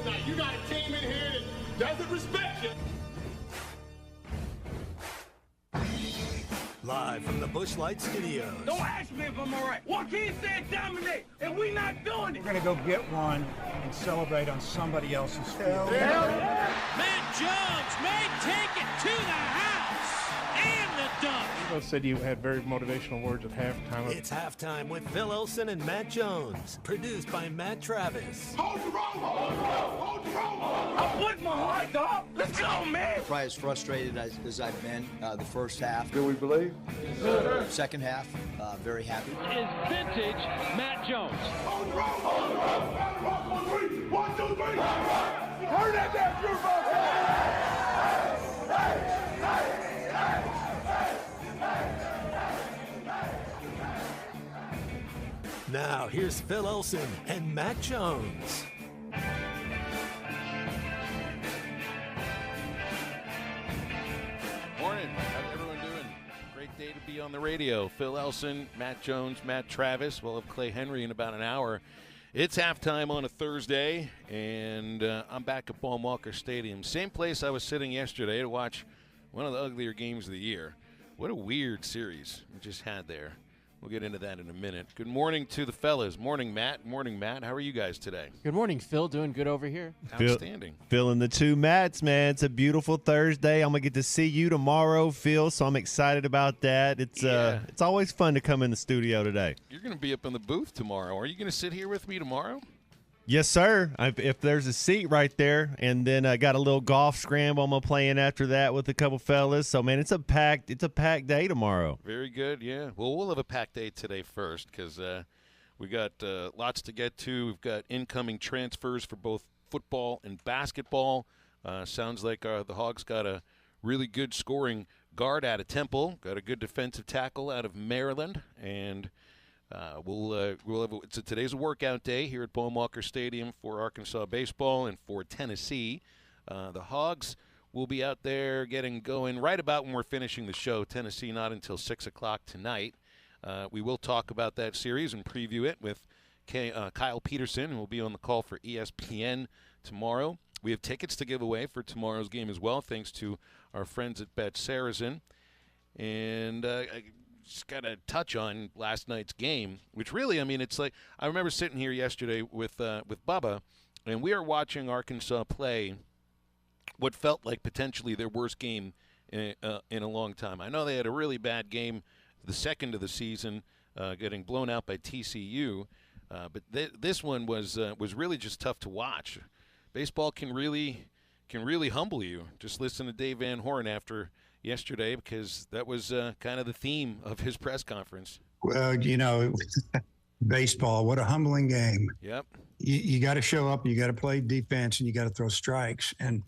Now, you got a team in here that doesn't respect you. Live from the Busch Light Studios. Don't ask me if I'm all right. Joaquin said dominate, and we not doing it. We're going to go get one and celebrate on somebody else's field. Matt Jones may take it to the house and the dunk. You both said you had very motivational words at halftime. It's halftime with Phil Olsen and Matt Jones. Produced by Matt Travis. Hold the rope! Hold the rope! Hold the rope! I'm putting my heart, dog. Let's go, man. Probably as frustrated as I've been the first half. Do we believe? Second half, very happy. Is vintage Matt Jones. Hold the rope! Hold the rope! Hold the rope! 1, 2, 3! 1, 2, 3! Turn that down, beautiful! Now, here's Phil Olsen and Matt Jones. Morning. How's everyone doing? Great day to be on the radio. Phil Elson, Matt Jones, Matt Travis. We'll have Clay Henry in about an hour. It's halftime on a Thursday, and I'm back at Paul Walker Stadium. Same place I was sitting yesterday to watch one of the uglier games of the year. What a weird series we just had there. We'll get into that in a minute. Good morning to the fellas. Morning, Matt. Morning, Matt. How are you guys today? Good morning, Phil. Doing good over here. Outstanding. Feeling the two Matts, man. It's a beautiful Thursday. I'm going to get to see you tomorrow, Phil, so I'm excited about that. It's always fun to come in the studio today. You're going to be up in the booth tomorrow. Are you going to sit here with me tomorrow? Yes, sir. If there's a seat right there, and then I got a little golf scramble I'm playing after that with a couple fellas. So, man, it's a packed day tomorrow. Very good, yeah. Well, we'll have a packed day today first because we got lots to get to. We've got incoming transfers for both football and basketball. Sounds like the Hogs got a really good scoring guard out of Temple, got a good defensive tackle out of Maryland, and today's a workout day here at Paul Walker Stadium for Arkansas baseball and for Tennessee. The Hogs will be out there getting going right about when we're finishing the show. Tennessee not until 6 o'clock tonight. We will talk about that series and preview it with Kyle Peterson, who will be on the call for ESPN tomorrow. We have tickets to give away for tomorrow's game as well, thanks to our friends at Bet Saracen. And just got to touch on last night's game, which really, I mean, it's like I remember sitting here yesterday with Bubba, and we are watching Arkansas play what felt like potentially their worst game in a long time. I know they had a really bad game the second of the season, getting blown out by TCU, but this one was really just tough to watch. Baseball can really humble you. Just listen to Dave Van Horn after yesterday, because that was kind of the theme of his press conference. Well, baseball, what a humbling game. Yep. You got to show up, you got to play defense, and you got to throw strikes. And,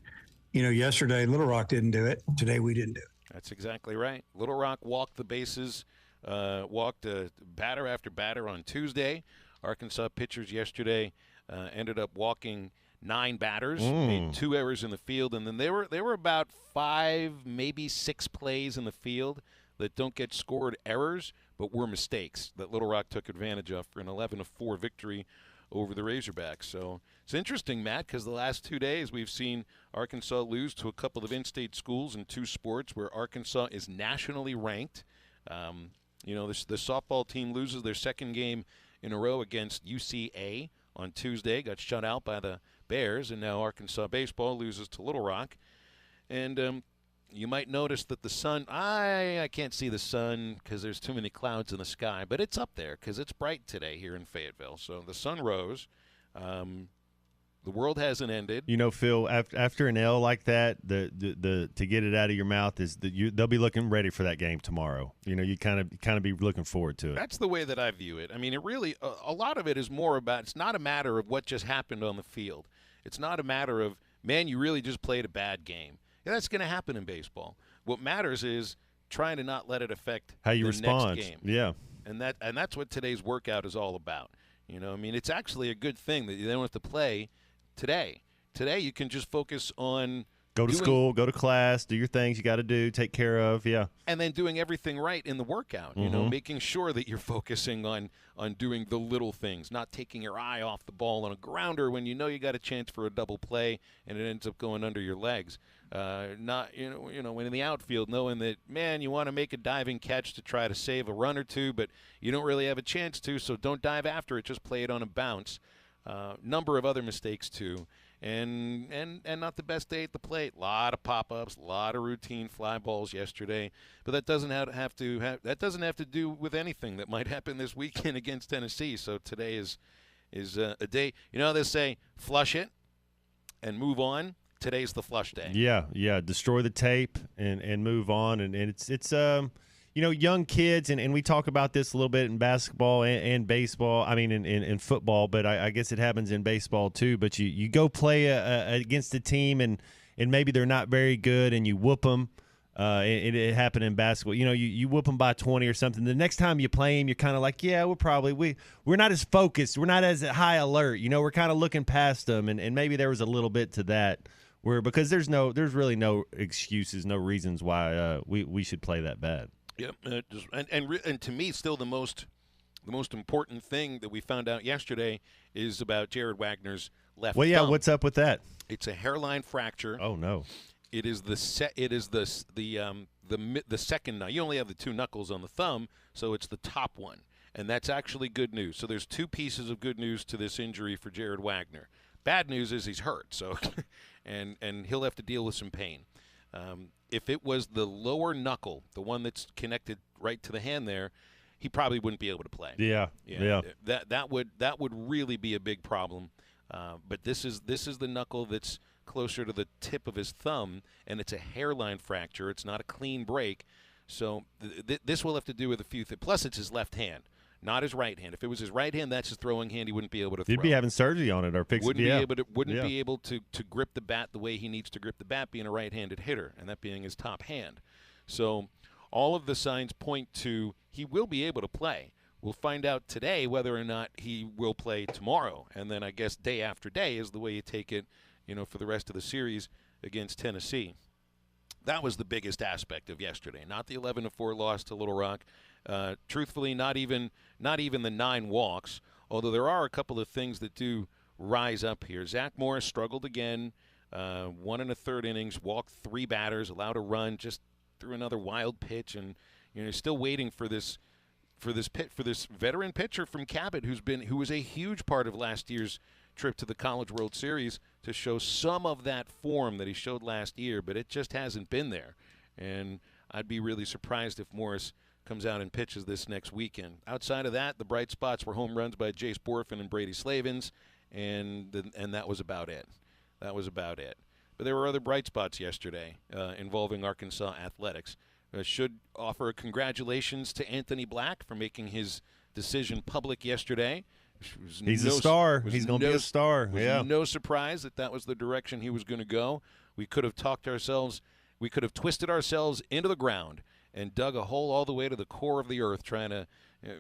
yesterday Little Rock didn't do it. Today we didn't do it. That's exactly right. Little Rock walked the bases, walked batter after batter on Tuesday. Arkansas pitchers yesterday ended up walking 9 batters, made 2 errors in the field, and then there were about 5, maybe 6 plays in the field that don't get scored errors, but were mistakes that Little Rock took advantage of for an 11-4 victory over the Razorbacks. So it's interesting, Matt, because the last 2 days we've seen Arkansas lose to a couple of in-state schools in 2 sports where Arkansas is nationally ranked. The softball team loses their second game in a row against UCA on Tuesday, got shut out by the Bears, and now Arkansas baseball loses to Little Rock. And you might notice that the sun, I can't see the sun because there's too many clouds in the sky, but it's up there because it's bright today here in Fayetteville. So the sun rose. The world hasn't ended. Phil, after an L like that, the to get it out of your mouth is that they'll be looking ready for that game tomorrow. You kind of be looking forward to it. That's the way that I view it. I mean, it really a lot of it is more about. It's not a matter of what just happened on the field. It's not a matter of, man, you really just played a bad game. Yeah, that's going to happen in baseball. What matters is trying to not let it affect how you the respond. Next game. Yeah, and that's what today's workout is all about. I mean, it's actually a good thing that you don't have to play today. Today you can just focus on Go to school, go to class, do your things you got to do, take care of, yeah. And then doing everything right in the workout, making sure that you're focusing on doing the little things, not taking your eye off the ball on a grounder when you know you got a chance for a double play and it ends up going under your legs. Not when in the outfield, knowing that, man, you want to make a diving catch to try to save a run or two, but you don't really have a chance to, so don't dive after it, just play it on a bounce. Number of other mistakes too. And not the best day at the plate. A lot of pop-ups, a lot of routine fly balls yesterday. But that doesn't have to do with anything that might happen this weekend against Tennessee. So today is a day. You know how they say, flush it and move on. Today's the flush day. Yeah. Destroy the tape and move on. And it's young kids, and we talk about this a little bit in basketball and baseball. I mean, in football, but I guess it happens in baseball too. But you go play against a team, and maybe they're not very good, and you whoop them. It happened in basketball. You whoop them by 20 or something. The next time you play them, you're kind of like, yeah, we're not as focused. We're not as high alert. We're kind of looking past them, and maybe there was a little bit to that. Because there's really no excuses, no reasons why we should play that bad. Yep, and to me, still the most important thing that we found out yesterday is about Jared Wagner's left thumb. Yeah, what's up with that? It's a hairline fracture. Oh no! It is the second. You only have the two knuckles on the thumb, so it's the top one, and that's actually good news. So there's two pieces of good news to this injury for Jared Wagner. Bad news is he's hurt, so and he'll have to deal with some pain. If it was the lower knuckle, the one that's connected right to the hand there, he probably wouldn't be able to play. Yeah. That would really be a big problem. But this is the knuckle that's closer to the tip of his thumb, and it's a hairline fracture. It's not a clean break. So this will have to do with a few things. Plus, it's his left hand, not his right hand. If it was his right hand, that's his throwing hand. He wouldn't be able to throw. He'd be having surgery on it or fixing it. Wouldn't be able to grip the bat the way he needs to grip the bat, being a right-handed hitter, and that being his top hand. So all of the signs point to he will be able to play. We'll find out today whether or not he will play tomorrow, and then I guess day after day is the way you take it, for the rest of the series against Tennessee. That was the biggest aspect of yesterday, not the 11-4 loss to Little Rock. Truthfully, not even the 9 walks, although there are a couple of things that do rise up here. Zach Morris struggled again, 1 1/3 innings, walked 3 batters, allowed a run, just threw another wild pitch, and still waiting for this veteran pitcher from Cabot who was a huge part of last year's trip to the College World Series to show some of that form that he showed last year, but it just hasn't been there. And I'd be really surprised if Morris comes out and pitches this next weekend. Outside of that, the bright spots were home runs by Jace Borfin and Brady Slavens, and that was about it. But there were other bright spots yesterday involving Arkansas athletics. Should offer congratulations to Anthony Black for making his decision public yesterday. He's a star. He's going to be a star. Yeah. No surprise that was the direction he was going to go. We could have twisted ourselves into the ground and dug a hole all the way to the core of the earth, trying to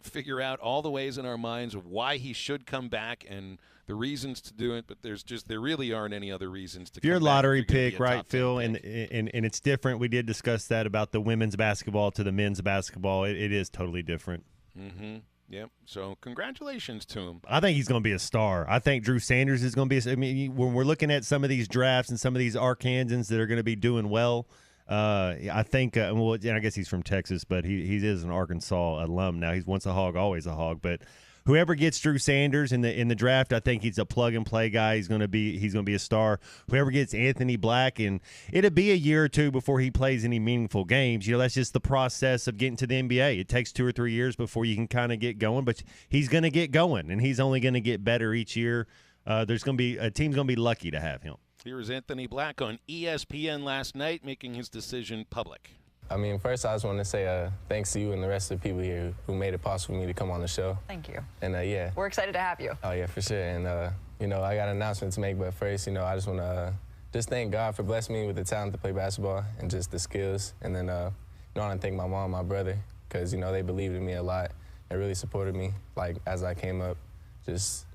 figure out all the ways in our minds of why he should come back and the reasons to do it. But there really aren't any other reasons to. If you're a lottery pick, right, Phil, and it's different. We did discuss that about the women's basketball to the men's basketball. It is totally different. Mm-hmm. Yep. So congratulations to him. I think he's going to be a star. I think Drew Sanders is going to be. I mean, when we're looking at some of these drafts and some of these Arkansans that are going to be doing well, I think. Well, I guess he's from Texas, but he is an Arkansas alum now. He's once a Hog, always a Hog. But whoever gets Drew Sanders in the draft, I think he's a plug and play guy. He's going to be a star. Whoever gets Anthony Black, and it'll be a year or two before he plays any meaningful games. That's just the process of getting to the NBA. It takes 2 or 3 years before you can kind of get going, but he's going to get going, and he's only going to get better each year. There's going to be a team's going to be lucky to have him. Here is Anthony Black on ESPN last night making his decision public. I mean, first I just want to say thanks to you and the rest of the people here who made it possible for me to come on the show. Thank you. And yeah. We're excited to have you. Oh yeah, for sure. And I got an announcement to make, but first, I just want to just thank God for blessing me with the talent to play basketball and just the skills. And then, I want to thank my mom and my brother because, they believed in me a lot and really supported me, like, as I came up just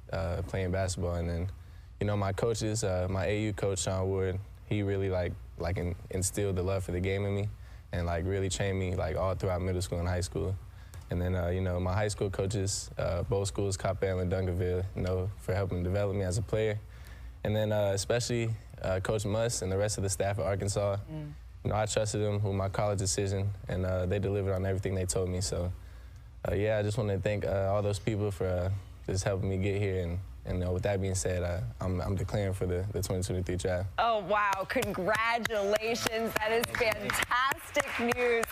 playing basketball. And then, my coaches, my AU coach, Sean Ward, he really instilled the love for the game in me, and really trained me all throughout middle school and high school. And then my high school coaches, both schools, Coppell and Duncanville, for helping develop me as a player. And then especially Coach Muss and the rest of the staff at Arkansas. I trusted them with my college decision, and they delivered on everything they told me. So, I just want to thank all those people for just helping me get here. And with that being said, I'm declaring for the 2023 draft. Oh, wow. Congratulations. That is fantastic news.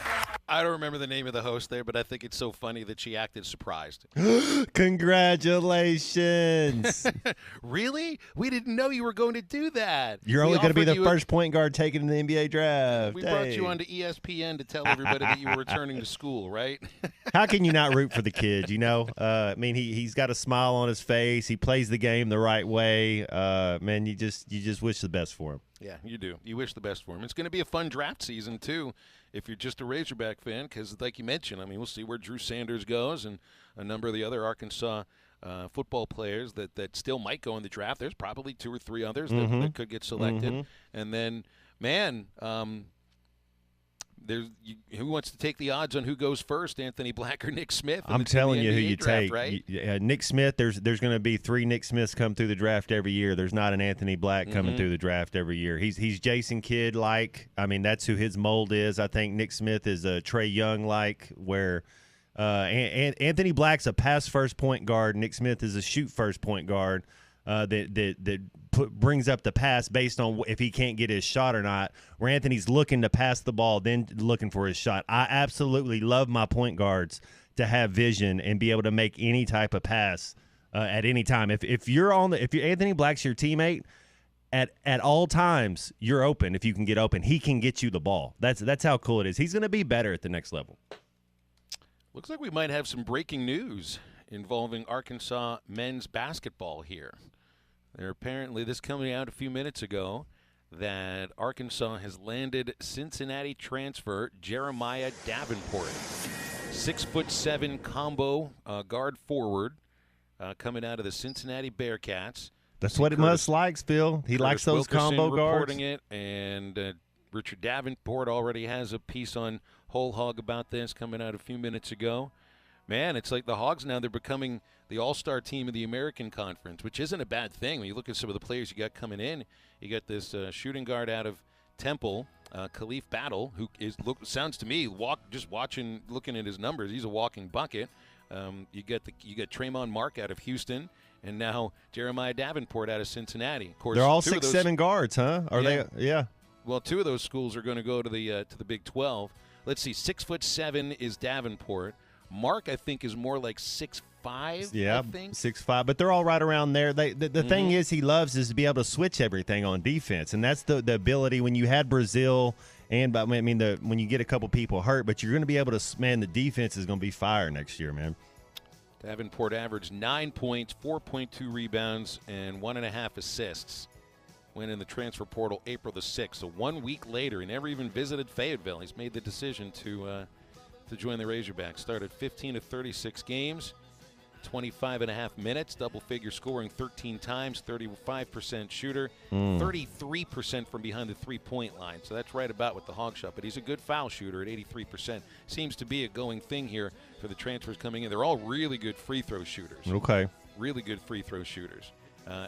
I don't remember the name of the host there, but I think it's so funny that she acted surprised. Congratulations. Really? We didn't know you were going to do that. You're only going to be the first point guard taken in the NBA draft. We brought you onto ESPN to tell everybody that you were returning to school, right? How can you not root for the kid, he's got a smile on his face. He plays the game the right way. Man, you just wish the best for him. Yeah, you do. You wish the best for him. It's going to be a fun draft season, too, if you're just a Razorback fan, because like you mentioned, we'll see where Drew Sanders goes and a number of the other Arkansas football players that still might go in the draft. There's probably 2 or 3 others that could get selected. And then, man, who wants to take the odds on who goes first, Anthony Black or Nick Smith? I'm telling you who you draft, take. Right? Nick Smith, there's going to be 3 Nick Smiths come through the draft every year. There's not an Anthony Black coming through the draft every year. He's Jason Kidd-like. That's who his mold is. I think Nick Smith is a Trae Young-like, where Anthony Black's a pass-first point guard. Nick Smith is a shoot-first point guard. That brings up the pass based on if he can't get his shot or not, where Anthony's looking to pass the ball, then looking for his shot. I absolutely love my point guards to have vision and be able to make any type of pass at any time. If you're Anthony Black's your teammate, at all times you're open. If you can get open, he can get you the ball. That's how cool it is. He's going to be better at the next level. Looks like we might have some breaking news involving Arkansas men's basketball here. This coming out a few minutes ago, that Arkansas has landed Cincinnati transfer Jeremiah Davenport, 6'7" combo guard forward, coming out of the Cincinnati Bearcats. That's what Muss likes, Phil. He likes those combo guards. Reporting it, and Richard Davenport already has a piece on Whole Hog about this coming out a few minutes ago. Man, it's like the Hogs now, they're becoming the all-star team of the American Conference, which isn't a bad thing. When you look at some of the players you got coming in, you got this shooting guard out of Temple, Khalif Battle, who sounds to me, looking at his numbers, he's a walking bucket. You got Tremont Mark out of Houston, and now Jeremiah Davenport out of Cincinnati. Of course, they're all 6'7" guards, huh? They? Yeah. Well, 2 of those schools are going to go to the Big 12. Let's see, 6'7" is Davenport. Mark, I think, is more like 6'5". Yeah, I think 6'5", but they're all right around there. The thing is, he loves is to be able to switch everything on defense, and that's the ability when you had Brazil and when you get a couple people hurt, but you're going to be able to the defense is going to be fire next year, man. Davenport averaged 9 points, 4.2 rebounds, and 1.5 assists. Went in the transfer portal April the 6th. So 1 week later, he never even visited Fayetteville. He's made the decision to join the Razorbacks. Started 15 of 36 games, 25.5 minutes, double-figure scoring 13 times, 35% shooter, 33% from behind the three-point line. So that's right about with the hog shot. But he's a good foul shooter at 83%. Seems to be a going thing here for the transfers coming in. They're all really good free throw shooters. Okay. Really good free throw shooters.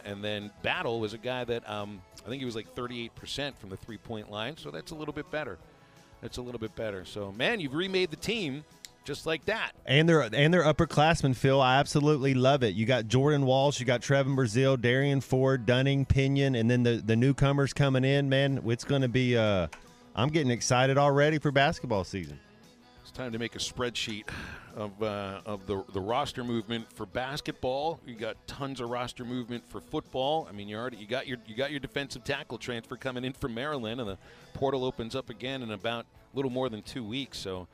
And then Battle was a guy that I think he was like 38% from the three-point line. So that's a little bit better. So, man, you've remade the team just like that. And they're upperclassmen, Phil. I absolutely love it. You got Jordan Walsh, you got Trevin Brazile, Darian Ford, Dunning, Pinion, and then the newcomers coming in, man. It's going to be I'm getting excited already for basketball season. It's time to make a spreadsheet of the roster movement for basketball. You got tons of roster movement for football. You got your defensive tackle transfer coming in from Maryland, and the portal opens up again in about a little more than 2 weeks. So,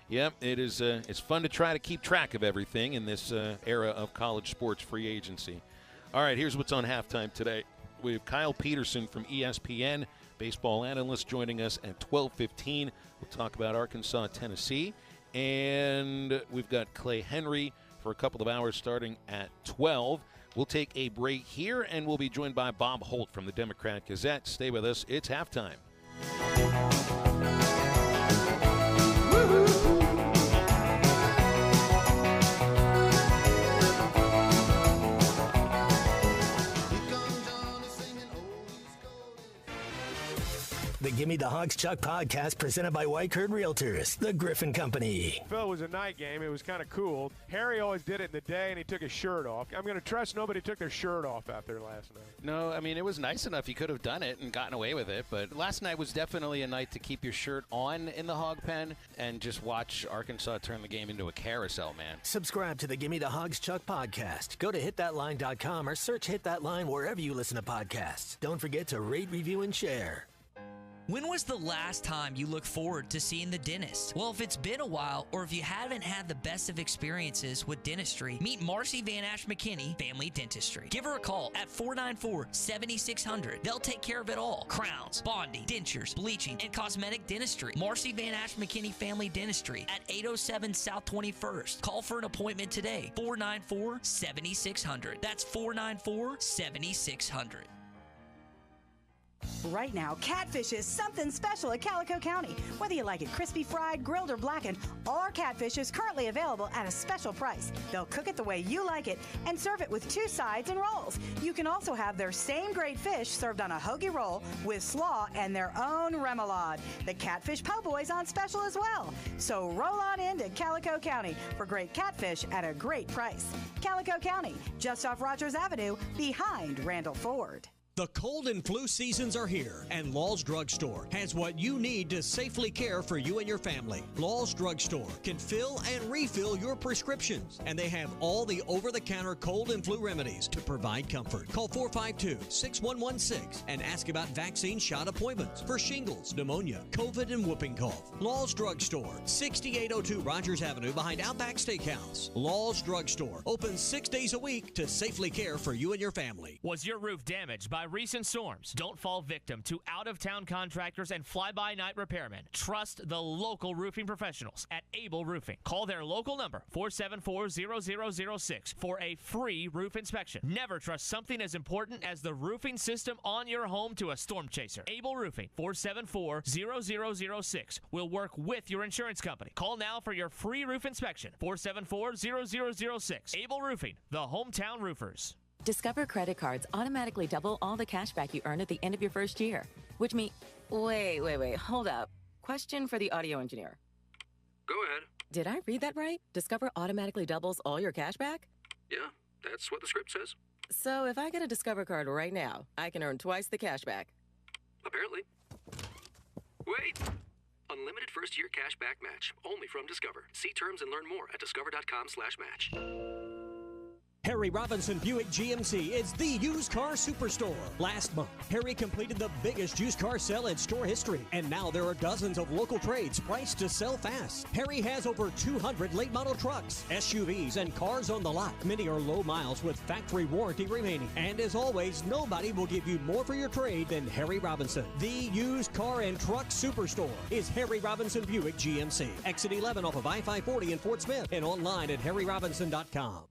yeah, it's fun to try to keep track of everything in this era of college sports free agency. All right, here's what's on halftime today. We have Kyle Peterson from ESPN, baseball analyst, joining us at 12:15. We'll talk about Arkansas, Tennessee. And we've got Clay Henry for a couple of hours starting at 12. We'll take a break here, and we'll be joined by Bob Holt from the Democrat Gazette. Stay with us. It's halftime. The Gimme the Hogs Chuck podcast presented by White Curd Realtors, the Griffin Company. Phil, it was a night game. It was kind of cool. Harry always did it in the day, and he took his shirt off. I'm going to trust nobody took their shirt off out there last night. No, I mean, it was nice enough. He could have done it and gotten away with it. But last night was definitely a night to keep your shirt on in the hog pen and just watch Arkansas turn the game into a carousel, man. Subscribe to the Gimme the Hogs Chuck podcast. Go to hitthatline.com or search Hit That Line wherever you listen to podcasts. Don't forget to rate, review, and share. When was the last time you looked forward to seeing the dentist? Well, if it's been a while, or if you haven't had the best of experiences with dentistry, meet Marcy Van Ash McKinney Family Dentistry. Give her a call at 494-7600. They'll take care of it all. Crowns, bonding, dentures, bleaching, and cosmetic dentistry. Marcy Van Ash McKinney Family Dentistry at 807 South 21st. Call for an appointment today. 494-7600. That's 494-7600. Right now, catfish is something special at Calico County. Whether you like it crispy fried, grilled, or blackened, all our catfish is currently available at a special price. They'll cook it the way you like it and serve it with 2 sides and rolls. You can also have their same great fish served on a hoagie roll with slaw and their own remoulade. The Catfish Po' Boy's on special as well. So roll on into Calico County for great catfish at a great price. Calico County, just off Rogers Avenue, behind Randall Ford. The cold and flu seasons are here, and Law's Drug Store has what you need to safely care for you and your family. Law's Drug Store can fill and refill your prescriptions, and they have all the over-the-counter cold and flu remedies to provide comfort. Call 452-6116 and ask about vaccine shot appointments for shingles, pneumonia, COVID, and whooping cough. Law's Drug Store, 6802 Rogers Avenue behind Outback Steakhouse. Law's Drug Store, open 6 days a week to safely care for you and your family. Was your roof damaged by recent storms? Don't fall victim to out-of-town contractors and fly-by-night repairmen. Trust the local roofing professionals at Able Roofing. Call their local number, 474-0006, for a free roof inspection. Never trust something as important as the roofing system on your home to a storm chaser. Able Roofing, 474-0006, will work with your insurance company. Call now for your free roof inspection, 474-0006. Able Roofing, the hometown roofers. Discover credit cards automatically double all the cash back you earn at the end of your first year, which means... Wait, hold up. Question for the audio engineer. Go ahead. Did I read that right? Discover automatically doubles all your cash back? Yeah, that's what the script says. So if I get a Discover card right now, I can earn twice the cash back. Apparently. Wait! Unlimited first-year cash back match, only from Discover. See terms and learn more at discover.com/match. Harry Robinson Buick GMC is the used car superstore. Last month, Harry completed the biggest used car sale in store history, and now there are dozens of local trades priced to sell fast. Harry has over 200 late model trucks, SUVs, and cars on the lot. Many are low miles with factory warranty remaining. And as always, nobody will give you more for your trade than Harry Robinson. The used car and truck superstore is Harry Robinson Buick GMC. Exit 11 off of I-540 in Fort Smith and online at harryrobinson.com.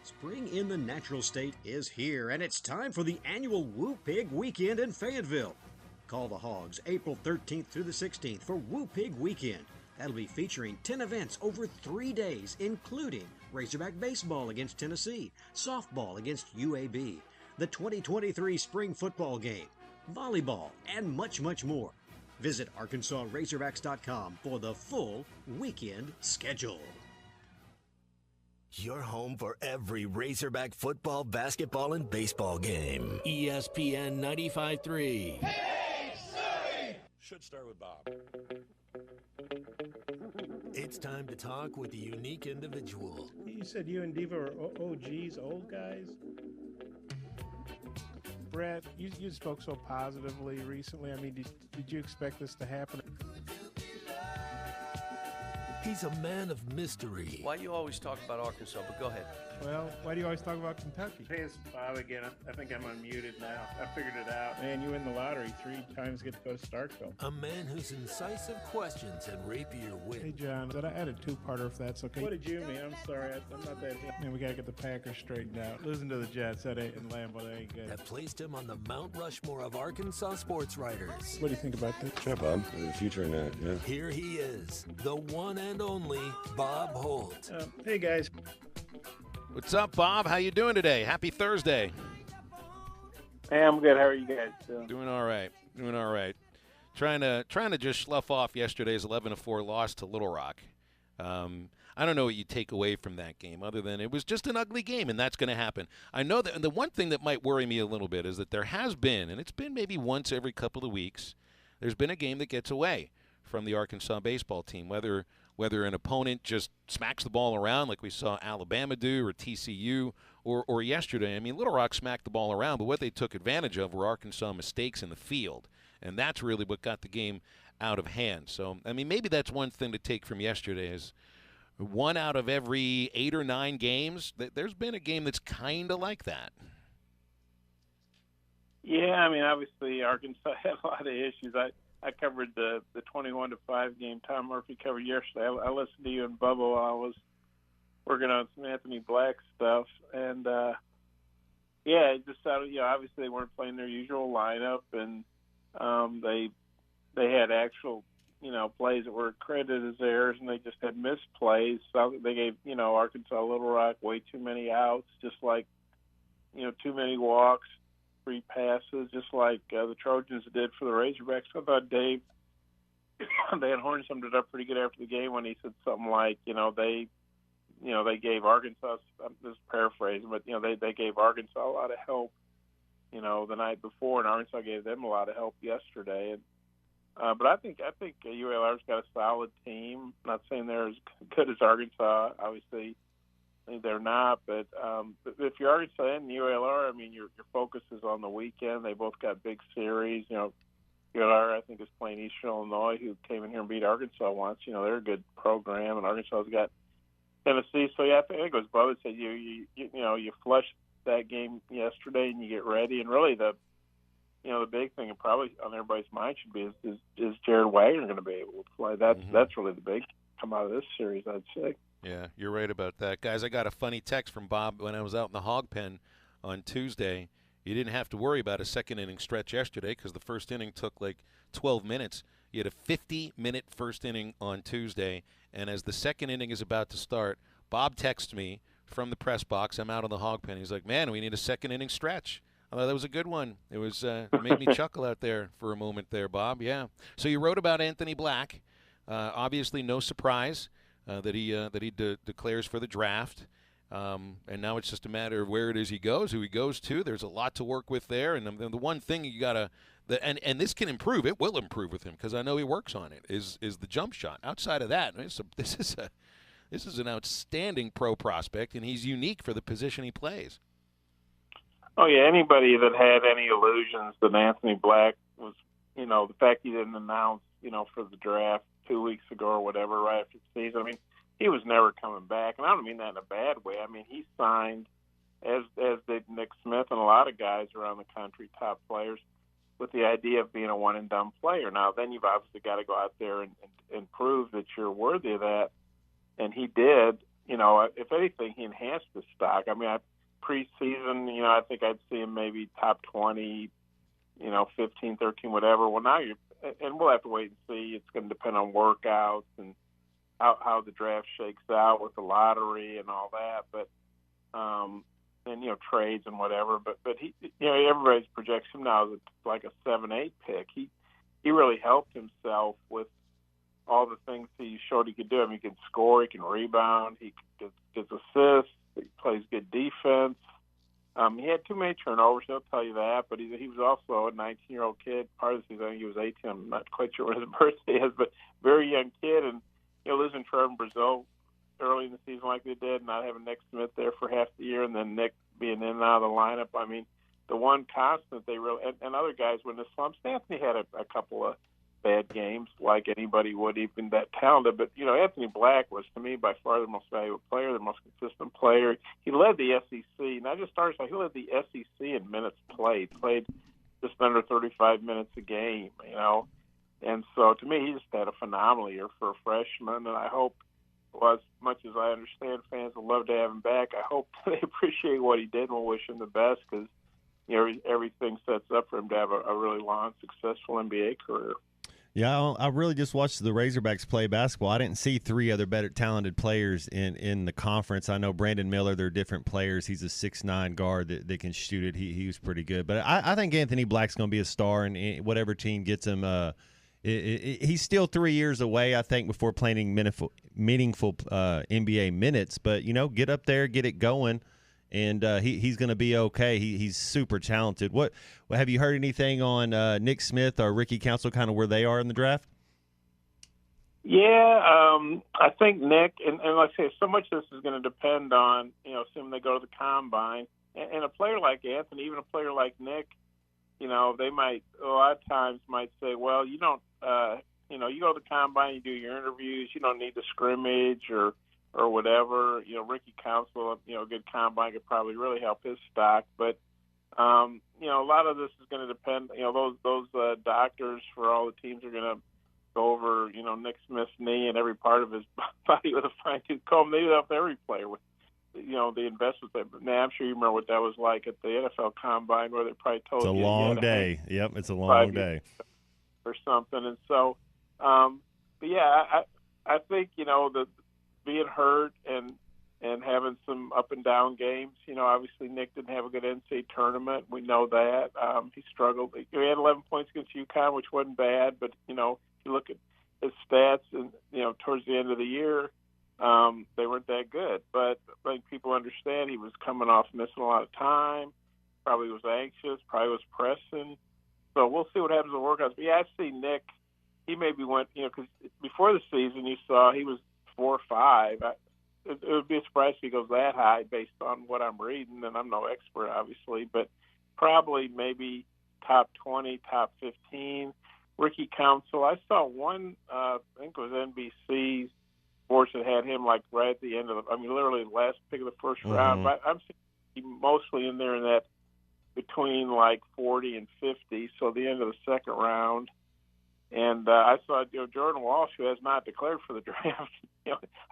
Spring in the natural state is here, and it's time for the annual Woo Pig Weekend in Fayetteville. Call the Hogs April 13th through the 16th for Woo Pig Weekend. That'll be featuring 10 events over 3 days, including Razorback Baseball against Tennessee, Softball against UAB, the 2023 Spring Football Game, Volleyball, and much, much more. Visit ArkansasRazorbacks.com for the full weekend schedule. Your home for every Razorback football, basketball, and baseball game. ESPN 95.3. Should start with Bob. It's time to talk with a unique individual. You said you and Diva are OGs, old guys? Brett, you spoke so positively recently. I mean, did you expect this to happen? He's a man of mystery. Why do you always talk about Arkansas? But go ahead. Well, why do you always talk about Kentucky? Hey, it's Bob again. I think I'm unmuted now. I figured it out. Man, you win the lottery 3 times, get to go to Starkville. A man whose incisive questions and rapier wit. Hey, John, I had a 2-parter if that's okay. What did you mean? I'm sorry. I'm not that hip. Man, we got to get the Packers straightened out. Losing to the Jets in Lambeau, that ain't good. That placed him on the Mount Rushmore of Arkansas sports writers. What do you think about that? Sure, Bob. There's a future in that, yeah. Here he is, the one and only Bob Holt. Hey, guys. What's up, Bob? How you doing today? Happy Thursday. Hey, I'm good. How are you guys doing? Doing all right. Doing all right. Trying to just slough off yesterday's 11-4 loss to Little Rock. I don't know what you take away from that game other than it was just an ugly game, and that's going to happen. I know that the one thing that might worry me a little bit is that there has been, and it's been maybe once every couple of weeks, there's been a game that gets away from the Arkansas baseball team, whether an opponent just smacks the ball around like we saw Alabama do or TCU or yesterday. I mean, Little Rock smacked the ball around, but what they took advantage of were Arkansas mistakes in the field, and that's really what got the game out of hand. So, I mean, maybe that's one thing to take from yesterday is 1 out of every 8 or 9 games, there's been a game that's kind of like that. Yeah, I mean, obviously Arkansas had a lot of issues. I covered the 21-5 game Tom Murphy covered yesterday. I listened to you and Bubba while I was working on some Anthony Black stuff, and yeah, it just sounded, obviously they weren't playing their usual lineup, and they had actual plays that were credited as errors, and they just had missed plays. So they gave Arkansas Little Rock way too many outs, just like too many walks. 3 passes, just like the Trojans did for the Razorbacks. I thought Dave Van Horn summed it up pretty good after the game when he said something like, they gave Arkansas, this is paraphrasing, but they gave Arkansas a lot of help, the night before, and Arkansas gave them a lot of help yesterday. And but I think UALR's got a solid team. I'm not saying they're as good as Arkansas, obviously. They're not, but if you're Arkansas and UALR, I mean, your focus is on the weekend. They both got big series. UALR, I think, is playing Eastern Illinois, who came in here and beat Arkansas once. They're a good program, and Arkansas's got Tennessee. So, yeah, I think it goes Bubba said you flushed that game yesterday and you get ready. And really the big thing and probably on everybody's mind should be is Jared Wagner going to be able to play? That's really the big come out of this series, I'd say. Yeah, you're right about that. Guys, I got a funny text from Bob when I was out in the hog pen on Tuesday. You didn't have to worry about a second-inning stretch yesterday because the first inning took like 12 minutes. You had a 50-minute first inning on Tuesday, and as the second inning is about to start, Bob texts me from the press box. I'm out on the hog pen. He's like, man, we need a second-inning stretch. I thought that was a good one. It was it made me chuckle out there for a moment there, Bob. Yeah. So you wrote about Anthony Black. Obviously no surprise. That he declares for the draft, and now it's just a matter of where it is he goes, who he goes to. There's a lot to work with there, and the one thing you gotta, and this can improve. It will improve with him because I know he works on it. Is the jump shot. Outside of that, this is an outstanding pro prospect, and he's unique for the position he plays. Oh yeah, anybody that had any illusions that Anthony Black was, the fact he didn't announce, for the draft 2 weeks ago or whatever, right after the season. I mean, he was never coming back, and I don't mean that in a bad way. I mean, he signed, as did Nick Smith and a lot of guys around the country, top players, with the idea of being a one-and-done player. Now, then you've obviously got to go out there and prove that you're worthy of that, and he did. If anything, he enhanced his stock. I mean, preseason, I think I'd see him maybe top 20, 15, 13, whatever. Well, now and we'll have to wait and see. It's going to depend on workouts and how the draft shakes out with the lottery and all that. But and trades and whatever. But he, everybody's projects him now as like a 7-8 pick. He really helped himself with all the things he showed he could do. I mean, he can score, he can rebound, he gets assists, he plays good defense. He had too many turnovers, I'll tell you that, but he was also a 19-year-old kid. Part of the season, I think he was 18. I'm not quite sure when his birthday is, but very young kid. And, losing Trevor Brazil early in the season like they did, not having Nick Smith there for half the year, and then Nick being in and out of the lineup. I mean, the one constant they really – and other guys were in the slumps. Anthony had a couple of bad games like anybody would, even that talented. But, Anthony Black was, to me, by far the most valuable player, the most consistent player. He led the SEC, not just Arkansas, he led the SEC in minutes played just under 35 minutes a game, And so, to me, he just had a phenomenal year for a freshman, and I hope, well, as much as I understand fans would love to have him back, I hope they appreciate what he did and will wish him the best because, everything sets up for him to have a really long, successful NBA career. Yeah, I really just watched the Razorbacks play basketball. I didn't see three other better talented players in the conference. I know Brandon Miller, they're different players. He's a 6'9" guard that can shoot it. He was pretty good. But I think Anthony Black's going to be a star, and whatever team gets him, he's still 3 years away, I think, before playing meaningful NBA minutes. But, get up there, get it going. And he's going to be okay. He's super talented. What have you heard anything on Nick Smith or Ricky Council, kind of where they are in the draft? Yeah, I think Nick, and like I say, so much of this is going to depend on, assuming they go to the combine. And a player like Anthony, even a player like Nick, they might, a lot of times might say, well, you don't, you go to the combine, you do your interviews, you don't need the scrimmage or whatever. Ricky Council, a good combine could probably really help his stock. But, a lot of this is going to depend, those doctors for all the teams are going to go over, Nick Smith's knee and every part of his body with a fine-tooth comb. They do that with every player with, the investment. Now, I'm sure you remember what that was like at the NFL combine where they probably told you. It's a long day. Yep, it's a long day. Or something. And so, but yeah, I think, the being hurt and having some up and down games. Obviously Nick didn't have a good NCAA tournament. We know that. He struggled. He had 11 points against UConn, which wasn't bad, but if you look at his stats and towards the end of the year, they weren't that good. But I think people understand he was coming off missing a lot of time. Probably was anxious. Probably was pressing. So we'll see what happens in the workouts. But yeah, I see Nick. He maybe went. Because before the season, you saw he was 4 or 5. It would be a surprise if he goes that high based on what I'm reading, and I'm no expert, obviously, but probably maybe top 20, top 15. Ricky Council, I saw one, I think it was NBC Sports that had him like right at the end of literally the last pick of the first round. But I'm seeing him mostly in there in that between like 40 and 50, so the end of the second round. And I saw Jordan Walsh, who has not declared for the draft.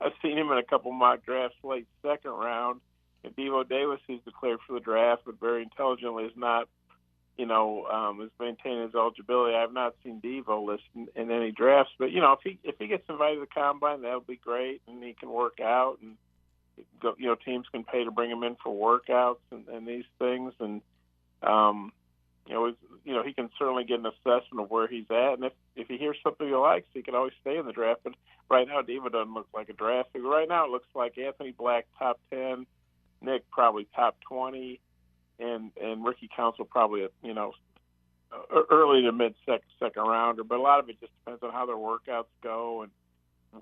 I've seen him in a couple mock drafts late second round. And Devo Davis, who's declared for the draft, but very intelligently is not, is maintaining his eligibility. I have not seen Devo listed in any drafts. But, if he gets invited to the combine, that would be great. And he can work out. And, teams can pay to bring him in for workouts and these things. And, he can certainly get an assessment of where he's at, and if he hears something he likes, he can always stay in the draft. But right now, Diva doesn't look like a draft pick. Right now, it looks like Anthony Black top 10, Nick probably top 20, and Ricky Council probably early to mid second rounder. But a lot of it just depends on how their workouts go and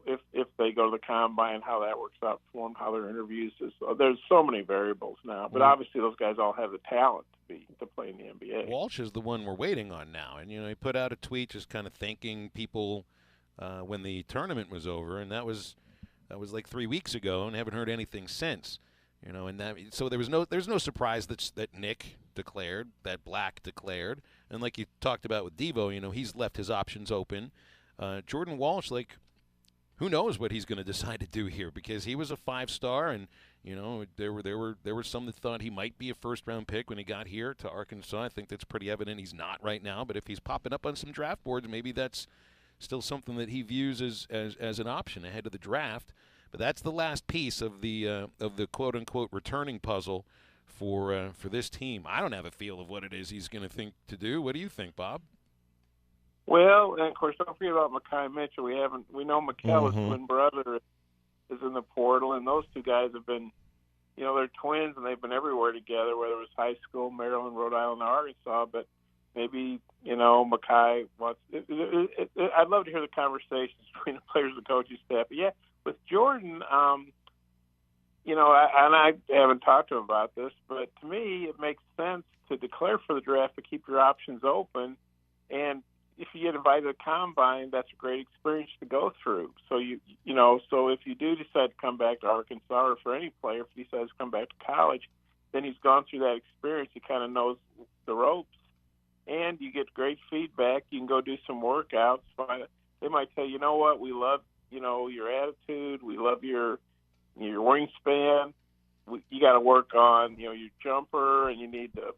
if they go to the combine, how that works out for them, how their interviews is. There's so many variables now, but obviously those guys all have the talent to play in the NBA. Walsh is the one we're waiting on now, and he put out a tweet just kind of thanking people when the tournament was over, and that was like 3 weeks ago, and haven't heard anything since. And so there's no surprise that Nick declared, that Black declared, and like you talked about with Devo, he's left his options open. Jordan Walsh, who knows what he's going to decide to do here, because he was a 5-star, and there were some that thought he might be a first-round pick when he got here to Arkansas. I think that's pretty evident he's not right now, but if he's popping up on some draft boards, maybe that's still something that he views as an option ahead of the draft. But that's the last piece of the quote-unquote returning puzzle for this team. I don't have a feel of what it is he's going to think to do. What do you think, Bob? Well, and of course, don't forget about Mekhi Mitchell. We know Mikel's twin brother is in the portal, and those two guys have been, they're twins, and they've been everywhere together, whether it was high school, Maryland, Rhode Island, or Arkansas. But maybe, Mekhi wants. I'd love to hear the conversations between the players and the coaching staff. But yeah, with Jordan, and I haven't talked to him about this, but to me, it makes sense to declare for the draft to keep your options open, and if you get invited to the combine, that's a great experience to go through. So so if you do decide to come back to Arkansas, or for any player, if he decides to come back to college, then he's gone through that experience. He kind of knows the ropes, and you get great feedback. You can go do some workouts. They might tell you, what, we love, your attitude. We love your wingspan. You got to work on, your jumper, and you need to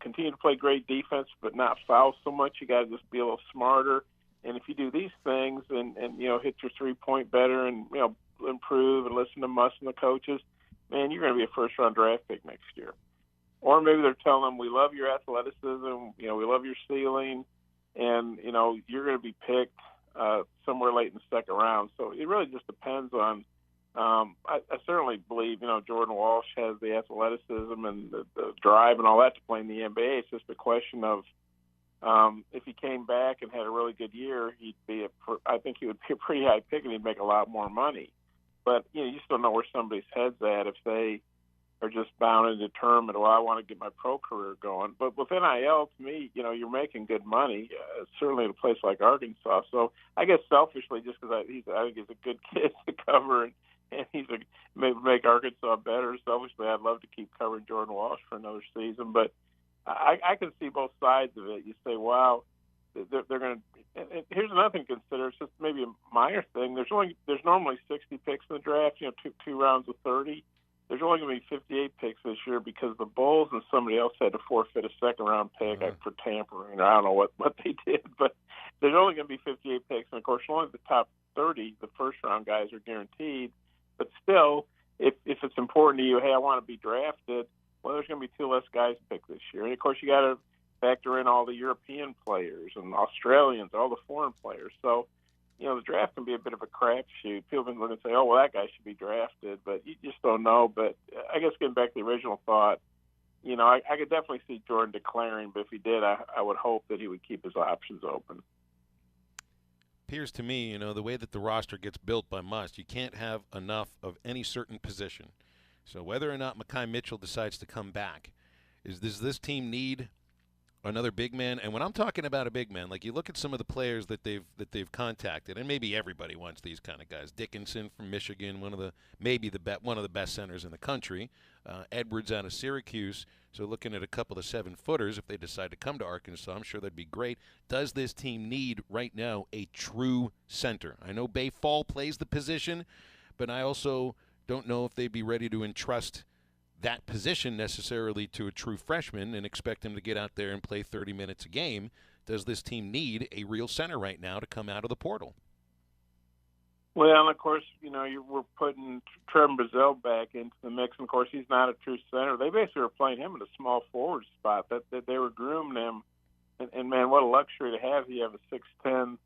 continue to play great defense, but not foul so much. You got to just be a little smarter. And if you do these things and hit your 3-point better and, improve and listen to Muss and the coaches, man, you're going to be a first-round draft pick next year. Or maybe they're telling them, we love your athleticism, we love your ceiling, and, you're going to be picked somewhere late in the second round. So it really just depends on I certainly believe, Jordan Walsh has the athleticism and the drive and all that to play in the NBA. It's just a question of if he came back and had a really good year, I think he would be a pretty high pick and he'd make a lot more money. But, you just don't know where somebody's head's at if they are just bound and determined, I want to get my pro career going. But with NIL, to me, you're making good money, certainly at a place like Arkansas. So I guess selfishly, just because I think he's a good kid to cover and he's make Arkansas better. Selfishly, I'd love to keep covering Jordan Walsh for another season. But I can see both sides of it. You say, wow, they're going to – here's another thing to consider. It's just maybe a minor thing. There's normally 60 picks in the draft, two rounds of 30. There's only going to be 58 picks this year because the Bulls and somebody else had to forfeit a second-round pick for tampering. I don't know what they did, but there's only going to be 58 picks. And, of course, only the top 30, the first-round guys, are guaranteed. But still, if it's important to you, hey, I want to be drafted, well, there's going to be 2 less guys picked this year. And, of course, you got to factor in all the European players and Australians, all the foreign players. So, the draft can be a bit of a crapshoot. People can look and say, oh, well, that guy should be drafted, but you just don't know. But I guess getting back to the original thought, I could definitely see Jordan declaring, but if he did, I would hope that he would keep his options open. Appears to me, the way that the roster gets built by Muss, you can't have enough of any certain position. So whether or not Mekhi Mitchell decides to come back, does this team need another big man? And when I'm talking about a big man, like you look at some of the players that they've contacted, and maybe everybody wants these kind of guys. Dickinson from Michigan, one of the best centers in the country. Edwards out of Syracuse. So looking at a couple of 7-footers, if they decide to come to Arkansas, I'm sure that'd be great. Does this team need right now a true center? I know Bay Fall plays the position, but I also don't know if they'd be ready to entrust that position necessarily to a true freshman and expect him to get out there and play 30 minutes a game. Does this team need a real center right now to come out of the portal? Well, and of course, we're putting Trevor Brazile back into the mix. And of course, he's not a true center. They basically were playing him in a small forward spot. That they were grooming him. And man, what a luxury to have. You have a 6'10"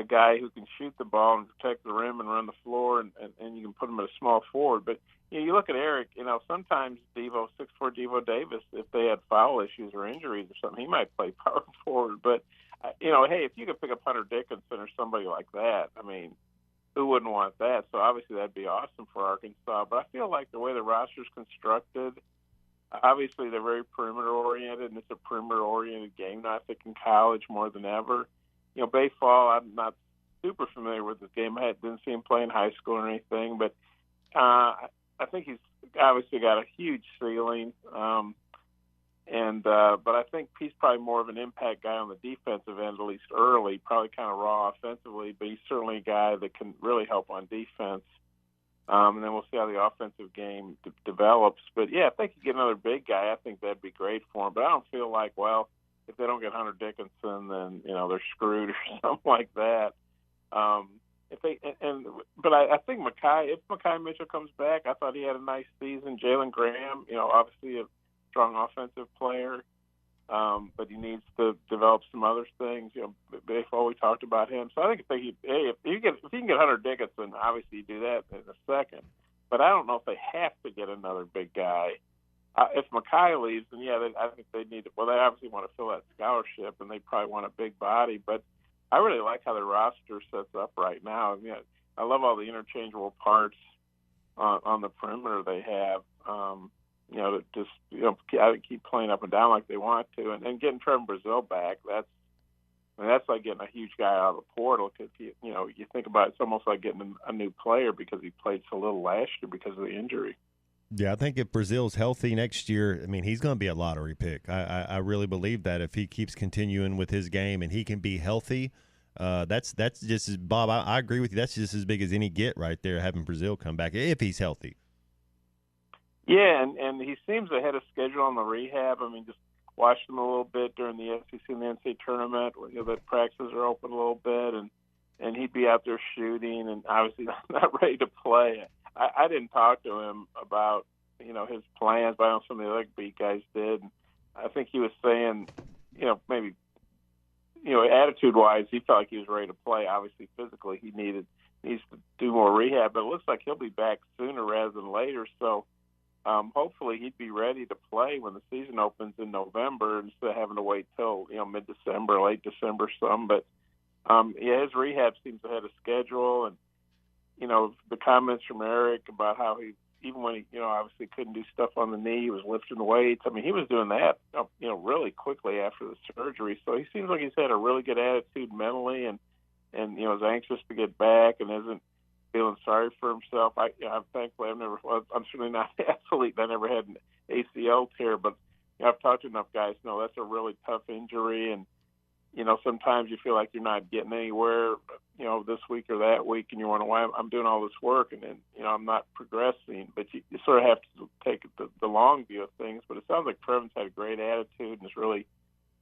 guy who can shoot the ball and protect the rim and run the floor, and you can put him at a small forward. But you look at Eric. Sometimes 6'4" Devo Davis, if they had foul issues or injuries or something, he might play power forward. But hey, if you could pick up Hunter Dickinson or somebody like that, I mean, who wouldn't want that? So obviously that'd be awesome for Arkansas. But I feel like the way the roster's constructed, obviously they're very perimeter-oriented, and it's a perimeter-oriented game now, I think, in college more than ever. Bay Fall, I'm not super familiar with this game. I didn't see him play in high school or anything, but I think he's obviously got a huge ceiling. But I think he's probably more of an impact guy on the defensive end, at least early, probably kind of raw offensively, but he's certainly a guy that can really help on defense. And then we'll see how the offensive game develops. But, yeah, if they could get another big guy, I think that'd be great for him. But I don't feel like, well, if they don't get Hunter Dickinson, then, they're screwed or something like that. But I think if Mekhi Mitchell comes back, I thought he had a nice season. Jalen Graham, obviously a strong offensive player, but he needs to develop some other things. Baseball, we talked about him. So I think if you can get Hunter Dickinson, obviously you do that in a second. But I don't know if they have to get another big guy. If Mekhi leaves, then I think they need to. Well, they obviously want to fill that scholarship, and they probably want a big body. But I really like how the roster sets up right now. I mean, I love all the interchangeable parts on the perimeter they have. To just keep playing up and down like they want to, and getting Trevor Brazile back. I mean, that's like getting a huge guy out of the portal. Because you think about it, it's almost like getting a new player because he played so little last year because of the injury. Yeah, I think if Brazil's healthy next year, I mean, he's going to be a lottery pick. I really believe that if he keeps continuing with his game and he can be healthy, that's just as Bob. I agree with you. That's just as big as any get right there. Having Brazil come back if he's healthy. Yeah, and he seems ahead of schedule on the rehab. I mean, just watched him a little bit during the SEC and the NCAA tournament. The practices are open a little bit, and he'd be out there shooting, and obviously not ready to play. I didn't talk to him about his plans, but I know some of the other beat guys did. And I think he was saying, maybe attitude-wise, he felt like he was ready to play. Obviously, physically, he needs to do more rehab, but it looks like he'll be back sooner rather than later. So hopefully he'd be ready to play when the season opens in November instead of having to wait till mid-December, late December, some. But his rehab seems ahead of schedule, and the comments from Eric about how he, even when he obviously couldn't do stuff on the knee, he was lifting weights. I mean, he was doing that really quickly after the surgery. So he seems like he's had a really good attitude mentally, and is anxious to get back and isn't feeling sorry for himself. I'm thankful I'm certainly not an athlete. I never had an ACL tear, but I've talked to enough guys to know that's a really tough injury, and sometimes you feel like you're not getting anywhere, this week or that week, and you wonder why I'm doing all this work, and then I'm not progressing. But you sort of have to take the long view of things. But it sounds like Trevin's had a great attitude and has really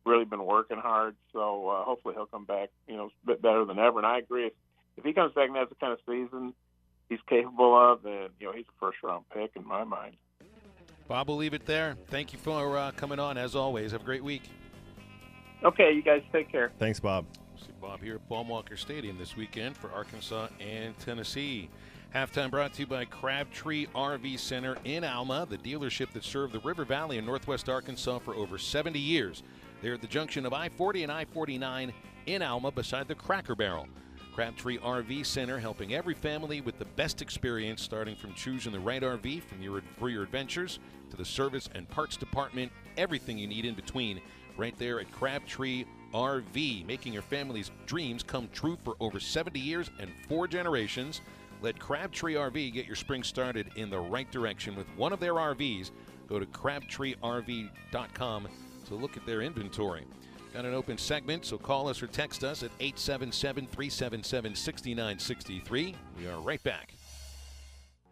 been working hard. So hopefully he'll come back, a bit better than ever. And I agree, if he comes back and has the kind of season he's capable of, then he's a first-round pick in my mind. Bob, we'll leave it there. Thank you for coming on, as always. Have a great week. Okay, you guys take care. Thanks, Bob. See Bob here at Baum-Walker Stadium this weekend for Arkansas and Tennessee. Halftime brought to you by Crabtree RV Center in Alma, the dealership that served the River Valley in northwest Arkansas for over 70 years. They're at the junction of I-40 and I-49 in Alma beside the Cracker Barrel. Crabtree RV Center, helping every family with the best experience, starting from choosing the right RV for your adventures to the service and parts department, everything you need in between. Right there at Crabtree RV, making your family's dreams come true for over 70 years and 4 generations. Let Crabtree RV get your spring started in the right direction with one of their RVs. Go to crabtreerv.com to look at their inventory. Got an open segment, so call us or text us at 877-377-6963. We are right back.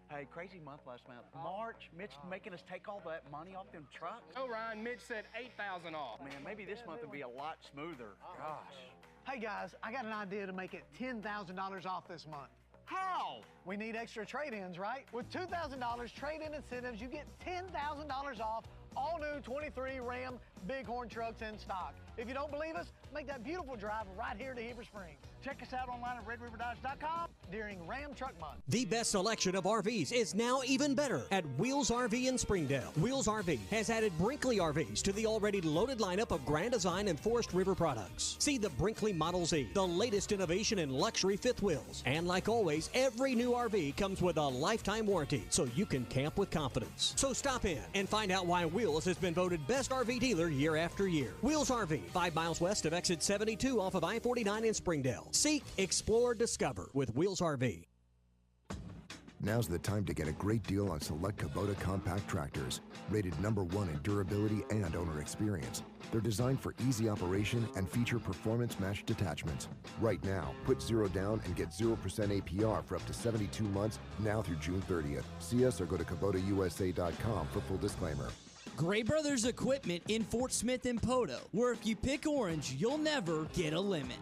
Hey, crazy month last month. March, Mitch making us take all that money off them trucks. Oh, Ryan, Mitch said $8,000 off. Man, maybe this month would be a lot smoother. Gosh. Hey, guys, I got an idea to make it $10,000 off this month. How? We need extra trade-ins, right? With $2,000 trade-in incentives, you get $10,000 off all new 23 Ram Bighorn trucks in stock. If you don't believe us, make that beautiful drive right here to Heber Springs. Check us out online at redriverdodge.com during Ram Truck Month. The best selection of RVs is now even better at Wheels RV in Springdale. Wheels RV has added Brinkley RVs to the already loaded lineup of Grand Design and Forest River products. See the Brinkley Model Z, the latest innovation in luxury fifth wheels. And like always, every new RV comes with a lifetime warranty, so you can camp with confidence. So stop in and find out why Wheels has been voted best RV dealer year after year. Wheels RV, 5 miles west of exit 72 off of I-49 in Springdale. Seek, explore, discover with Wheels RV. Now's the time to get a great deal on select Kubota compact tractors, rated #1 in durability and owner experience. They're designed for easy operation and feature performance-matched attachments. Right now, put 0 down and get 0% APR for up to 72 months now through June 30th. See us or go to KubotaUSA.com for full disclaimer. Gray Brothers Equipment in Fort Smith and Poto, where if you pick orange, you'll never get a lemon.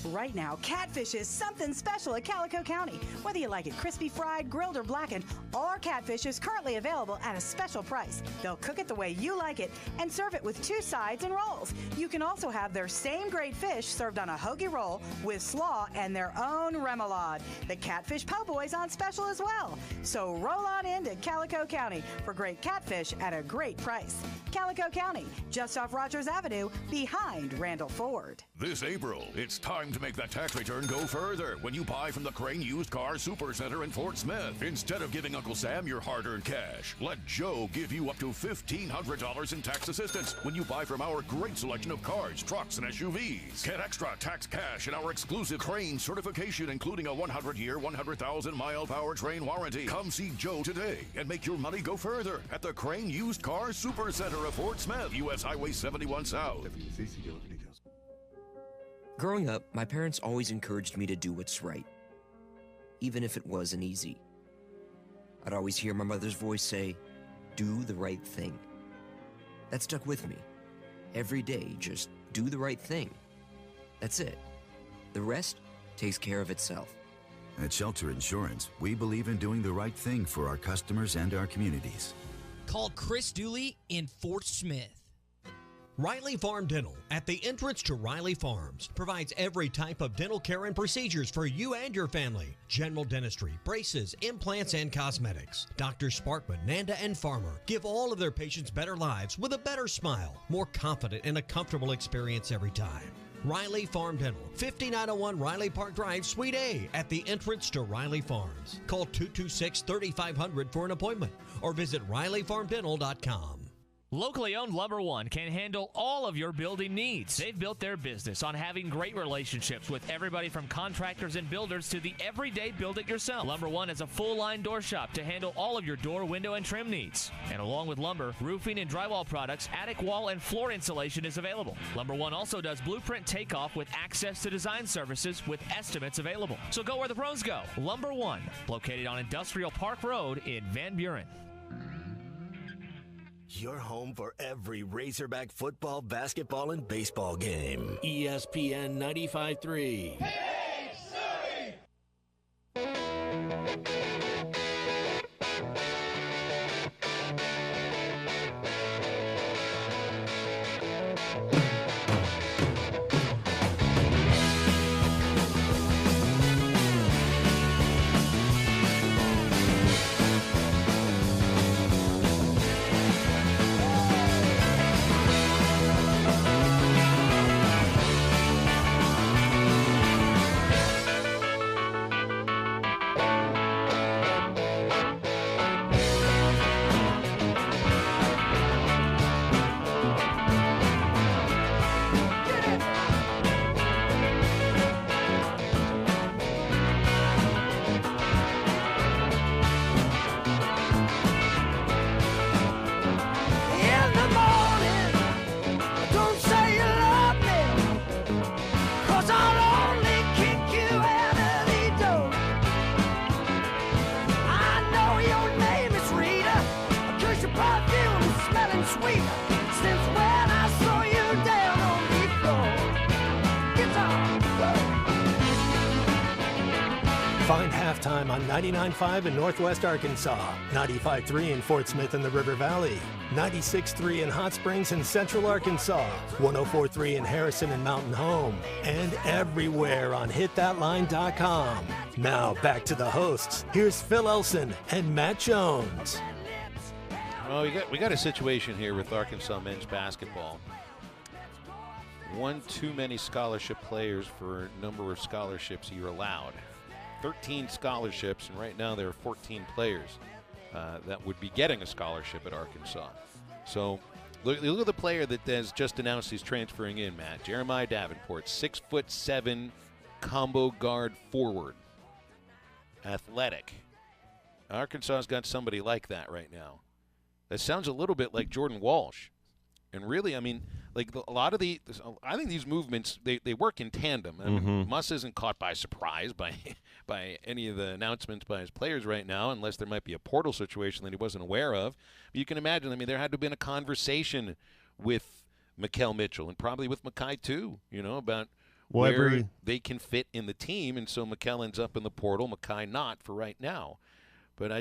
Right now, catfish is something special at Calico County. Whether you like it crispy fried, grilled, or blackened, all our catfish is currently available at a special price. They'll cook it the way you like it and serve it with 2 sides and rolls. You can also have their same great fish served on a hoagie roll with slaw and their own remoulade. The Catfish Po' Boy's on special as well. So roll on into Calico County for great catfish at a great price. Calico County, just off Rogers Avenue, behind Randall Ford. This April, it's time to make that tax return go further when you buy from the Crane Used Car Supercenter in Fort Smith. Instead of giving Uncle Sam your hard-earned cash, let Joe give you up to $1,500 in tax assistance when you buy from our great selection of cars, trucks, and SUVs. Get extra tax cash in our exclusive Crane certification, including a 100-year, 100,000-mile powertrain warranty. Come see Joe today and make your money go further at the Crane Used Car Supercenter of Fort Smith, U.S. Highway 71 South. Growing up, my parents always encouraged me to do what's right, even if it wasn't easy. I'd always hear my mother's voice say, "Do the right thing." That stuck with me. Every day, just do the right thing. That's it. The rest takes care of itself. At Shelter Insurance, we believe in doing the right thing for our customers and our communities. Call Chris Dooley in Fort Smith. Riley Farm Dental, at the entrance to Riley Farms, provides every type of dental care and procedures for you and your family. General dentistry, braces, implants, and cosmetics. Drs. Sparkman, Nanda, and Farmer give all of their patients better lives with a better smile, more confident, and a comfortable experience every time. Riley Farm Dental, 5901 Riley Park Drive, Suite A, at the entrance to Riley Farms. Call 226-3500 for an appointment or visit RileyFarmDental.com. Locally owned Lumber One can handle all of your building needs. They've built their business on having great relationships with everybody from contractors and builders to the everyday build-it-yourself. Lumber One is a full-line door shop to handle all of your door, window, and trim needs. And along with lumber, roofing and drywall products, attic wall and floor insulation is available. Lumber One also does blueprint takeoff with access to design services with estimates available. So go where the pros go. Lumber One, located on Industrial Park Road in Van Buren. Your home for every Razorback football, basketball, and baseball game. ESPN 95.3. Find halftime on 99.5 in Northwest Arkansas, 95.3 in Fort Smith and the River Valley, 96.3 in Hot Springs and Central Arkansas, 104.3 in Harrison and Mountain Home, and everywhere on hitthatline.com. Now back to the hosts. Here's Phil Elson and Matt Jones. Well, we got a situation here with Arkansas men's basketball. One too many scholarship players for number of scholarships you're allowed. 13 scholarships, and right now there are 14 players that would be getting a scholarship at Arkansas. So look at the player that has just announced he's transferring in, Matt. Jeremiah Davenport, 6'7", combo guard forward. Athletic. Arkansas's got somebody like that right now. That sounds a little bit like Jordan Walsh. And really, I mean, like I think these movements, they work in tandem. I mean, Muss isn't caught by surprise by any of the announcements by his players right now, unless there might be a portal situation that he wasn't aware of. But you can imagine, I mean, there had to have been a conversation with Mikal Mitchell and probably with Makai too, about where they can fit in the team. And so Mikal ends up in the portal, Makai not for right now. But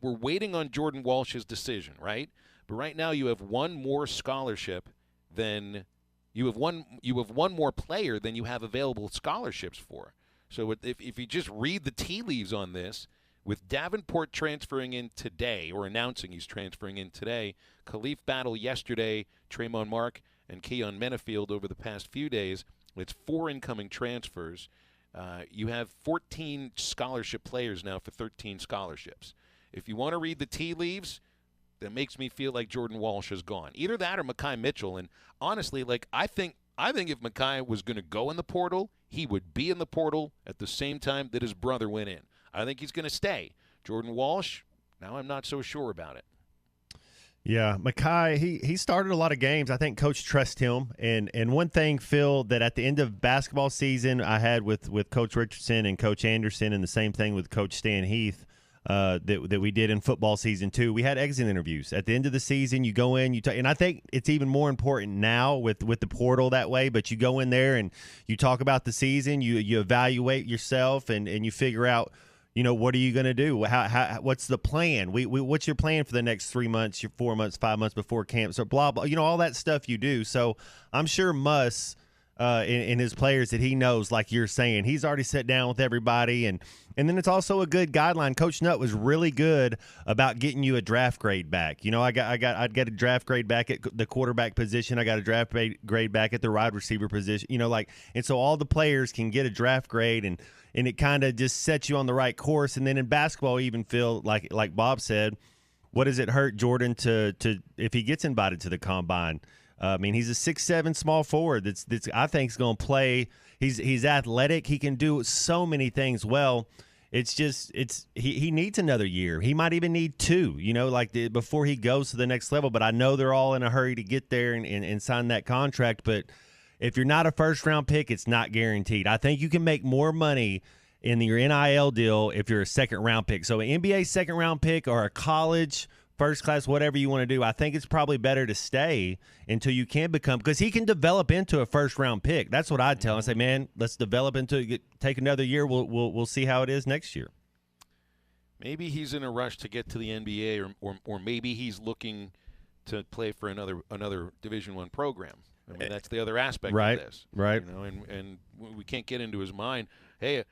we're waiting on Jordan Walsh's decision, right? But right now you have one more scholarship than you have one more player than you have available scholarships for. So if you just read the tea leaves on this, with Davenport transferring in today or announcing he's transferring in today, Khalif Battle yesterday, Tremont Mark, and Keon Menafield over the past few days. It's 4 incoming transfers. You have 14 scholarship players now for 13 scholarships. If you want to read the tea leaves, that makes me feel like Jordan Walsh is gone. Either that or Mekhi Mitchell. And honestly, like I think if Mekhi was going to go in the portal, he would be in the portal at the same time that his brother went in. I think he's going to stay. Jordan Walsh, now I'm not so sure about it. Yeah, Mekhi, he started a lot of games. I think Coach trusts him. And one thing, Phil, that at the end of basketball season I had with Coach Richardson and Coach Anderson, and the same thing with Coach Stan Heath, that we did in football season too. We had exit interviews. At the end of the season, you go in, and I think it's even more important now with the portal that way, but you go in there and you talk about the season, you evaluate yourself, and you figure out, what are you going to do? What's the plan? What's your plan for the next 3 months, your 4 months, 5 months before camp? So blah, blah, all that stuff you do. So I'm sure Muss, in his players that he knows, like you're saying, he's already sat down with everybody. And then it's also a good guideline. Coach Nutt was really good about getting you a draft grade back. I'd get a draft grade back at the quarterback position. I got a draft grade back at the wide receiver position, and so all the players can get a draft grade, and it kind of just sets you on the right course. And then in basketball, you even feel like Bob said, what does it hurt Jordan to if he gets invited to the combine? I mean, he's a 6'7" small forward that's I think is going to play. He's athletic. He can do so many things well. He needs another year. He might even need 2, before he goes to the next level. But I know they're all in a hurry to get there and sign that contract. But if you're not a first-round pick, it's not guaranteed. I think you can make more money in your NIL deal if you're a second-round pick. So an NBA second-round pick or a college first class, whatever you want to do, I think it's probably better to stay until you can become, because he can develop into a first-round pick. That's what I'd tell him. I say, man, let's develop into take another year. We'll see how it is next year. Maybe he's in a rush to get to the NBA, or maybe he's looking to play for another Division I program. I mean, that's the other aspect of this. Right. And we can't get into his mind. Hey,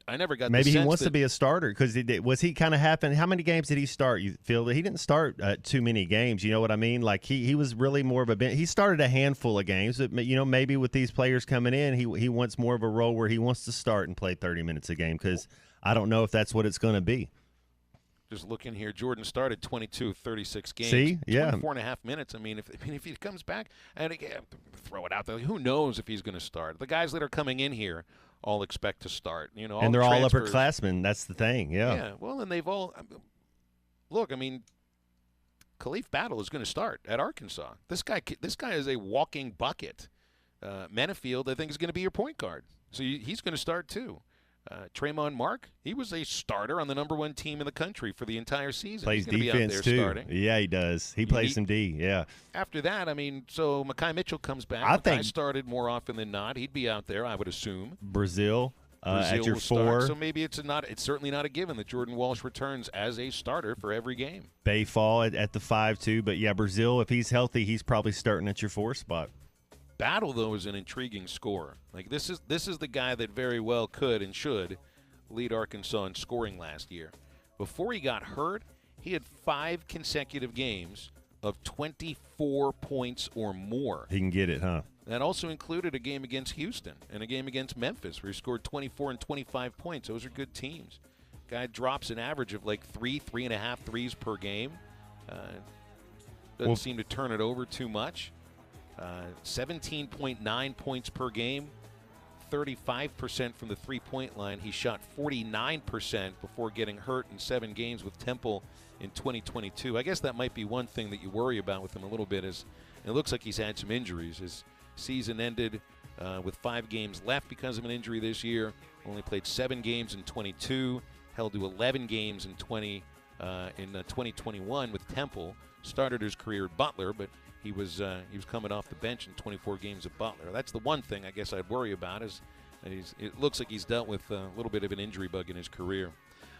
I never got. Maybe the sense he wants to be a starter, because was he kind of happen? How many games did he start? You feel that he didn't start too many games. You know what I mean? Like he was really more of a bench. He started a handful of games. But, maybe with these players coming in, he wants more of a role where he wants to start and play 30 minutes a game, because I don't know if that's what it's going to be. Just looking here, Jordan started 36 games. See, yeah, 24.5 minutes. I mean, if he comes back, and again, throw it out there, who knows if he's going to start? The guys that are coming in here all expect to start. And they're all upperclassmen. That's the thing. Yeah. Yeah. Well, and they've all look. I mean, Khalif Battle is going to start at Arkansas. This guy is a walking bucket. Menafield, I think, is going to be your point guard. So he's going to start too. Tremont Mark, he was a starter on the #1 team in the country for the entire season. Plays defense be out there too. Starting. Yeah, he does. He plays some D. Yeah. After that, I mean, so Mekhi Mitchell comes back. I think started more often than not. He'd be out there, I would assume. Brazil at your 4. So maybe it's certainly not a given that Jordan Walsh returns as a starter for every game. Bayfall at the 5 too, but yeah, Brazil, if he's healthy, he's probably starting at your 4 spot. Battle, though, is an intriguing scorer. Like this is the guy that very well could and should lead Arkansas in scoring last year. Before he got hurt, he had 5 consecutive games of 24 points or more. He can get it, huh? That also included a game against Houston and a game against Memphis where he scored 24 and 25 points. Those are good teams. Guy drops an average of like 3.5 threes per game. Doesn't seem to turn it over too much. 17.9 points per game. 35% from the three-point line. He shot 49% before getting hurt in 7 games with Temple in 2022. I guess that might be one thing that you worry about with him a little bit, is it looks like he's had some injuries. His season ended with 5 games left because of an injury this year. Only played 7 games in 22, held to 11 games in 2021 with Temple. Started his career at Butler, but he was coming off the bench in 24 games at Butler. That's the one thing I guess I'd worry about, is it looks like he's dealt with a little bit of an injury bug in his career.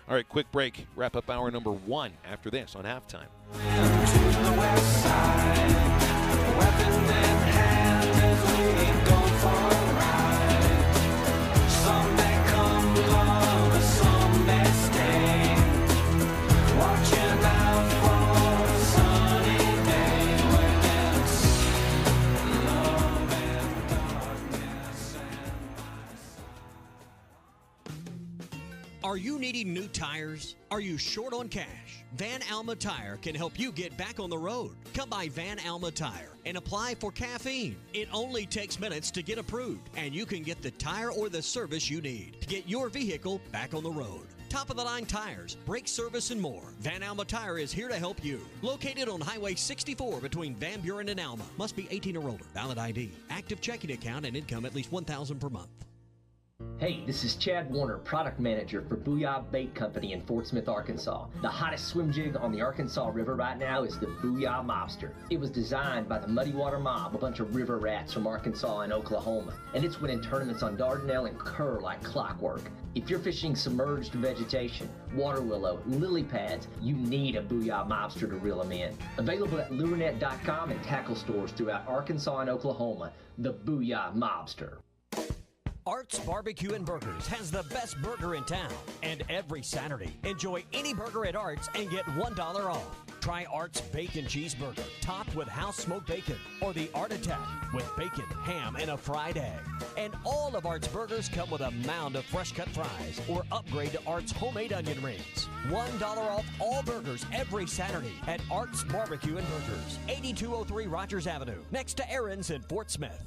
All right, quick break. Wrap up hour number 1 after this on Halftime. Are you needing new tires? Are you short on cash? Van Alma Tire can help you get back on the road. Come by Van Alma Tire and apply for caffeine. It only takes minutes to get approved, and you can get the tire or the service you need to get your vehicle back on the road. Top-of-the-line tires, brake service, and more. Van Alma Tire is here to help you. Located on Highway 64 between Van Buren and Alma. Must be 18 or older. Valid ID. Active checking account and income at least $1,000 per month. Hey, this is Chad Warner, product manager for Booyah Bait Company in Fort Smith, Arkansas. The hottest swim jig on the Arkansas River right now is the Booyah Mobster. It was designed by the Muddy Water Mob, a bunch of river rats from Arkansas and Oklahoma, and it's winning tournaments on Dardanelle and Kerr like clockwork. If you're fishing submerged vegetation, water willow, lily pads, you need a Booyah Mobster to reel them in. Available at lurenet.com and tackle stores throughout Arkansas and Oklahoma, the Booyah Mobster. Art's Barbecue and Burgers has the best burger in town. And every Saturday, enjoy any burger at Art's and get $1 off. Try Art's Bacon Cheeseburger, topped with house-smoked bacon, or the Art Attack with bacon, ham, and a fried egg. And all of Art's burgers come with a mound of fresh-cut fries, or upgrade to Art's homemade onion rings. $1 off all burgers every Saturday at Art's Barbecue and Burgers, 8203 Rogers Avenue, next to Aaron's in Fort Smith.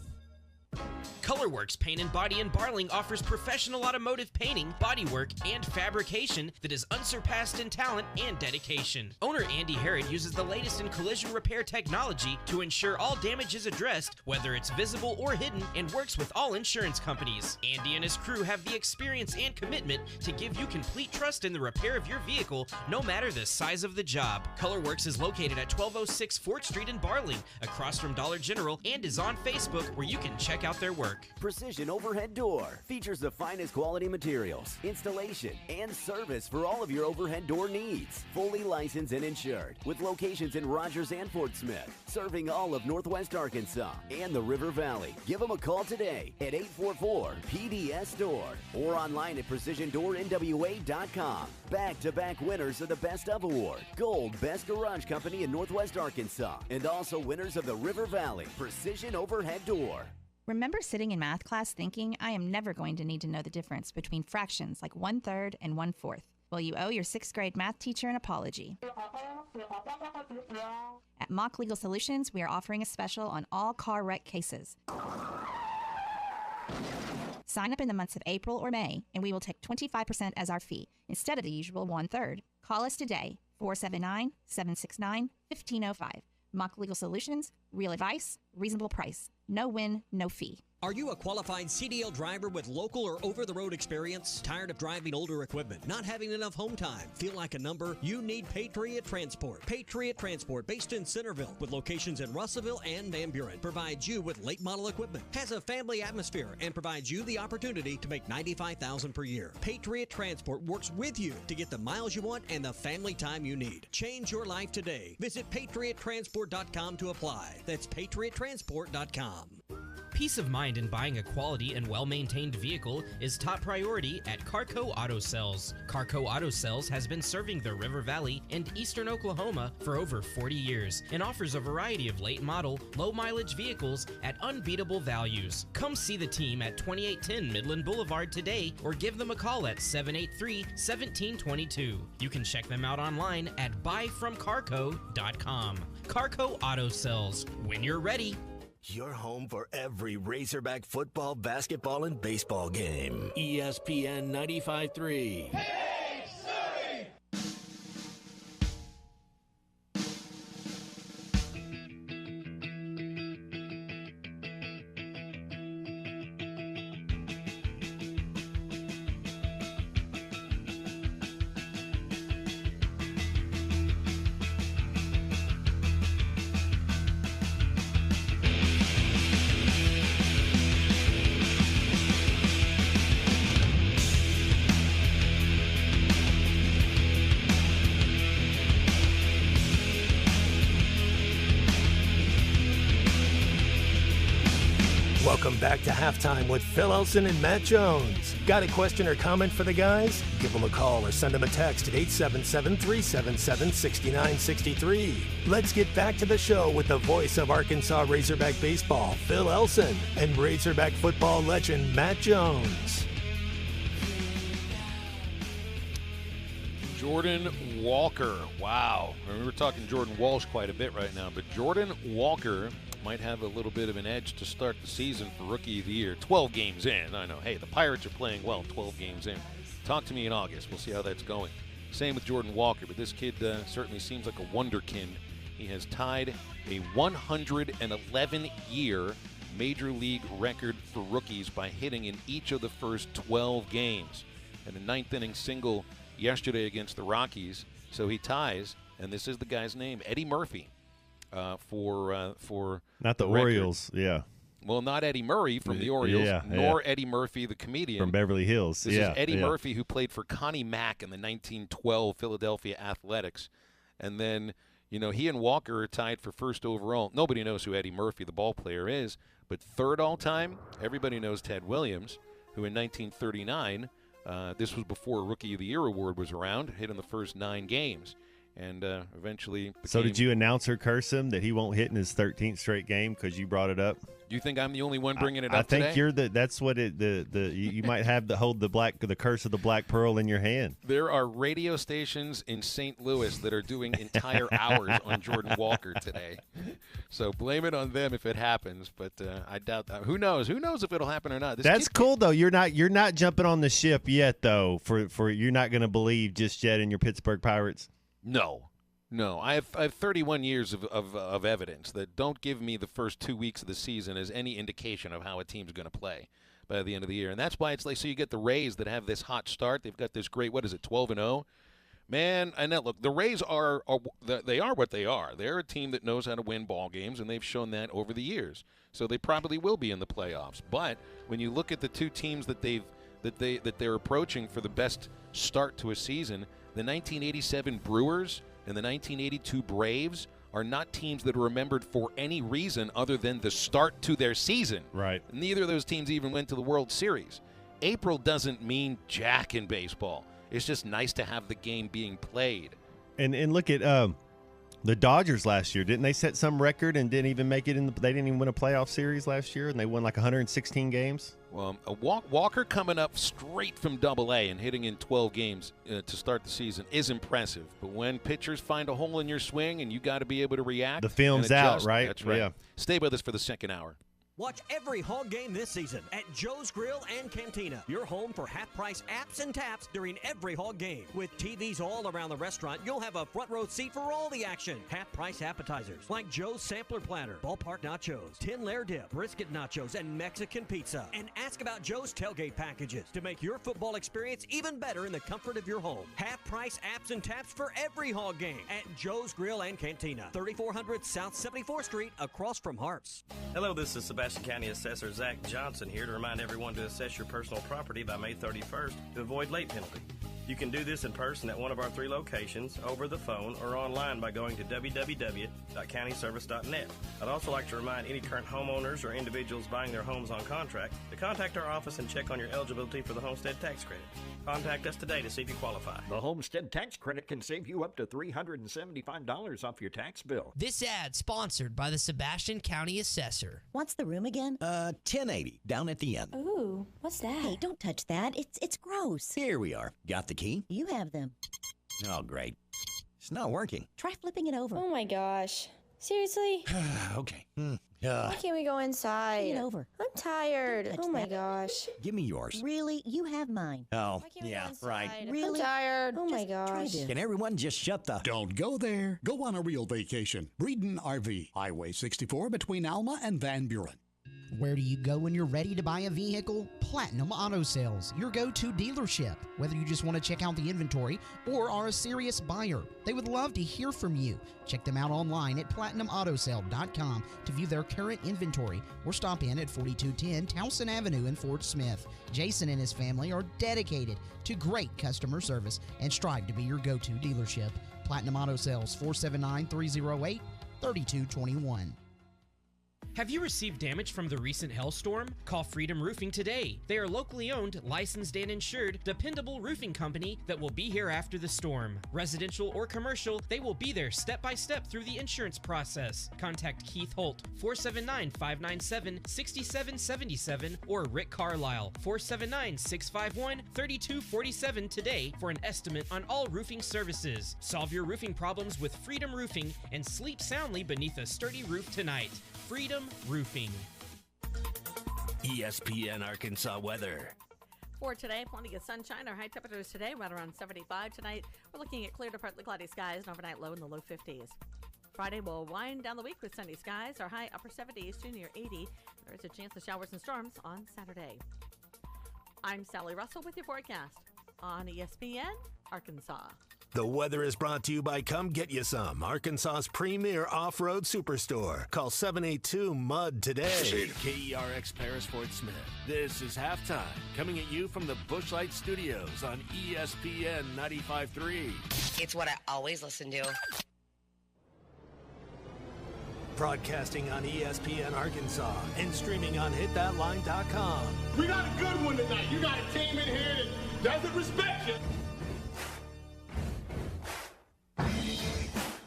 Colorworks Paint and Body in Barling offers professional automotive painting, bodywork, and fabrication that is unsurpassed in talent and dedication. Owner Andy Harrod uses the latest in collision repair technology to ensure all damage is addressed, whether it's visible or hidden, and works with all insurance companies. Andy and his crew have the experience and commitment to give you complete trust in the repair of your vehicle, no matter the size of the job. Colorworks is located at 1206 Fort Street in Barling, across from Dollar General, and is on Facebook, where you can check out their work. Precision Overhead Door features the finest quality materials, installation, and service for all of your overhead door needs. Fully licensed and insured, with locations in Rogers and Fort Smith, serving all of Northwest Arkansas and the River Valley. Give them a call today at 844-PDS-STORE or online at PrecisionDoorNWA.com. Back-to-back winners of the Best of Award, Gold Best Garage Company in Northwest Arkansas, and also winners of the River Valley Precision Overhead Door. Remember sitting in math class thinking, I am never going to need to know the difference between fractions like 1/3 and 1/4? Well, you owe your 6th grade math teacher an apology. At Mock Legal Solutions, we are offering a special on all car wreck cases. Sign up in the months of April or May, and we will take 25% as our fee, instead of the usual 1/3. Call us today, 479-769-1505. Mock Legal Solutions, real advice, reasonable price. No win, no fee. Are you a qualified CDL driver with local or over-the-road experience? Tired of driving older equipment? Not having enough home time? Feel like a number? You need Patriot Transport. Patriot Transport, based in Centerville, with locations in Russellville and Van Buren, provides you with late model equipment, has a family atmosphere, and provides you the opportunity to make $95,000 per year. Patriot Transport works with you to get the miles you want and the family time you need. Change your life today. Visit PatriotTransport.com to apply. That's PatriotTransport.com. Peace of mind in buying a quality and well-maintained vehicle is top priority at Carco Auto Sales. Carco Auto Sales has been serving the River Valley and eastern Oklahoma for over 40 years and offers a variety of late model, low mileage vehicles at unbeatable values. Come see the team at 2810 Midland Boulevard today or give them a call at 783-1722. You can check them out online at buyfromcarco.com. Carco Auto Sales. When you're ready. Your home for every Razorback football, basketball, and baseball game. ESPN 95.3. Welcome back to Halftime with Phil Elson and Matt Jones. Got a question or comment for the guys? Give them a call or send them a text at 877-377-6963. Let's get back to the show with the voice of Arkansas Razorback baseball, Phil Elson, and Razorback football legend Matt Jones. Jordan Walker. Wow. I mean, we're talking Jordan Walsh quite a bit right now, but Jordan Walker might have a little bit of an edge to start the season for Rookie of the Year. 12 games in. I know. Hey, the Pirates are playing well 12 games in. Talk to me in August. We'll see how that's going. Same with Jordan Walker, but this kid certainly seems like a wonderkind. He has tied a 111-year Major League record for rookies by hitting in each of the first 12 games. And a ninth-inning single yesterday against the Rockies. So he ties, and this is the guy's name, Eddie Murphy, for not the Orioles, yeah. Well, not Eddie Murray from the Orioles, nor Eddie Murphy, the comedian. From Beverly Hills. This is Eddie Murphy, who played for Connie Mack in the 1912 Philadelphia Athletics. And then, he and Walker are tied for first overall. Nobody knows who Eddie Murphy, the ball player, is. But third all-time, everybody knows Ted Williams, who in 1939, this was before Rookie of the Year award was around, hit in the first 9 games. And eventually became... So did you announcer curse him that he won't hit in his 13th straight game because you brought it up? Do you think I'm the only one bringing it up today? I think you're that's what you might have to hold the curse of the black pearl in your hand. There are radio stations in St. Louis that are doing entire hours on Jordan Walker today. So blame it on them if it happens, but I doubt that. Who knows? Who knows if it'll happen or not? That's cool though. You're not jumping on the ship yet though. For you're not going to believe just yet in your Pittsburgh Pirates. No. I have 31 years of evidence that don't give me the first 2 weeks of the season as any indication of how a team's going to play by the end of the year. And that's why it's like, so you get the Rays that have this hot start. They've got this great, 12-0? Man, and now look, the Rays are they are what they are. They're a team that knows how to win ball games, and they've shown that over the years. So they probably will be in the playoffs. But when you look at the two teams that they're approaching for the best start to a season, the 1987 Brewers and the 1982 Braves are not teams that are remembered for any reason other than the start to their season. Right. Neither of those teams even went to the World Series. April doesn't mean jack in baseball. It's just nice to have the game being played. And look at the Dodgers last year. Didn't they set some record and didn't even make it in? They didn't even win a playoff series last year, and they won like 116 games. Well, Walker coming up straight from Double-A and hitting in 12 games to start the season is impressive. But when pitchers find a hole in your swing and you got to be able to react, the film's out, right? That's right. Yeah. Stay with us for the second hour. Watch every Hog game this season at Joe's Grill and Cantina, your home for half-price apps and taps during every Hog game. With TVs all around the restaurant, you'll have a front row seat for all the action. Half-price appetizers like Joe's Sampler Platter, Ballpark Nachos, Tin Layer Dip, Brisket Nachos, and Mexican Pizza. And ask about Joe's Tailgate Packages to make your football experience even better in the comfort of your home. Half-price apps and taps for every Hog game at Joe's Grill and Cantina, 3400 South 74th Street, across from Harps. Hello, this is Sebastian County Assessor Zach Johnson here to remind everyone to assess your personal property by May 31st to avoid late penalty. You can do this in person at one of our 3 locations, over the phone, or online by going to www.countyservice.net. I'd also like to remind any current homeowners or individuals buying their homes on contract to contact our office and check on your eligibility for the Homestead Tax Credit. Contact us today to see if you qualify. The Homestead Tax Credit can save you up to $375 off your tax bill. This ad sponsored by the Sebastian County Assessor. What's the room again? 1080, down at the end. Ooh, what's that? Hey, don't touch that. It's gross. Here we are. Got the key? You have them. Oh, great. It's not working. Try flipping it over. Oh my gosh. Seriously? Okay. Why can't we go inside? Flip it over. I'm tired. Oh my gosh. Give me yours. Really? You have mine. Oh, yeah, right. Really? I'm tired. Oh my Just try gosh. this. Can everyone just shut the... Don't go there. Go on a real vacation. Breeden RV. Highway 64 between Alma and Van Buren. Where do you go when you're ready to buy a vehicle? Platinum Auto Sales, your go-to dealership. Whether you just want to check out the inventory or are a serious buyer, they would love to hear from you. Check them out online at PlatinumAutoSale.com to view their current inventory or stop in at 4210 Towson Avenue in Fort Smith. Jason and his family are dedicated to great customer service and strive to be your go-to dealership. Platinum Auto Sales, 479-308-3221. Have you received damage from the recent hailstorm? Call Freedom Roofing today. They are locally owned, licensed, and insured, dependable roofing company that will be here after the storm. Residential or commercial, they will be there step by step through the insurance process. Contact Keith Holt, 479-597-6777, or Rick Carlisle, 479-651-3247 today for an estimate on all roofing services. Solve your roofing problems with Freedom Roofing and sleep soundly beneath a sturdy roof tonight. Freedom Roofing. ESPN Arkansas weather. For today, plenty of sunshine. Our high temperatures today right around 75 tonight. We're looking at clear to partly cloudy skies, an overnight low in the low 50s. Friday will wind down the week with sunny skies. Our high upper 70s to near 80. There is a chance of showers and storms on Saturday. I'm Sally Russell with your forecast on ESPN Arkansas. The weather is brought to you by Come Get You Some, Arkansas's premier off-road superstore. Call 782-MUD today. KERX Paris Fort Smith. This is Halftime, coming at you from the Bushlight Studios on ESPN 95.3. It's what I always listen to. Broadcasting on ESPN Arkansas and streaming on hitthatline.com. We got a good one tonight. You got a team in here that doesn't respect you.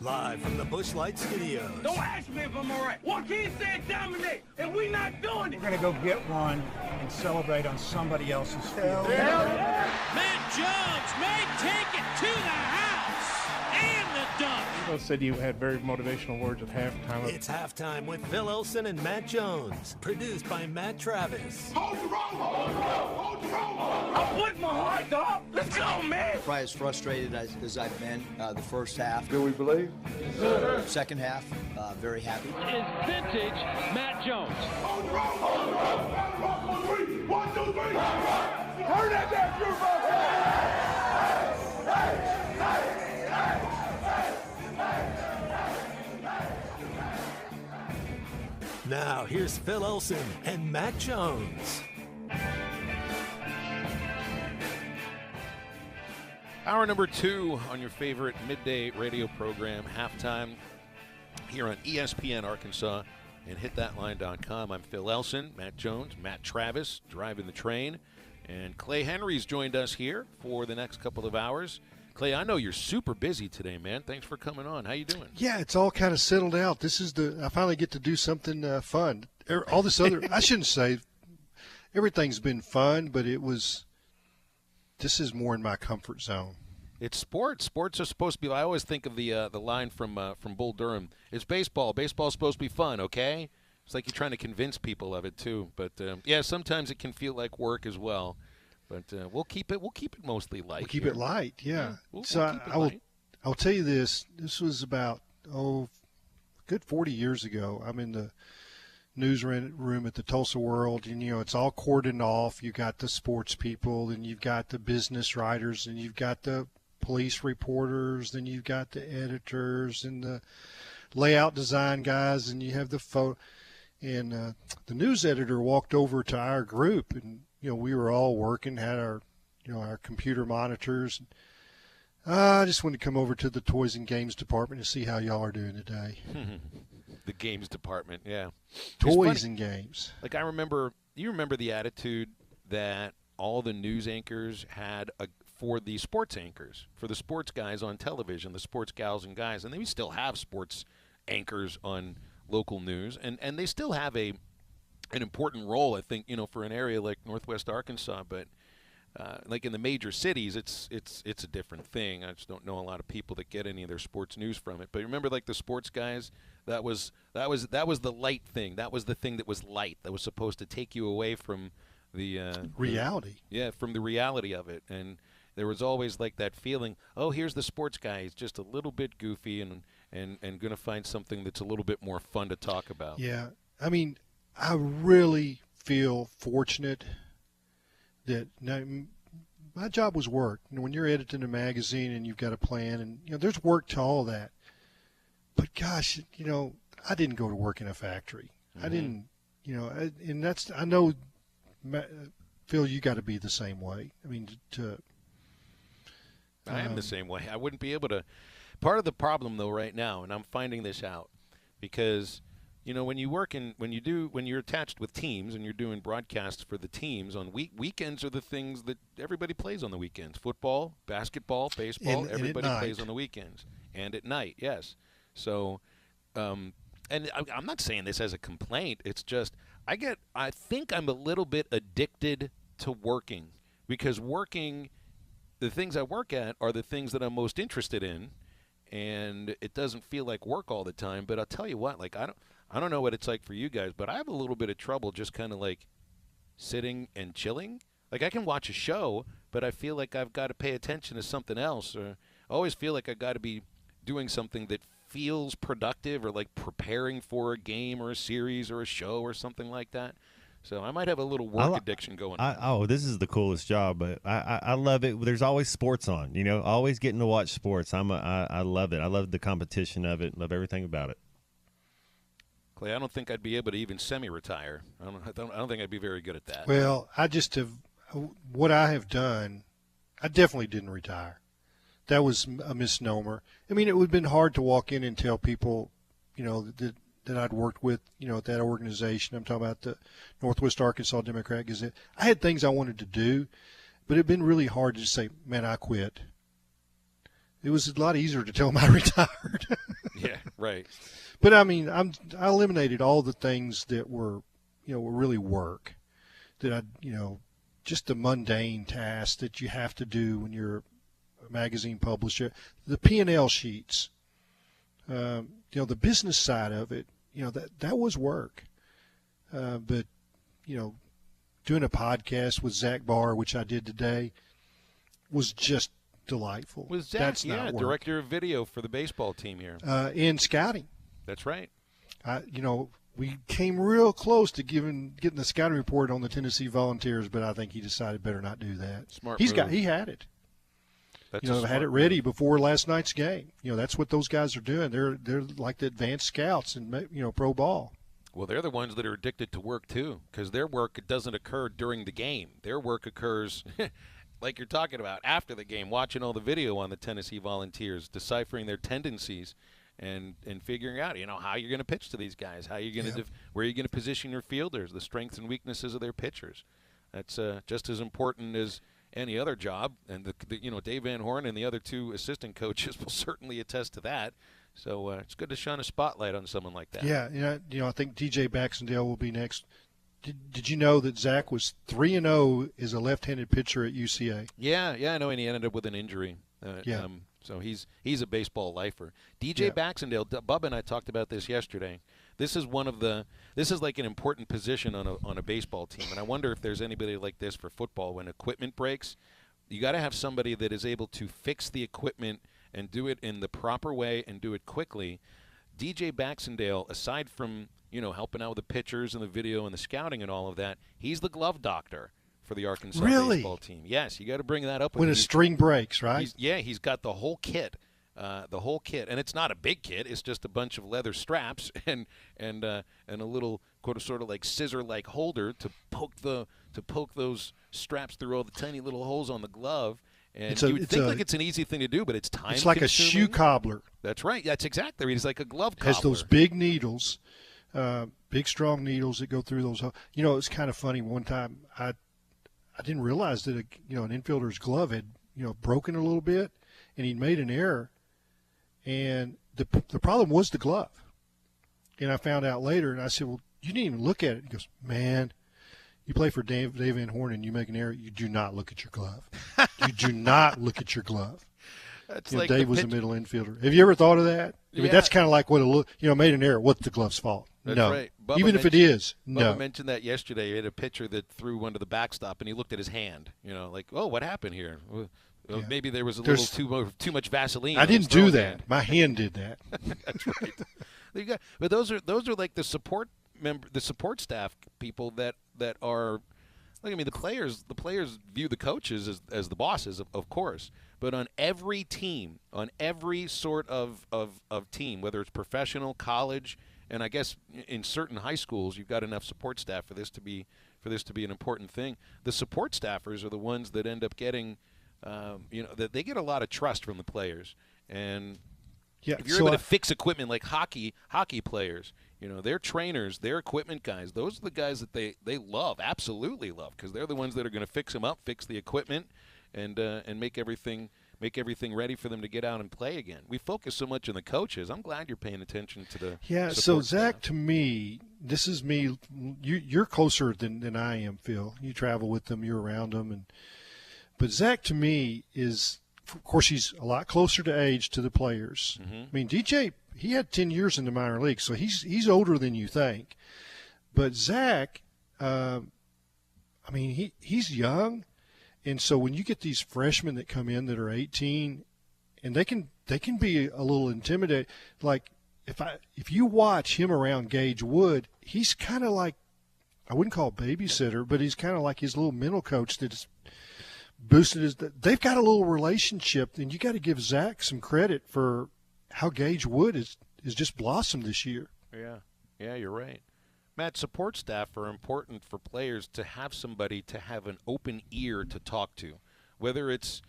Live from the Bushlight Studios. Don't ask me if I'm all right. Joaquin said dominate, and we not doing it. We're going to go get one and celebrate on somebody else's field. Matt Jones may take it to the house and the dunk. Phil said you had very motivational words at halftime. It's Halftime with Phil Olson and Matt Jones. Produced by Matt Travis. Hold the rope! Hold the rope! Hold the rope! I'm putting my heart, dog. Let's go, man! Probably as frustrated as I've been the first half. Do we believe? Second half, very happy. Is vintage Matt Jones. Hold the rope! Hold the rope! Hold the rope! On three! 1, 2, 3! Turn that back, you Now, here's Phil Olson and Matt Jones. Hour number 2 on your favorite midday radio program, Halftime, here on ESPN Arkansas and hitthatline.com. I'm Phil Elson, Matt Jones, Matt Travis, driving the train, and Clay Henry's joined us here for the next couple of hours. Clay, I know you're super busy today, man. Thanks for coming on. How you doing? Yeah, it's all kind of settled out. This is I finally get to do something fun. All this other, I shouldn't say, everything's been fun, but this is more in my comfort zone. It's sports. Sports are supposed to be. I always think of the line from Bull Durham. It's baseball. Baseball's supposed to be fun, okay? It's like you're trying to convince people of it too. But yeah, sometimes it can feel like work as well. But we'll keep it mostly light. We'll keep here. it light, yeah. We'll so keep it light. I'll tell you this. This was about a good 40 years ago. I'm in the newsroom at the Tulsa World, and it's all cordoned off. You got the sports people, and you've got the business writers, and you've got the police reporters, then you've got the editors and the layout design guys, and you have the photo. And the news editor walked over to our group, and we were all working, had our our computer monitors. I just wanted to come over to the toys and games department to see how y'all are doing today. The games department, yeah. Toys and games. Like you remember the attitude that all the news anchors had for the sports anchors, for the sports guys on television, the sports gals and guys, and they still have sports anchors on local news, and they still have an important role, I think, for an area like Northwest Arkansas, but like in the major cities, it's a different thing. I just don't know a lot of people that get any of their sports news from it. But remember, like the sports guys, that was the light thing. That was the thing that was light. That was supposed to take you away from the reality. From the reality of it. And there was always like that feeling, oh, here's the sports guy. He's just a little bit goofy and going to find something that's a little bit more fun to talk about. Yeah. I mean, I really feel fortunate that my job was work. When you're editing a magazine and you've got a plan, and there's work to all that. But gosh, I didn't go to work in a factory. Mm-hmm. I didn't, and that's, I know, Phil, you got to be the same way. I mean, I am the same way. I wouldn't be able to. Part of the problem, though, right now, and I'm finding this out, because when you're attached with teams and you're doing broadcasts for the teams on weekends are the things that everybody plays on the weekends. Football, basketball, baseball, everybody plays on the weekends. And at night, yes. So, and I'm not saying this as a complaint. It's just I think I'm a little bit addicted to working because the things I work at are the things that I'm most interested in. And it doesn't feel like work all the time. But I'll tell you what, like I don't know what it's like for you guys, but I have a little bit of trouble just kind of like sitting and chilling. Like I can watch a show, but I feel like I've got to pay attention to something else. Or I always feel like I got to be doing something that feels productive or like preparing for a game or a series or a show or something like that. So I might have a little work addiction going on. This is the coolest job, but I love it. There's always sports on, always getting to watch sports. I love it. I love the competition of it. Love everything about it. Clay, I don't think I'd be able to even semi-retire. I don't think I'd be very good at that. Well, I just have what I have done. I definitely didn't retire. That was a misnomer. I mean, it would have been hard to walk in and tell people, that I'd worked with, at that organization. I'm talking about the Northwest Arkansas Democrat Gazette. I had things I wanted to do, but it'd been really hard to just say, man, I quit. It was a lot easier to tell them I retired. Yeah, right. But I mean, I eliminated all the things that were really work. That just the mundane tasks that you have to do when you're a magazine publisher. The P&L sheets, the business side of it, that was work. But doing a podcast with Zach Barr, which I did today, was just delightful. Was Zach, That's not work. Director of video for the baseball team here. In scouting. That's right. We came real close to getting the scouting report on the Tennessee Volunteers, but I think he decided better not do that. Smart He move. had it. That's Had it ready before last night's game. That's what those guys are doing. They're like the advanced scouts in pro ball. Well, they're the ones that are addicted to work too, because their work doesn't occur during the game. Their work occurs, like you're talking about, after the game, watching all the video on the Tennessee Volunteers, deciphering their tendencies, and figuring out how you're going to pitch to these guys, how you're going to where you're going to position your fielders, the strengths and weaknesses of their pitchers. That's just as important as any other job, and Dave Van Horn and the other two assistant coaches will certainly attest to that. So it's good to shine a spotlight on someone like that. Yeah, I think DJ Baxendale will be next. Did you know that Zach was 3-0 as a left-handed pitcher at UCA? Yeah, I know, and he ended up with an injury. So he's a baseball lifer. DJ Baxendale, Bubba and I talked about this yesterday. This is like an important position on a baseball team, and I wonder if there's anybody like this for football. When equipment breaks, you got to have somebody that is able to fix the equipment and do it in the proper way and do it quickly. DJ Baxendale, aside from helping out with the pitchers and the video and the scouting and all of that, he's the glove doctor for the Arkansas baseball team. Yes, you got to bring that up. When a string breaks, right? He's got the whole kit. And it's not a big kit. It's just a bunch of leather straps and a little sort of like scissor-like holder to poke those straps through all the tiny little holes on the glove. And you would think it's an easy thing to do, but it's time-consuming. It's like a shoe cobbler. That's right. That's exactly right. It's like a glove cobbler. Has those big needles, big strong needles that go through those holes. It's kind of funny. One time I didn't realize that an infielder's glove had broken a little bit, and he'd made an error. And the problem was the glove. And I found out later, and I said, well, you didn't even look at it. He goes, man, you play for Dave Van Horn and you make an error, you do not look at your glove. You do not look at your glove. That's like Dave was a middle infielder. Have you ever thought of that? I mean, that's kind of like what made an error. What's the glove's fault? That's no. Right. Even if it is, no. Bubba mentioned that yesterday. He had a pitcher that threw one to the backstop, and he looked at his hand. Like, oh, what happened here? Maybe there was a little too much Vaseline. I didn't do that. My hand did that. That's right. But those are like the support staff people that are. Look, I mean, the players view the coaches as the bosses, of course. But on every team, on every sort of team, whether it's professional, college, and I guess in certain high schools, you've got enough support staff for this to be an important thing. The support staffers are the ones that end up getting, that they get a lot of trust from the players, and Yeah, if you're able to fix equipment like hockey players, their trainers, their equipment guys, those are the guys that they love, absolutely love, because they're the ones that are going to fix them up, fix the equipment, and make everything ready for them to get out and play again. We focus so much on the coaches. I'm glad you're paying attention to the So Zach, staff. to me, this is me. You're closer than I am, Phil. You travel with them, you're around them, but Zach, to me, is, of course, he's a lot closer to age to the players. Mm-hmm. I mean, DJ, he had 10 years in the minor league, so he's older than you think. But Zach, he's young, and so when you get these freshmen that come in that are 18, and they can be a little intimidated. Like if you watch him around Gage Wood, he's kind of like, I wouldn't call it babysitter, but he's kind of like his little mental coach that is boosted they've got a little relationship, and you got to give Zach some credit for how Gage Wood is just blossomed this year. Yeah, you're right. Matt, support staff are important for players to have somebody to have an open ear to talk to, whether it's,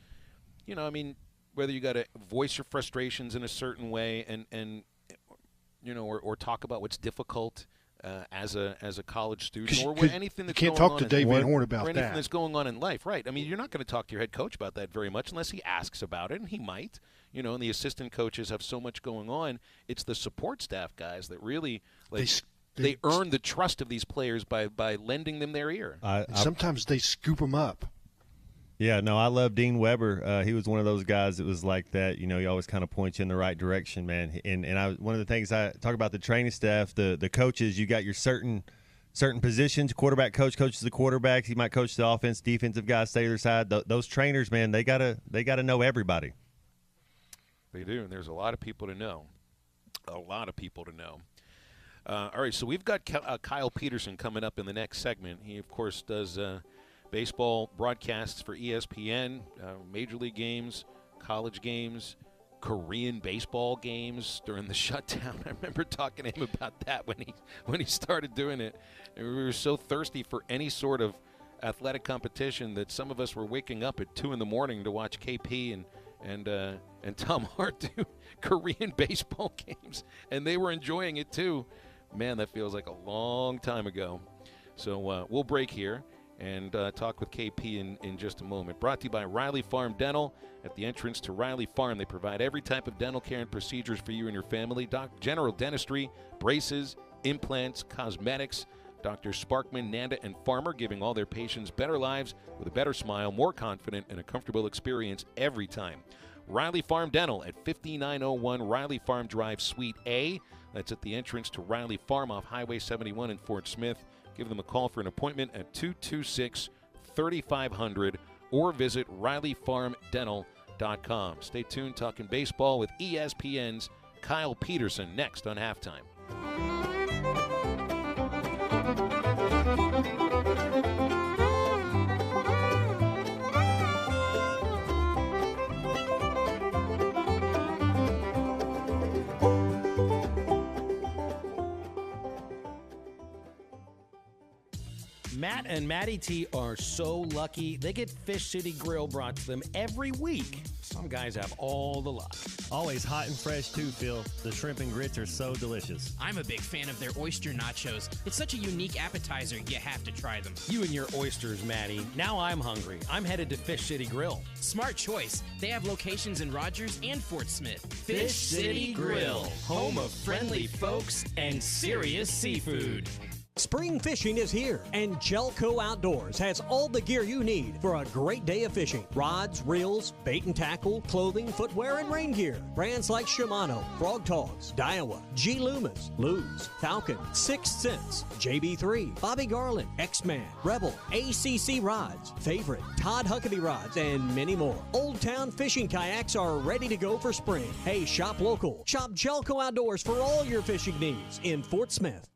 whether you got to voice your frustrations in a certain way and or talk about what's difficult as a college student, or anything that's going on. You can't talk to Dave Van Horn about or anything that. that's going on in life, right? I mean, you're not going to talk to your head coach about that very much unless he asks about it, and he might. And the assistant coaches have so much going on. It's the support staff guys that really they earn the trust of these players by lending them their ear. Sometimes they scoop them up. Yeah, no, I love Dean Weber. He was one of those guys that was like that. He always kind of points you in the right direction, man. And one of the things I talk about the training staff, the coaches, you got your certain positions. Quarterback coach coaches the quarterbacks. He might coach the offense, defensive guys stay their side. Those trainers, man, they gotta know everybody. They do, and there's a lot of people to know. All right, so we've got Kyle Peterson coming up in the next segment. He, of course, does baseball broadcasts for ESPN, Major League games, college games, Korean baseball games during the shutdown. I remember talking to him about that when he started doing it. And we were so thirsty for any sort of athletic competition that some of us were waking up at 2 in the morning to watch KP and Tom Hart do Korean baseball games, and they were enjoying it too. Man, that feels like a long time ago. So we'll break here and talk with KP in just a moment. Brought to you by Riley Farm Dental. At the entrance to Riley Farm, they provide every type of dental care and procedures for you and your family. General dentistry, braces, implants, cosmetics. Dr. Sparkman, Nanda, and Farmer giving all their patients better lives with a better smile, more confident, and a comfortable experience every time. Riley Farm Dental at 5901 Riley Farm Drive, Suite A. That's at the entrance to Riley Farm off Highway 71 in Fort Smith. Give them a call for an appointment at 226-3500 or visit RileyFarmDental.com. Stay tuned, talking baseball with ESPN's Kyle Peterson next on Halftime. Matt and Maddie T are so lucky. They get Fish City Grill brought to them every week. Some guys have all the luck. Always hot and fresh, too, Phil. The shrimp and grits are so delicious. I'm a big fan of their oyster nachos. It's such a unique appetizer, you have to try them. You and your oysters, Maddie. Now I'm hungry. I'm headed to Fish City Grill. Smart choice. They have locations in Rogers and Fort Smith. Fish City Grill, home of friendly folks and serious seafood. Spring fishing is here, and Jelco Outdoors has all the gear you need for a great day of fishing. Rods, reels, bait and tackle, clothing, footwear, and rain gear. Brands like Shimano, Frog Togs, Daiwa, G Loomis, Luz, Falcon, Sixth Sense, JB3, Bobby Garland, X-Man, Rebel, ACC Rods, Favorite, Todd Huckabee Rods, and many more. Old Town fishing kayaks are ready to go for spring. Hey, shop local. Shop Jelco Outdoors for all your fishing needs in Fort Smith.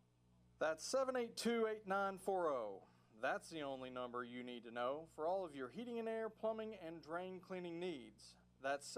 That's 782-8940. That's the only number you need to know for all of your heating and air, plumbing, and drain cleaning needs. That's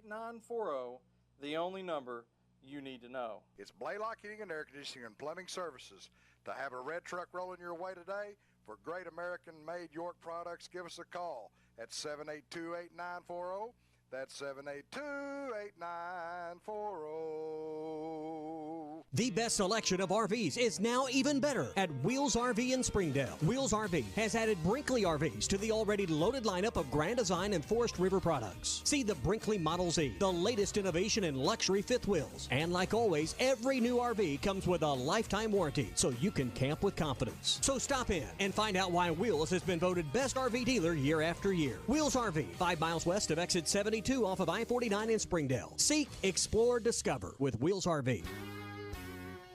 782-8940, the only number you need to know. It's Blaylock Heating and Air Conditioning and Plumbing Services. To have a red truck rolling your way today, for great American-made York products, give us a call at 782-8940. That's 782-8940. The best selection of RVs is now even better at Wheels RV in Springdale. Wheels RV has added Brinkley RVs to the already loaded lineup of Grand Design and Forest River products. See the Brinkley Model Z, the latest innovation in luxury fifth wheels. And like always, every new RV comes with a lifetime warranty, so you can camp with confidence. So stop in and find out why Wheels has been voted best RV dealer year after year. Wheels RV, 5 miles west of exit 72 off of I-49 in Springdale. Seek, explore, discover with Wheels RV.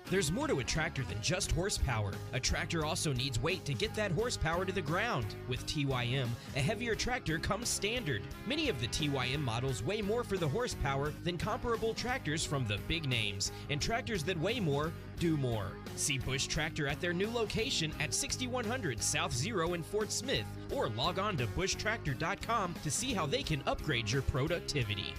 There's more to a tractor than just horsepower. A tractor also needs weight to get that horsepower to the ground. With TYM, a heavier tractor comes standard. Many of the TYM models weigh more for the horsepower than comparable tractors from the big names, and tractors that weigh more do more. See Bush Tractor at their new location at 6100 South Zero in Fort Smith, or log on to bushtractor.com to see how they can upgrade your productivity.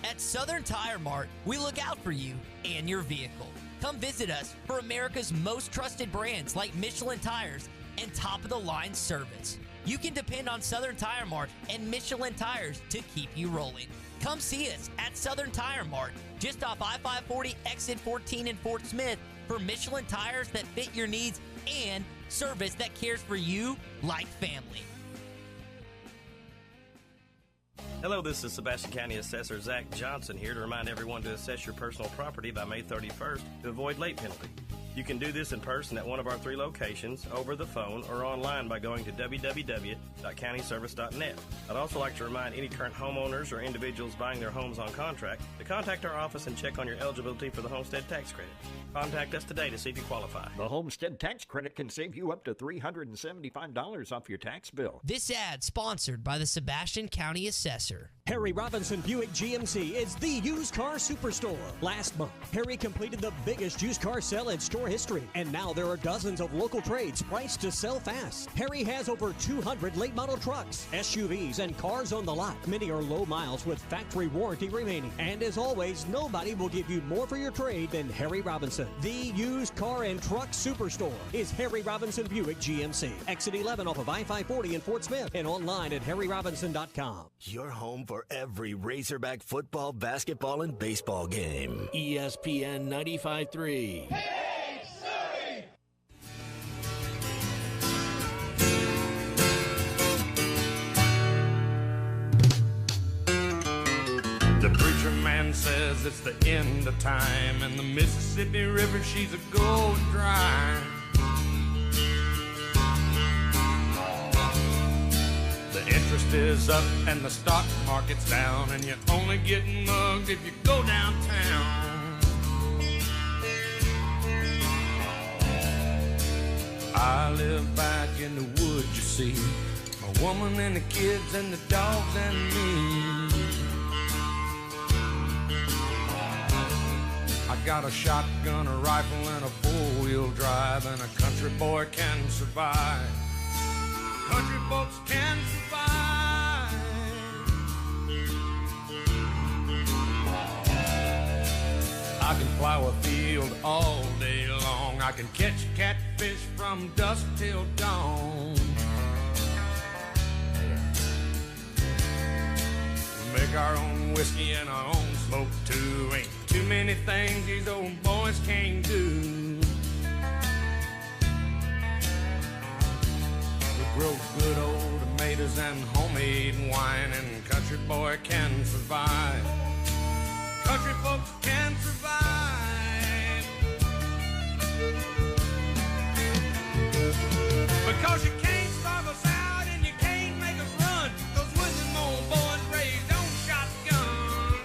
At Southern Tire Mart, we look out for you and your vehicle. Come visit us for America's most trusted brands like Michelin tires and top-of-the-line service. You can depend on Southern Tire Mart and Michelin tires to keep you rolling. Come see us at Southern Tire Mart, just off I-540 exit 14 in Fort Smith, for Michelin tires that fit your needs and service that cares for you like family. Hello, this is Sebastian County Assessor Zach Johnson here to remind everyone to assess your personal property by May 31st to avoid late penalty. You can do this in person at one of our 3 locations, over the phone, or online by going to www.countyservice.net. I'd also like to remind any current homeowners or individuals buying their homes on contract to contact our office and check on your eligibility for the homestead tax credit. Contact us today to see if you qualify. The homestead tax credit can save you up to $375 off your tax bill. This ad sponsored by the Sebastian County Assessor. Harry Robinson Buick GMC is the used car superstore. Last month, Harry completed the biggest used car sale in store history, and now there are dozens of local trades priced to sell fast. Harry has over 200 late model trucks, SUVs, and cars on the lot. Many are low miles with factory warranty remaining. And as always, nobody will give you more for your trade than Harry Robinson. The used car and truck superstore is Harry Robinson Buick GMC. Exit 11 off of I-540 in Fort Smith, and online at harryrobinson.com. Your home for every Razorback football, basketball, and baseball game. ESPN 95.3. The preacher man says it's the end of time, and the Mississippi River, she's a going dry. The interest is up and the stock market's down, and you're only getting mugged if you go downtown. I live back in the woods, you see, my woman and the kids and the dogs and me. I got a shotgun, a rifle, and a four-wheel drive, and a country boy can survive. Country folks can survive. I can plow a field all day long. I can catch catfish from dusk till dawn. We make our own whiskey and our own smoke too. Ain't too many things these old boys can't do. We grow good old tomatoes and homemade wine, and country boy can survive. Country folks can survive. Because you can't starve us out and you can't make us run. Those William old boys raised on shotgun.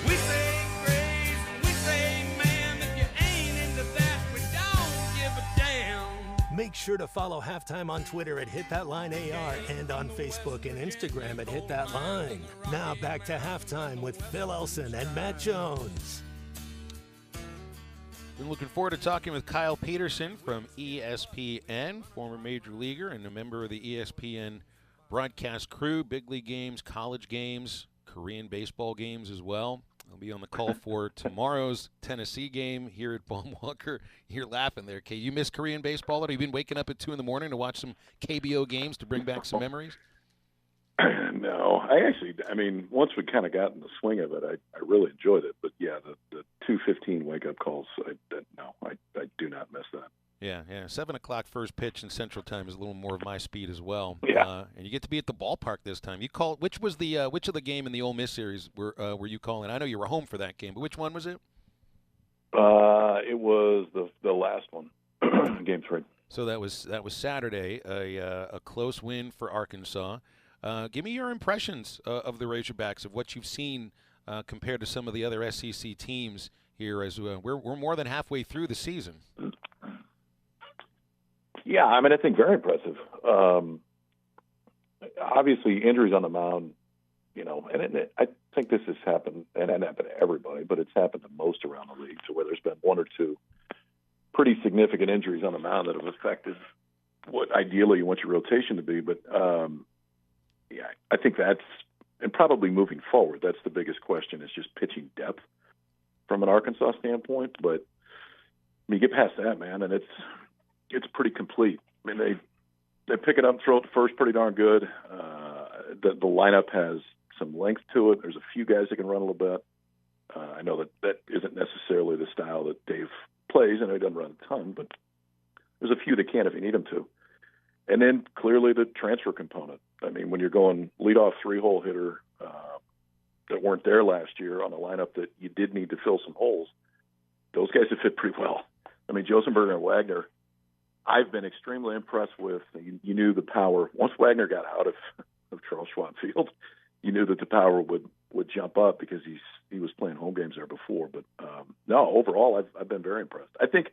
We say grace, we say ma'am. If you ain't into that, we don't give a damn. Make sure to follow Halftime on Twitter at HitThatLineAR and on Facebook and Instagram at HitThatLine. Now back to Halftime with Phil Elson and Matt Jones. Been looking forward to talking with Kyle Peterson from ESPN, former major leaguer and a member of the ESPN broadcast crew, big league games, college games, Korean baseball games as well. I'll be on the call for tomorrow's Tennessee game here at Baum Walker. You're laughing there, Kay. You miss Korean baseball? Or have you been waking up at 2 in the morning to watch some KBO games to bring back some memories? No, I mean, once we kind of got in the swing of it, I really enjoyed it. But yeah, the 2:15 wake up calls, I do not miss that. Yeah. 7 o'clock first pitch in Central Time is a little more of my speed as well. Yeah. And you get to be at the ballpark this time. You call which was the which of the game in the Ole Miss series were you calling? I know you were home for that game, but which one was it? It was the last one, Game 3. So that was Saturday, a close win for Arkansas. Give me your impressions of the Razorbacks, of what you've seen compared to some of the other SEC teams here, as we're more than halfway through the season. Yeah, I mean, I think very impressive. Obviously, injuries on the mound, and I think this has happened, and it happened to everybody, but it's happened to most around the league, to where there's been one or two pretty significant injuries on the mound that have affected what ideally you want your rotation to be. But, yeah, I think that's, and probably moving forward, that's the biggest question, is just pitching depth from an Arkansas standpoint. But, I mean, you get past that, man, and it's pretty complete. I mean, they pick it up and throw it to first pretty darn good. The lineup has some length to it. There's a few guys that can run a little bit. I know that isn't necessarily the style that Dave plays. I know he doesn't run a ton, but there's a few that can if you need them to. And then clearly the transfer component. I mean, when you're going leadoff 3-hole hitter that weren't there last year on a lineup that you did need to fill some holes, those guys have fit pretty well. I mean, Josenberger and Wagner, I've been extremely impressed with. You knew the power. Once Wagner got out of Charles Schwab Field, you knew that the power would jump up, because he was playing home games there before. But no, overall, I've been very impressed. I think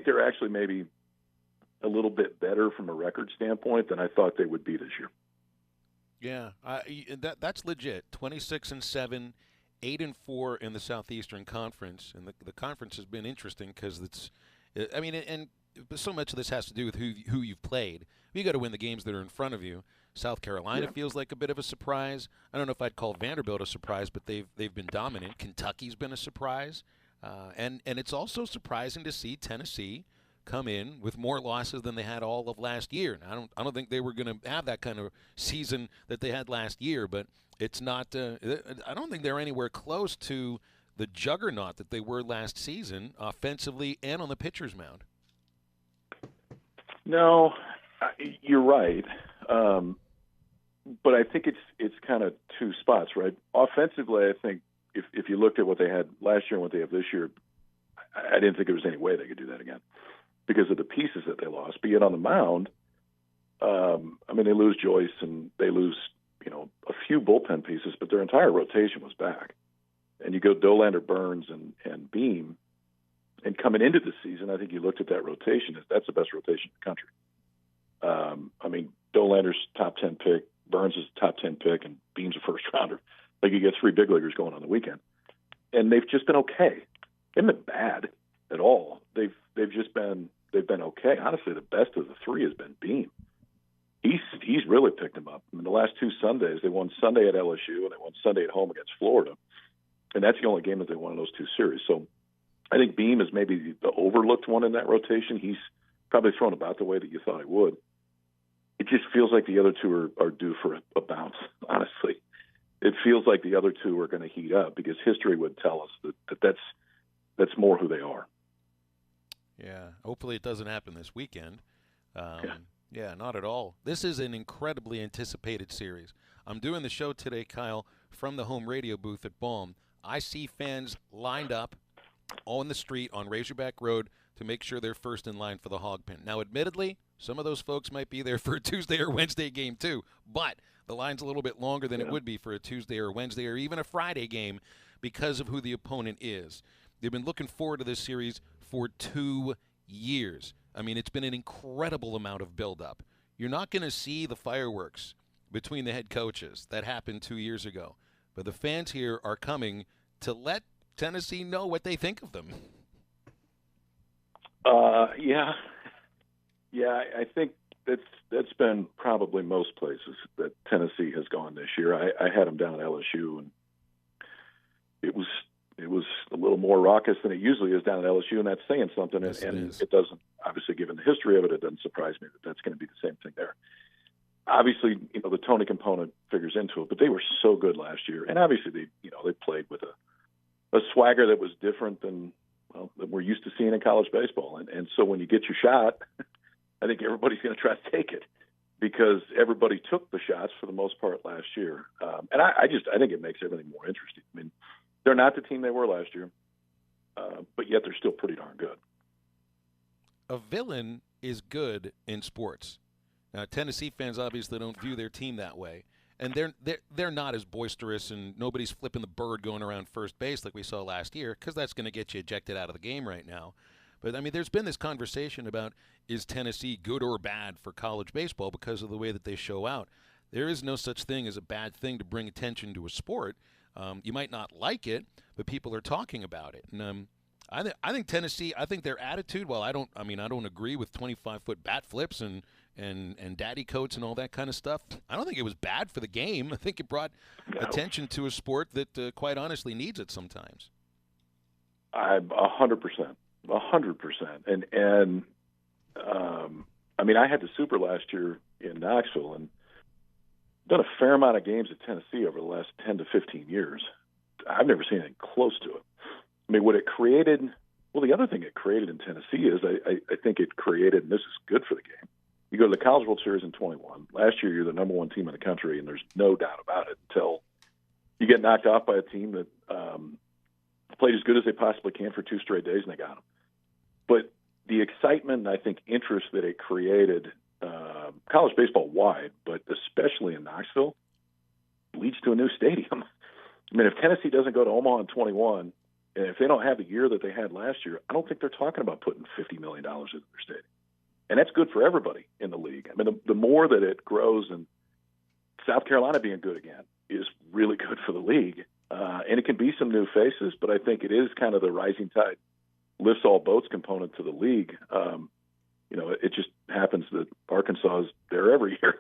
they're actually maybe a little bit better from a record standpoint than I thought they would be this year. Yeah, that's legit. 26-7, 8-4 in the Southeastern Conference, and the conference has been interesting because and so much of this has to do with who you've played. You got to win the games that are in front of you. South Carolina feels like a bit of a surprise. I don't know if I'd call Vanderbilt a surprise, but they've been dominant. Kentucky's been a surprise, and it's also surprising to see Tennessee come in with more losses than they had all of last year. Now, I don't think they were going to have that kind of season that they had last year, but it's not. I don't think they're anywhere close to the juggernaut that they were last season, offensively and on the pitcher's mound. No, you're right. But I think it's kind of two spots, right? Offensively, I think if you looked at what they had last year and what they have this year, I didn't think there was any way they could do that again because of the pieces that they lost. But yet on the mound, I mean, they lose Joyce and they lose, a few bullpen pieces, but their entire rotation was back. And you go Dolander, Burns, and Beam, and coming into the season, I think you looked at that rotation as that's the best rotation in the country. I mean, Dolander's top 10 pick, Burns is top 10 pick, and Beam's a first rounder. Like, you get 3 big leaguers going on the weekend, and they've just been okay. They haven't been bad at all. They've been okay. Honestly, the best of the 3 has been Beam. He's really picked them up. I mean, the last 2 Sundays, they won Sunday at LSU and they won Sunday at home against Florida, and that's the only game that they won in those 2 series. So I think Beam is maybe the overlooked one in that rotation. He's probably thrown about the way that you thought he would. It just feels like the other 2 are due for a bounce, honestly. It feels like the other 2 are going to heat up because history would tell us that's more who they are. Yeah, hopefully it doesn't happen this weekend. Yeah, not at all. This is an incredibly anticipated series. I'm doing the show today, Kyle, from the home radio booth at Baum. I see fans lined up on the street on Razorback Road to make sure they're first in line for the hog pen. Now, admittedly, some of those folks might be there for a Tuesday or Wednesday game too, but the line's a little bit longer than it would be for a Tuesday or Wednesday or even a Friday game because of who the opponent is. They've been looking forward to this series for 2 years. I mean, it's been an incredible amount of buildup. You're not going to see the fireworks between the head coaches that happened 2 years ago, but the fans here are coming to let Tennessee know what they think of them. Yeah, I think that's been probably most places that Tennessee has gone this year. I had them down at LSU, and it was a little more raucous than it usually is down at LSU, and that's saying something. Yes, and it doesn't, obviously, given the history of it, it doesn't surprise me that that's going to be the same thing there. Obviously, the Tony component figures into it, but they were so good last year, and obviously they played with a swagger that was different than we're used to seeing in college baseball. And so when you get your shot, I think everybody's going to try to take it because everybody took the shots for the most part last year. And I think it makes everything more interesting. I mean, they're not the team they were last year, but yet they're still pretty darn good. A villain is good in sports. Now, Tennessee fans obviously don't view their team that way. And they're not as boisterous, and nobody's flipping the bird going around first base like we saw last year, because that's going to get you ejected out of the game right now. But, I mean, there's been this conversation about, is Tennessee good or bad for college baseball because of the way that they show out? There is no such thing as a bad thing to bring attention to a sport. You might not like it, but people are talking about it. And I think Tennessee, I think their attitude, while I don't agree with 25-foot bat flips and daddy coats and all that kind of stuff, I don't think it was bad for the game. I think it brought attention to a sport that, quite honestly, needs it sometimes. I'm 100%. And I mean, I had the Super last year in Knoxville and done a fair amount of games at Tennessee over the last 10 to 15 years. I've never seen anything close to it. I mean, what it created, well, the other thing it created in Tennessee is I think it created, and this is good for the game, you go to the College World Series in 21. Last year, you're the number one team in the country, and there's no doubt about it until you get knocked off by a team that played as good as they possibly can for 2 straight days, and they got them. But the excitement and I think interest that it created, college baseball wide, but especially in Knoxville, leads to a new stadium. I mean, if Tennessee doesn't go to Omaha in 21, and if they don't have the year that they had last year, I don't think they're talking about putting $50 million into their stadium. And that's good for everybody in the league. I mean, the more that it grows, and South Carolina being good again is really good for the league. And it can be some new faces, but I think it is kind of the rising tide lifts all boats component to the league. It just happens that Arkansas is there every year.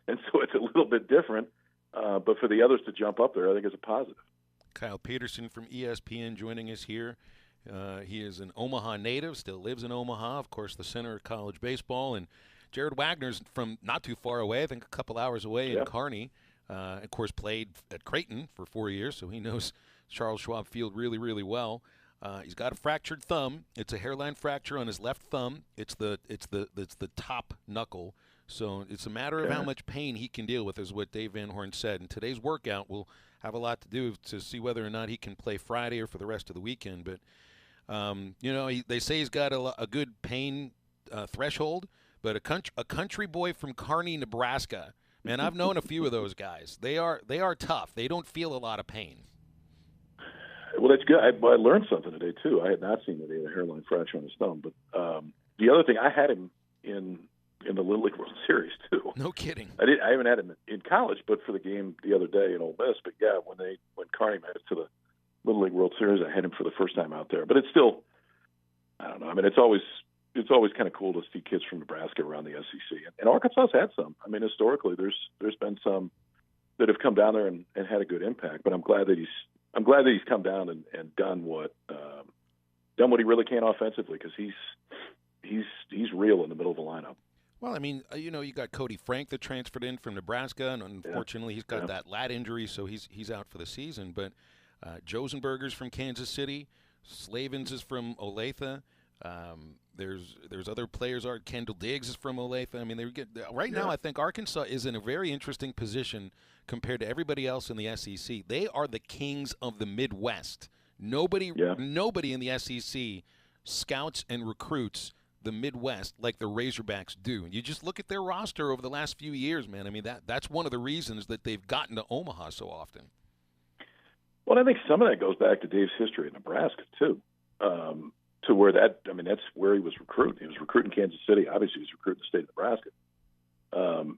And so it's a little bit different. But for the others to jump up there, I think is a positive. Kyle Peterson from ESPN joining us here. He is an Omaha native, still lives in Omaha, of course, the center of college baseball. And Jared Wagner's from not too far away, I think a couple hours away in Kearney. Of course, played at Creighton for 4 years, so he knows Charles Schwab Field really, really well. He's got a fractured thumb. It's a hairline fracture on his left thumb. It's the top knuckle. So it's a matter of how much pain he can deal with, is what Dave Van Horn said. And today's workout will have a lot to do to see whether or not he can play Friday or for the rest of the weekend. But they say he's got a good pain threshold. But a country boy from Kearney, Nebraska, man, I've known a few of those guys. They are tough. They don't feel a lot of pain. Well, that's good. I learned something today too. I had not seen that he had a hairline fracture on his thumb. But the other thing, I had him in the Little League World Series too. No kidding. I haven't had him in college, but for the game the other day in Ole Miss. But yeah, when Kearney made it to the Little League World Series, I had him for the first time out there. But it's still, I don't know. I mean, it's always kind of cool to see kids from Nebraska around the SEC, and Arkansas's had some. I mean, historically, there's been some that have come down there and had a good impact. But I'm glad that he's come down and done what he really can offensively, because he's real in the middle of the lineup. Well, I mean, you got Cody Frank that transferred in from Nebraska, and unfortunately he's got that lat injury, so he's out for the season. But Josenberger's from Kansas City, Slavens is from Olathe. There's other players. Kendall Diggs is from Olathe. I mean, now I think Arkansas is in a very interesting position compared to everybody else in the SEC. They are the kings of the Midwest. Nobody in the SEC scouts and recruits the Midwest like the Razorbacks do. You just look at their roster over the last few years, man. I mean, that's one of the reasons that they've gotten to Omaha so often. Well, I think some of that goes back to Dave's history in Nebraska too. To where that's where he was recruiting. He was recruiting Kansas City. Obviously, he was recruiting the state of Nebraska.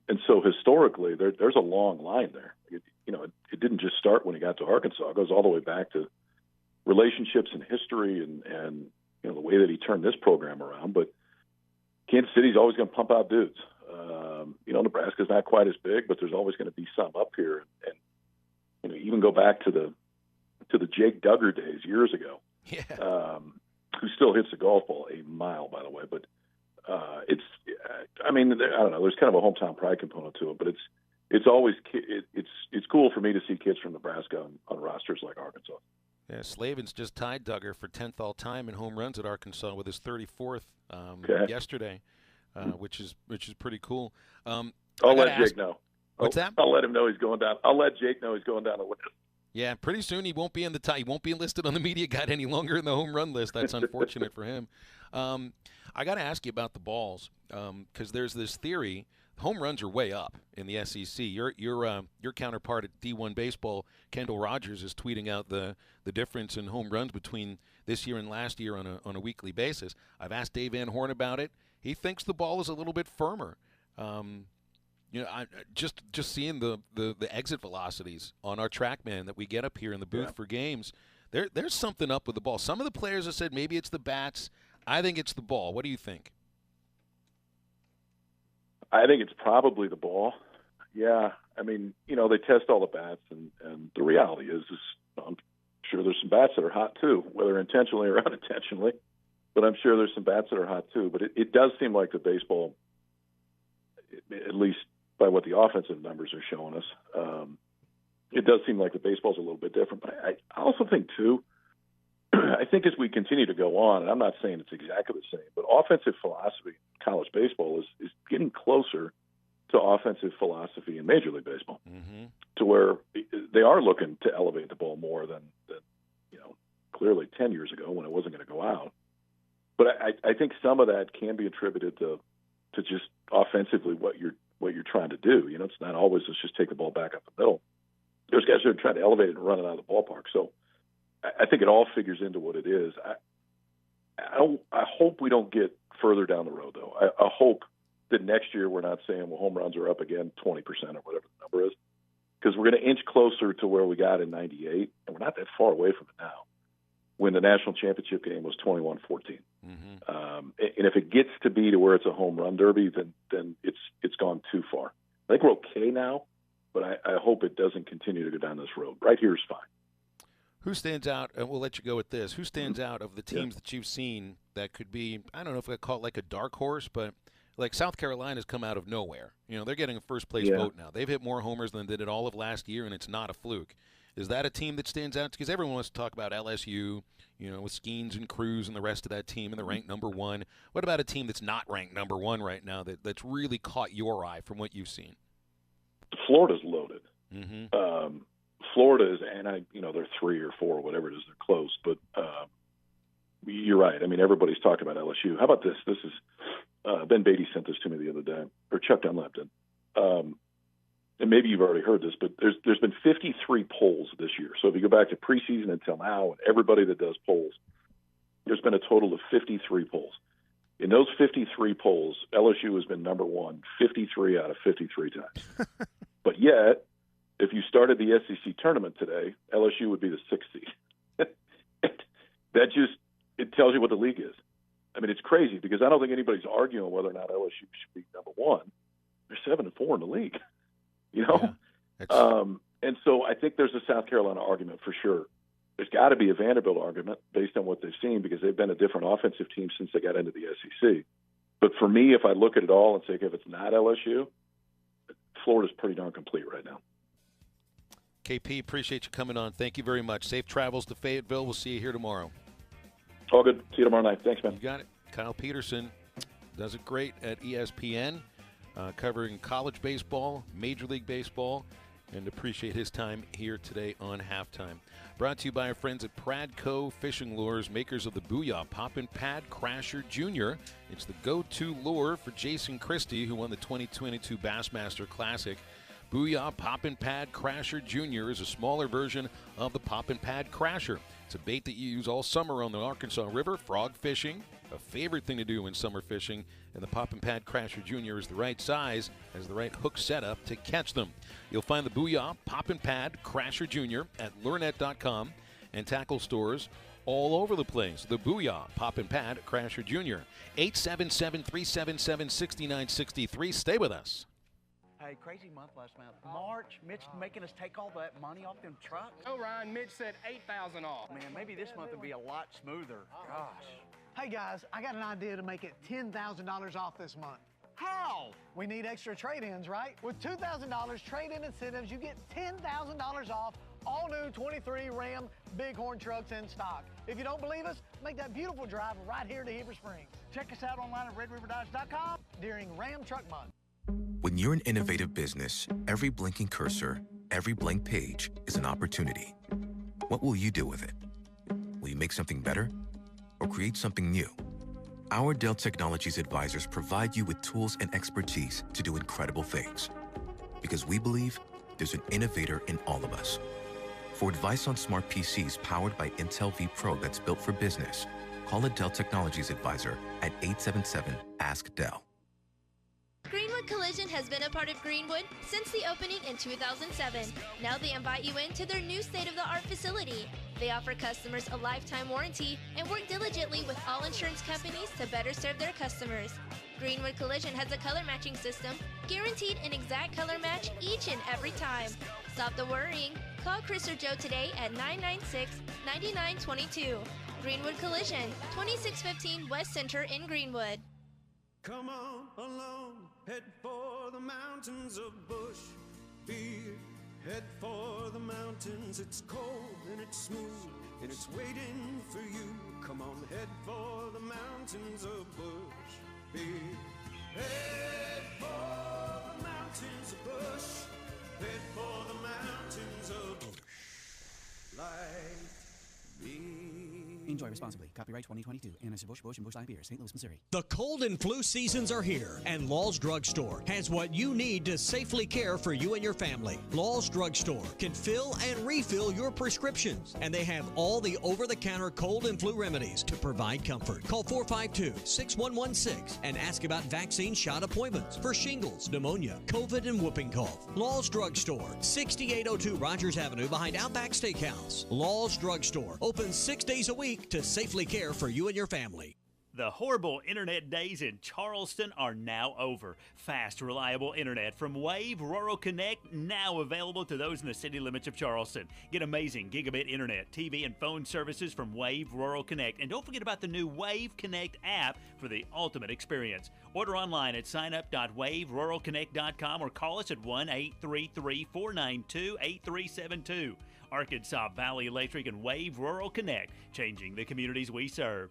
And so historically, there's a long line there. It didn't just start when he got to Arkansas. It goes all the way back to relationships and history and the way that he turned this program around. But Kansas City's always going to pump out dudes. Nebraska's not quite as big, but there's always going to be some up here. And even go back to the to the Jake Duggar days years ago. Yeah. Who still hits the golf ball a mile, by the way. But it's, I mean, I don't know. There's kind of a hometown pride component to it, but it's always it's cool for me to see kids from Nebraska on rosters like Arkansas. Yeah, Slavin's just tied Duggar for 10th all time in home runs at Arkansas with his 34th yesterday, which is pretty cool. I'll let Jake know. What's that? I'll let him know he's going down. I'll let Jake know he's going down the list. Yeah, pretty soon he won't be in the he won't be listed on the media guide any longer in the home run list. That's unfortunate for him. I got to ask you about the balls because there's this theory. Home runs are way up in the SEC. Your counterpart at D1 Baseball, Kendall Rogers, is tweeting out the difference in home runs between this year and last year on a weekly basis. I've asked Dave Van Horn about it. He thinks the ball is a little bit firmer. I just seeing the exit velocities on our TrackMan that we get up here in the booth for games. There's something up with the ball. Some of the players have said maybe it's the bats. I think it's the ball. What do you think? I think it's probably the ball. Yeah. I mean, they test all the bats, and the reality is I'm sure there's some bats that are hot too, whether intentionally or unintentionally. But I'm sure there's some bats that are hot too. But it does seem like the baseball, at least by what the offensive numbers are showing us, it does seem like the baseball's a little bit different. But I also think too, I think as we continue to go on, and I'm not saying it's exactly the same, but offensive philosophy in college baseball is getting closer to offensive philosophy in Major League Baseball, to where they are looking to elevate the ball more than clearly 10 years ago when it wasn't going to go out. But I think some of that can be attributed to just offensively what you're trying to do. It's not always just take the ball back up the middle. There's guys who are trying to elevate it and run it out of the ballpark. So I think it all figures into what it is. I hope we don't get further down the road, though. I hope that next year we're not saying, well, home runs are up again 20% or whatever the number is, because we're going to inch closer to where we got in '98, and we're not that far away from it now, when the national championship game was 21-14. And if it gets to be to where it's a home run derby, then it's gone too far. I think we're okay now, but I hope it doesn't continue to go down this road. Right here is fine. Who stands out, and we'll let you go with this, who stands out of the teams that you've seen that could be, I don't know if I call it like a dark horse, but like South Carolina's come out of nowhere. They're getting a first-place vote now. They've hit more homers than they did all of last year, and it's not a fluke. Is that a team that stands out? Because everyone wants to talk about LSU, with Skeens and Cruz and the rest of that team, and they're ranked number one. What about a team that's not ranked number one right now that's really caught your eye from what you've seen? Florida's loaded. Florida is, and they're 3 or 4, whatever it is, they're close. But you're right. I mean, everybody's talking about LSU. How about this? This is Ben Beatty sent this to me the other day, or Chuck Dunlap did. And maybe you've already heard this, but there's been 53 polls this year. So if you go back to preseason until now, and everybody that does polls, there's been a total of 53 polls. In those 53 polls, LSU has been number one 53 out of 53 times. But yet, if you started the SEC tournament today, LSU would be the 6th seed. It tells you what the league is. I mean, it's crazy because I don't think anybody's arguing whether or not LSU should be number one. They're 7-4 in the league. And so I think there's a South Carolina argument for sure. There's got to be a Vanderbilt argument based on what they've seen because they've been a different offensive team since they got into the SEC. But for me, if I look at it all and say, if it's not LSU, Florida's pretty darn complete right now. KP, appreciate you coming on. Thank you very much. Safe travels to Fayetteville. We'll see you here tomorrow. All good. See you tomorrow night. Thanks, man. You got it. Kyle Peterson does it great at ESPN. Covering college baseball, Major League Baseball, and appreciate his time here today on Halftime. Brought to you by our friends at Pradco Fishing Lures, makers of the Booyah Poppin' Pad Crasher Jr. It's the go-to lure for Jason Christie, who won the 2022 Bassmaster Classic. Booyah Poppin' Pad Crasher Jr. is a smaller version of the Poppin' Pad Crasher. It's a bait that you use all summer on the Arkansas River, frog fishing, a favorite thing to do in summer fishing, and the Poppin' Pad Crasher Jr. is the right size, has the right hook setup to catch them. You'll find the Booyah Poppin' Pad Crasher Jr. at lurenet.com and tackle stores all over the place. The Booyah Poppin' Pad Crasher Jr. 877-377-6963. Stay with us. Hey, crazy month last month. March, Mitch making us take all that money off them trucks. Oh, Ryan, Mitch said 8,000 off. Man, maybe this month would be a lot smoother. Gosh. Hey guys, I got an idea to make it $10,000 off this month. How? We need extra trade-ins, right? With $2,000 trade-in incentives, you get $10,000 off all new 23 Ram Bighorn trucks in stock. If you don't believe us, make that beautiful drive right here to Heber Springs. Check us out online at redriverdodge.com during Ram Truck Month. When you're an innovative business, every blinking cursor, every blank page is an opportunity. What will you do with it? Will you make something better or create something new? Our Dell Technologies advisors provide you with tools and expertise to do incredible things. Because we believe there's an innovator in all of us. For advice on smart PCs powered by Intel V Pro that's built for business, call a Dell Technologies advisor at 877-ASK-DELL. Greenwood Collision has been a part of Greenwood since the opening in 2007. Now they invite you into their new state-of-the-art facility. They offer customers a lifetime warranty and work diligently with all insurance companies to better serve their customers. Greenwood Collision has a color matching system, guaranteed an exact color match each and every time. Stop the worrying. Call Chris or Joe today at 996-9922. Greenwood Collision, 2615 West Center in Greenwood. Come on along, head for the mountains of Bush Beer. Head for the mountains, it's cold and it's smooth and it's waiting for you. Come on, head for the mountains of Bush Beer. Head for the mountains of Bush. Head for the mountains of Light Beer. Enjoy responsibly. Copyright 2022. Anheuser-Busch, Busch, and Busch Light Beer, St. Louis, Missouri. The cold and flu seasons are here, and Law's Drugstore has what you need to safely care for you and your family. Law's Drugstore can fill and refill your prescriptions, and they have all the over-the-counter cold and flu remedies to provide comfort. Call 452-6116 and ask about vaccine shot appointments for shingles, pneumonia, COVID, and whooping cough. Law's Drugstore, 6802 Rogers Avenue behind Outback Steakhouse. Law's Drugstore, open 6 days a week to safely care for you and your family. The horrible internet days in Charleston are now over. Fast, reliable internet from Wave Rural Connect, now available to those in the city limits of Charleston. Get amazing gigabit internet, TV, and phone services from Wave Rural Connect. And don't forget about the new Wave Connect app for the ultimate experience. Order online at signup.waveruralconnect.com or call us at 1-833-492-8372. Arkansas Valley Electric and Wave Rural Connect, changing the communities we serve.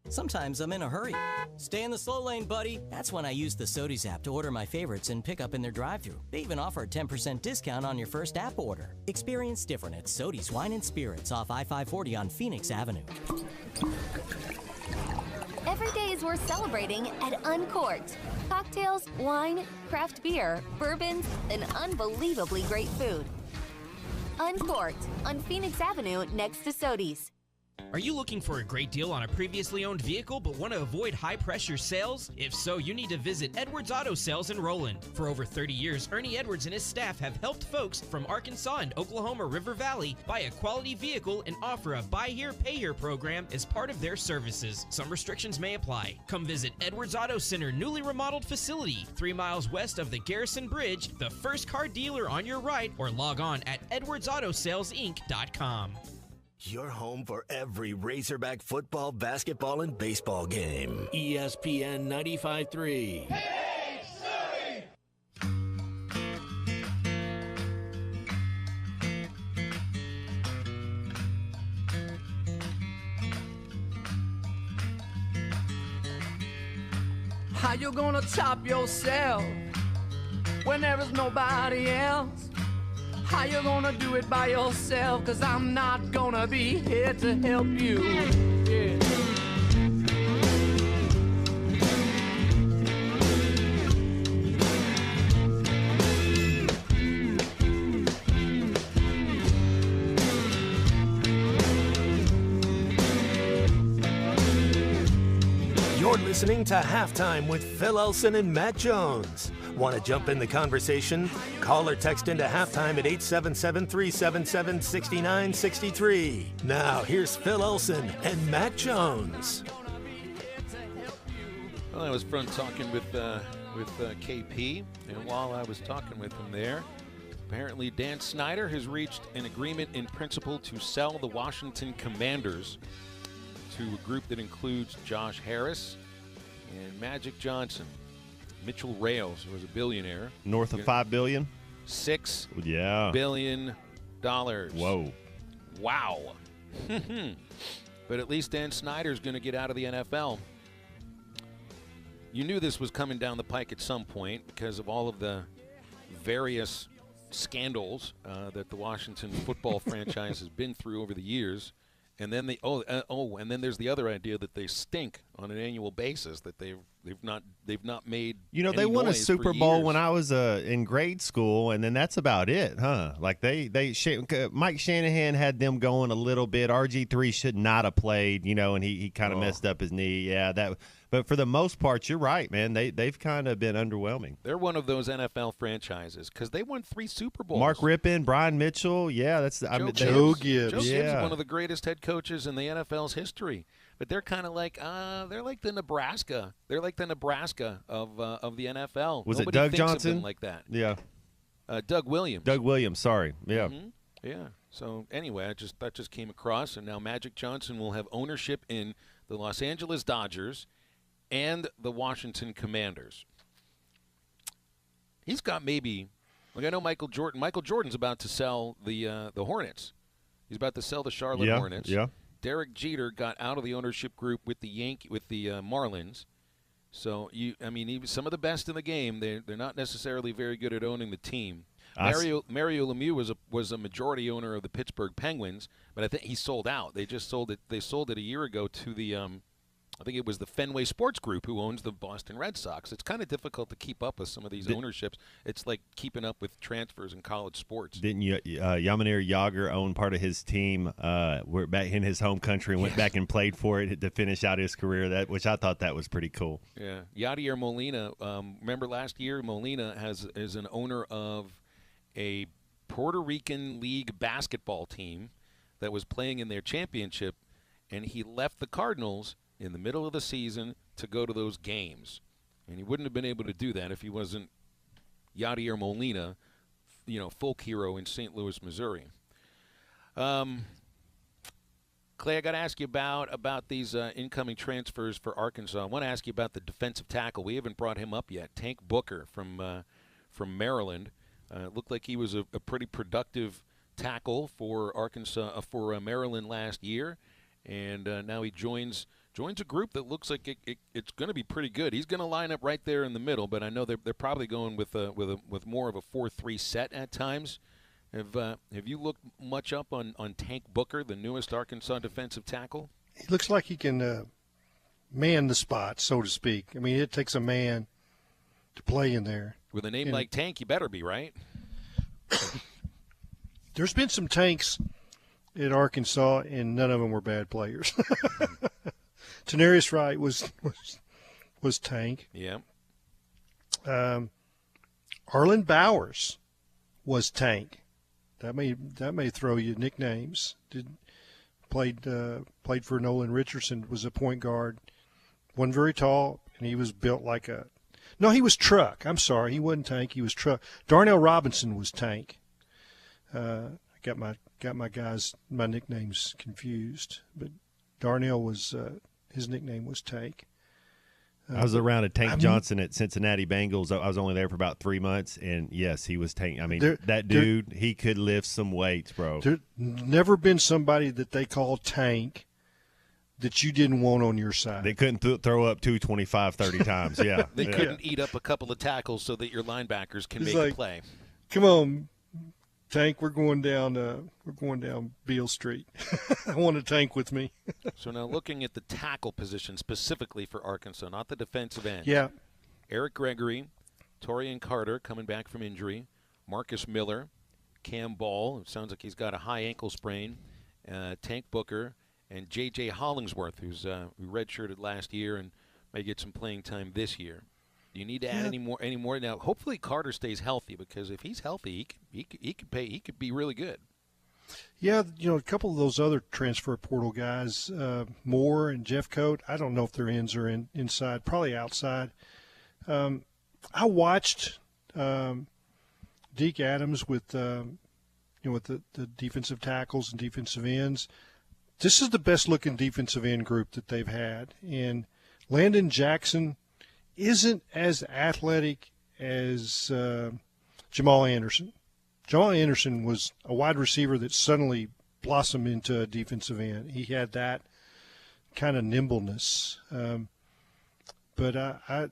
Sometimes I'm in a hurry. Stay in the slow lane, buddy. That's when I use the Sodies app to order my favorites and pick up in their drive-thru. They even offer a 10% discount on your first app order. Experience different at Sodies Wine and Spirits off I-540 on Phoenix Avenue. Every day is worth celebrating at Uncorked. Cocktails, wine, craft beer, bourbons, and unbelievably great food. Uncorked on Phoenix Avenue next to Sodies. Are you looking for a great deal on a previously owned vehicle but want to avoid high-pressure sales? If so, you need to visit Edwards Auto Sales in Roland. For over 30 years, Ernie Edwards and his staff have helped folks from Arkansas and Oklahoma River Valley buy a quality vehicle and offer a buy here, pay here program as part of their services. Some restrictions may apply. Come visit Edwards Auto Center newly remodeled facility 3 miles west of the Garrison Bridge, the first car dealer on your right, or log on at edwardsautoSalesInc.com. Your home for every Razorback football, basketball, and baseball game. ESPN 95.3. Hey, Surrey! How you gonna top yourself when there is nobody else? How you gonna do it by yourself? 'Cause I'm not gonna be here to help you. Yeah. You're listening to Halftime with Phil Elson and Matt Jones. Want to jump in the conversation? Call or text into Halftime at 877-377-6963. Now, here's Phil Elson and Matt Jones. Well, I was fun talking with KP, and while I was talking with him there, apparently Dan Snyder has reached an agreement in principle to sell the Washington Commanders to a group that includes Josh Harris and Magic Johnson. Mitchell Rales, who was a billionaire. North of $5 billion? $6 billion. Whoa. Wow. But at least Dan Snyder's going to get out of the NFL. You knew this was coming down the pike at some point because of all of the various scandals that the Washington football franchise has been through over the years. And then and then there's the other idea that they stink on an annual basis, that they've not made. They won a Super Bowl when I was in grade school, and then that's about it, huh? Like Mike Shanahan had them going a little bit. RG3 should not have played, and he kind of messed up his knee. Yeah, but for the most part, you're right, man. They've kind of been underwhelming. They're one of those NFL franchises because they won 3 Super Bowls. Mark Rippon, Brian Mitchell, yeah, Joe Gibbs. Joe Gibbs is one of the greatest head coaches in the NFL's history. But they're kind of like they're like the Nebraska. They're like the Nebraska of the NFL. Was Nobody it Doug thinks Johnson? of them like that? Yeah. Doug Williams. Doug Williams. Sorry. Yeah. Mm-hmm. Yeah. So anyway, that just came across, and now Magic Johnson will have ownership in the Los Angeles Dodgers and the Washington Commanders. He's got I know Michael Jordan. Michael Jordan's about to sell the Hornets. He's about to sell the Charlotte Hornets. Yeah. Derek Jeter got out of the ownership group with the Marlins. So he was some of the best in the game. They're not necessarily very good at owning the team. Mario Lemieux was a majority owner of the Pittsburgh Penguins, but I think he sold out. They just sold it. They sold it a year ago to the I think it was the Fenway Sports Group who owns the Boston Red Sox. It's kind of difficult to keep up with some of these ownerships. It's like keeping up with transfers in college sports. Didn't Jaromir Jagr own part of his team? We're back in his home country and went back and played for it to finish out his career. Which I thought that was pretty cool. Yeah, Yadier Molina. Remember last year, Molina is an owner of a Puerto Rican League basketball team that was playing in their championship, and he left the Cardinals in the middle of the season to go to those games. And he wouldn't have been able to do that if he wasn't Yadier Molina, folk hero in St. Louis, Missouri. Clay, I got to ask you about these incoming transfers for Arkansas. I want to ask you about the defensive tackle. We haven't brought him up yet. Tank Booker from Maryland. Looked like he was a pretty productive tackle for Arkansas, for Maryland last year. And now he joins a group that looks like it's going to be pretty good. He's going to line up right there in the middle, but I know they're probably going with more of a 4-3 set at times. Have you looked much up on Tank Booker, the newest Arkansas defensive tackle? He looks like he can man the spot, so to speak. I mean, it takes a man to play in there. With a name like Tank, you better be, right? There's been some Tanks at Arkansas, and none of them were bad players. Tanarius Wright was Tank. Yeah. Arlen Bowers was Tank. That may throw you nicknames. Played for Nolan Richardson. Was a point guard. Wasn't very tall, and he was built like a. No, he was Truck. I'm sorry, he wasn't Tank. He was Truck. Darnell Robinson was Tank. I got my nicknames confused, but Darnell was his nickname was Tank. I was around a Tank Johnson at Cincinnati Bengals. I was only there for about 3 months, and yes, he was Tank. I mean, that dude, he could lift some weights, bro. There's never been somebody that they call Tank that you didn't want on your side. They couldn't throw up 225 30 times. Yeah, they couldn't eat up a couple of tackles so that your linebackers can make a play. Come on, Tank, we're going down Beale Street. I want a Tank with me. So now looking at the tackle position specifically for Arkansas, not the defensive end. Yeah. Eric Gregory, Torian Carter coming back from injury, Marcus Miller, Cam Ball, it sounds like he's got a high ankle sprain, Tank Booker, and J.J. Hollingsworth, who redshirted last year and may get some playing time this year. Do you need to add any more? Now, hopefully Carter stays healthy, because if he's healthy, he could be really good. Yeah, a couple of those other transfer portal guys, Moore and Jeff Coat, I don't know if their ends are inside, probably outside. I watched Deke Adams with with the defensive tackles and defensive ends. This is the best-looking defensive end group that they've had. And Landon Jackson isn't as athletic as Jamal Anderson. Jamal Anderson was a wide receiver that suddenly blossomed into a defensive end. He had that kind of nimbleness. But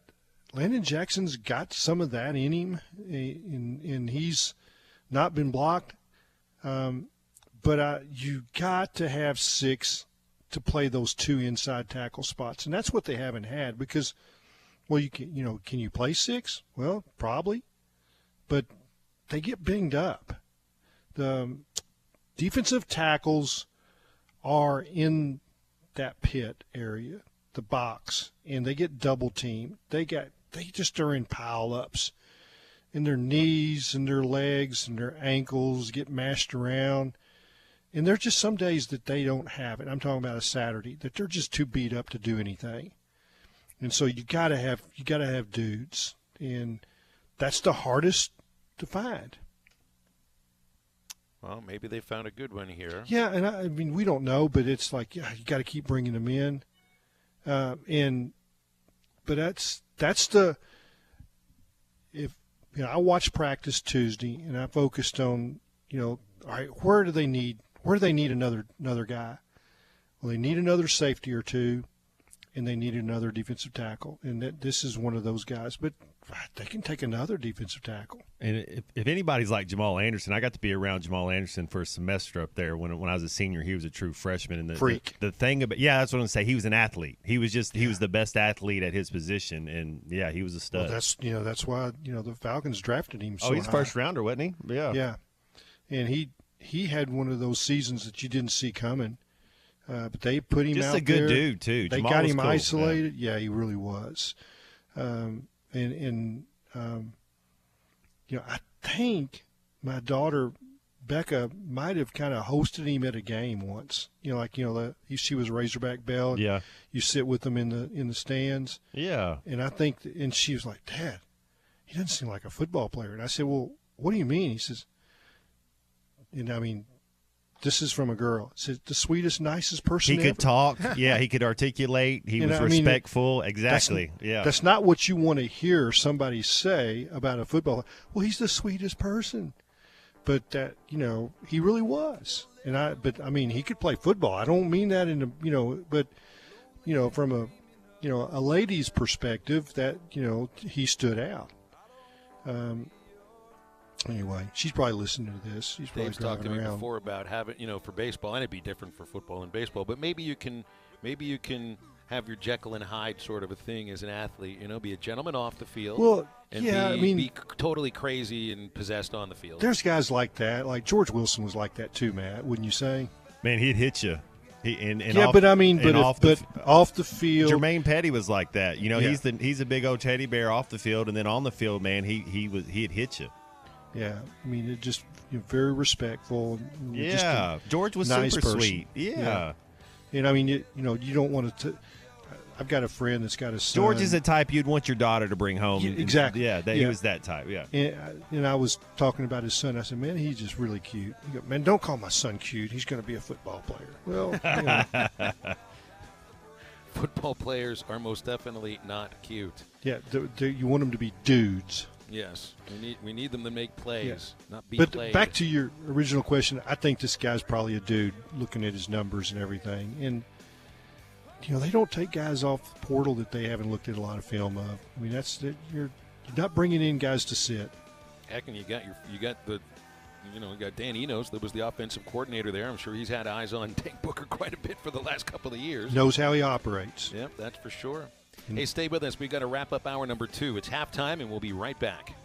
Landon Jackson's got some of that in him, and he's not been blocked. But you got to have 6 to play those 2 inside tackle spots, and that's what they haven't had because, well, can you play 6? Well, probably, but they get binged up. The defensive tackles are in that pit area, the box, and they get double teamed. They just are in pile ups, and their knees and their legs and their ankles get mashed around. And there's just some days that they don't have it. I'm talking about a Saturday that they're just too beat up to do anything. And so you gotta have dudes, and that's the hardest to find. Well, maybe they found a good one here. Yeah, and I mean we don't know, but it's like you got to keep bringing them in, but that's the if I watched practice Tuesday and I focused on all right, where do they need another guy? Well, they need another safety or two, and they need another defensive tackle, and this is one of those guys. But they can take another defensive tackle. And if anybody's like Jamal Anderson, I got to be around Jamal Anderson for a semester up there when I was a senior. He was a true freshman. And the thing about that's what I'm saying. He was an athlete. He was the best athlete at his position, and he was a stud. Well, that's why the Falcons drafted him. He's high. First rounder, wasn't he? Yeah. Yeah, and he had one of those seasons that you didn't see coming. But they put him out there. Just a good dude, too. They Jamal got was him cool. isolated. Yeah, he really was. I think my daughter Becca might have kind of hosted him at a game once. She was a Razorback Belle. Yeah. You sit with them in the stands. Yeah. And I think, and she was like, "Dad, he doesn't seem like a football player." And I said, "Well, what do you mean?" He says, this is from a girl. It says the sweetest, nicest person He ever. could talk. Yeah, he could articulate. He was respectful. Exactly. That's not what you want to hear somebody say about a football. Well, he's the sweetest person. But that, he really was. And he could play football. I don't mean that but from a lady's perspective that, he stood out. Anyway, she's probably listening to this. She's probably Dave's talked to me around. before about having, for baseball, and it'd be different for football and baseball, but maybe you can have your Jekyll and Hyde sort of a thing as an athlete, be a gentleman off the field. Well, and be totally crazy and possessed on the field. There's guys like that. Like George Wilson was like that too, Matt, wouldn't you say? Man, he'd hit you. Off the field, Jermaine Petty was like that. He's a big old teddy bear off the field, and then on the field, man, he'd hit you. Yeah, it just very respectful. Yeah, George was nice super person. sweet. Yeah. And you don't want to. I've got a friend that's got a son. George is the type you'd want your daughter to bring home. Exactly. He was that type. Yeah. And I was talking about his son. I said, "Man, he's just really cute." He goes, "Man, don't call my son cute. He's going to be a football player." Well, football players are most definitely not cute. Yeah, you want them to be dudes. Yes, we need them to make plays, not be But played. back to your original question, I think this guy's probably a dude looking at his numbers and everything. And, they don't take guys off the portal that they haven't looked at a lot of film of. You're not bringing in guys to sit. Heck, and you got Dan Enos, that was the offensive coordinator there. I'm sure he's had eyes on Tank Booker quite a bit for the last couple of years. Knows how he operates. Yep, that's for sure. Hey, stay with us. We've got to wrap up hour number 2. It's halftime, and we'll be right back.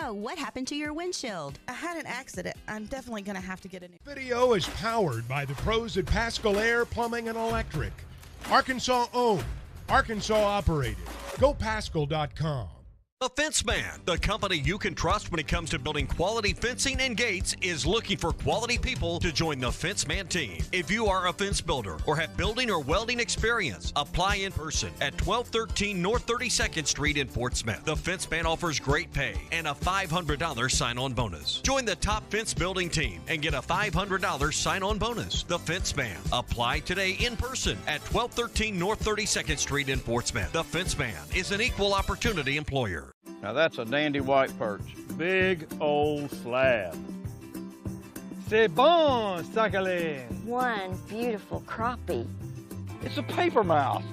So, what happened to your windshield? I had an accident. I'm definitely going to have to get a new. Video is powered by the pros at Pascal Air Plumbing and Electric. Arkansas owned, Arkansas operated. GoPascal.com. The Fence Man, the company you can trust when it comes to building quality fencing and gates, is looking for quality people to join the Fence Man team. If you are a fence builder or have building or welding experience, apply in person at 1213 North 32nd Street in Fort Smith. The Fence Man offers great pay and a $500 sign-on bonus. Join the top fence building team and get a $500 sign-on bonus. The Fence Man. Apply today in person at 1213 North 32nd Street in Fort Smith. The Fence Man is an equal opportunity employer. Now that's a dandy white perch. Big old slab. C'est bon, Sakhalin. One beautiful crappie. It's a paper mouth.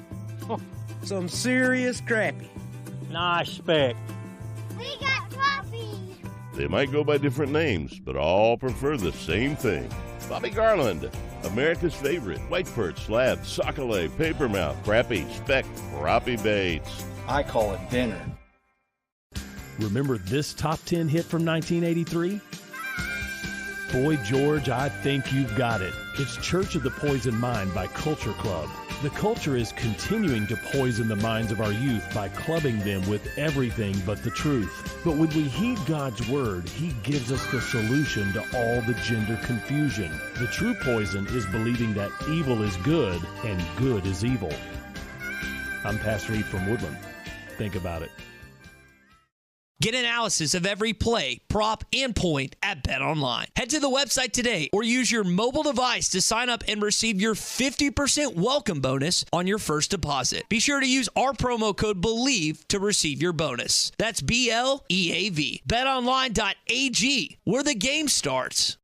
Some serious crappie. Nice speck. We got crappies. They might go by different names, but all prefer the same thing. Bobby Garland, America's favorite white perch, slab, sockeye, papermouth, crappie, speck, crappie baits. I call it dinner. Remember this top 10 hit from 1983? Boy George, I Think You've Got It. It's Church of the Poison Mind by Culture Club. The culture is continuing to poison the minds of our youth by clubbing them with everything but the truth. But when we heed God's word, He gives us the solution to all the gender confusion. The true poison is believing that evil is good and good is evil. I'm Pastor Eve from Woodland. Think about it. Get analysis of every play, prop, and point at BetOnline. Head to the website today or use your mobile device to sign up and receive your 50% welcome bonus on your first deposit. Be sure to use our promo code BELIEVE to receive your bonus. That's BLEAV. BetOnline.ag, where the game starts.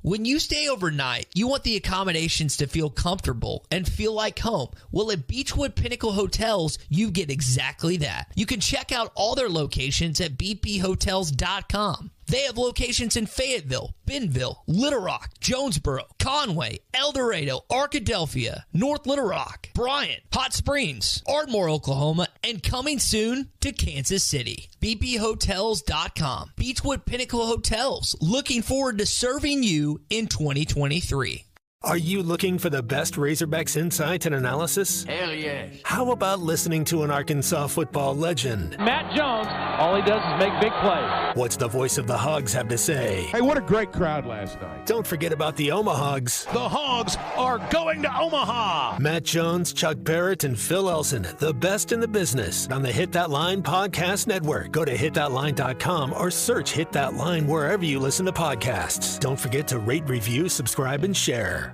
When you stay overnight, you want the accommodations to feel comfortable and feel like home. Well, at Beechwood Pinnacle Hotels, you get exactly that. You can check out all their locations at bphotels.com. They have locations in Fayetteville, Bentonville, Little Rock, Jonesboro, Conway, El Dorado, Arkadelphia, North Little Rock, Bryant, Hot Springs, Ardmore, Oklahoma, and coming soon to Kansas City. bphotels.com. Beechwood Pinnacle Hotels, looking forward to serving you in 2023. Are you looking for the best Razorbacks insight and analysis? Hell yes. How about listening to an Arkansas football legend? Matt Jones, all he does is make big plays. What's the voice of the Hogs have to say? Hey, what a great crowd last night. Don't forget about the Omahogs. The Hogs are going to Omaha. Matt Jones, Chuck Barrett, and Phil Elson, the best in the business on the Hit That Line Podcast Network. Go to hitthatline.com or search Hit That Line wherever you listen to podcasts. Don't forget to rate, review, subscribe, and share.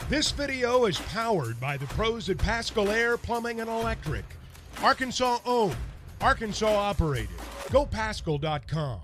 This video is powered by the pros at Pascal Air Plumbing and Electric. Arkansas owned, Arkansas operated. GoPascal.com.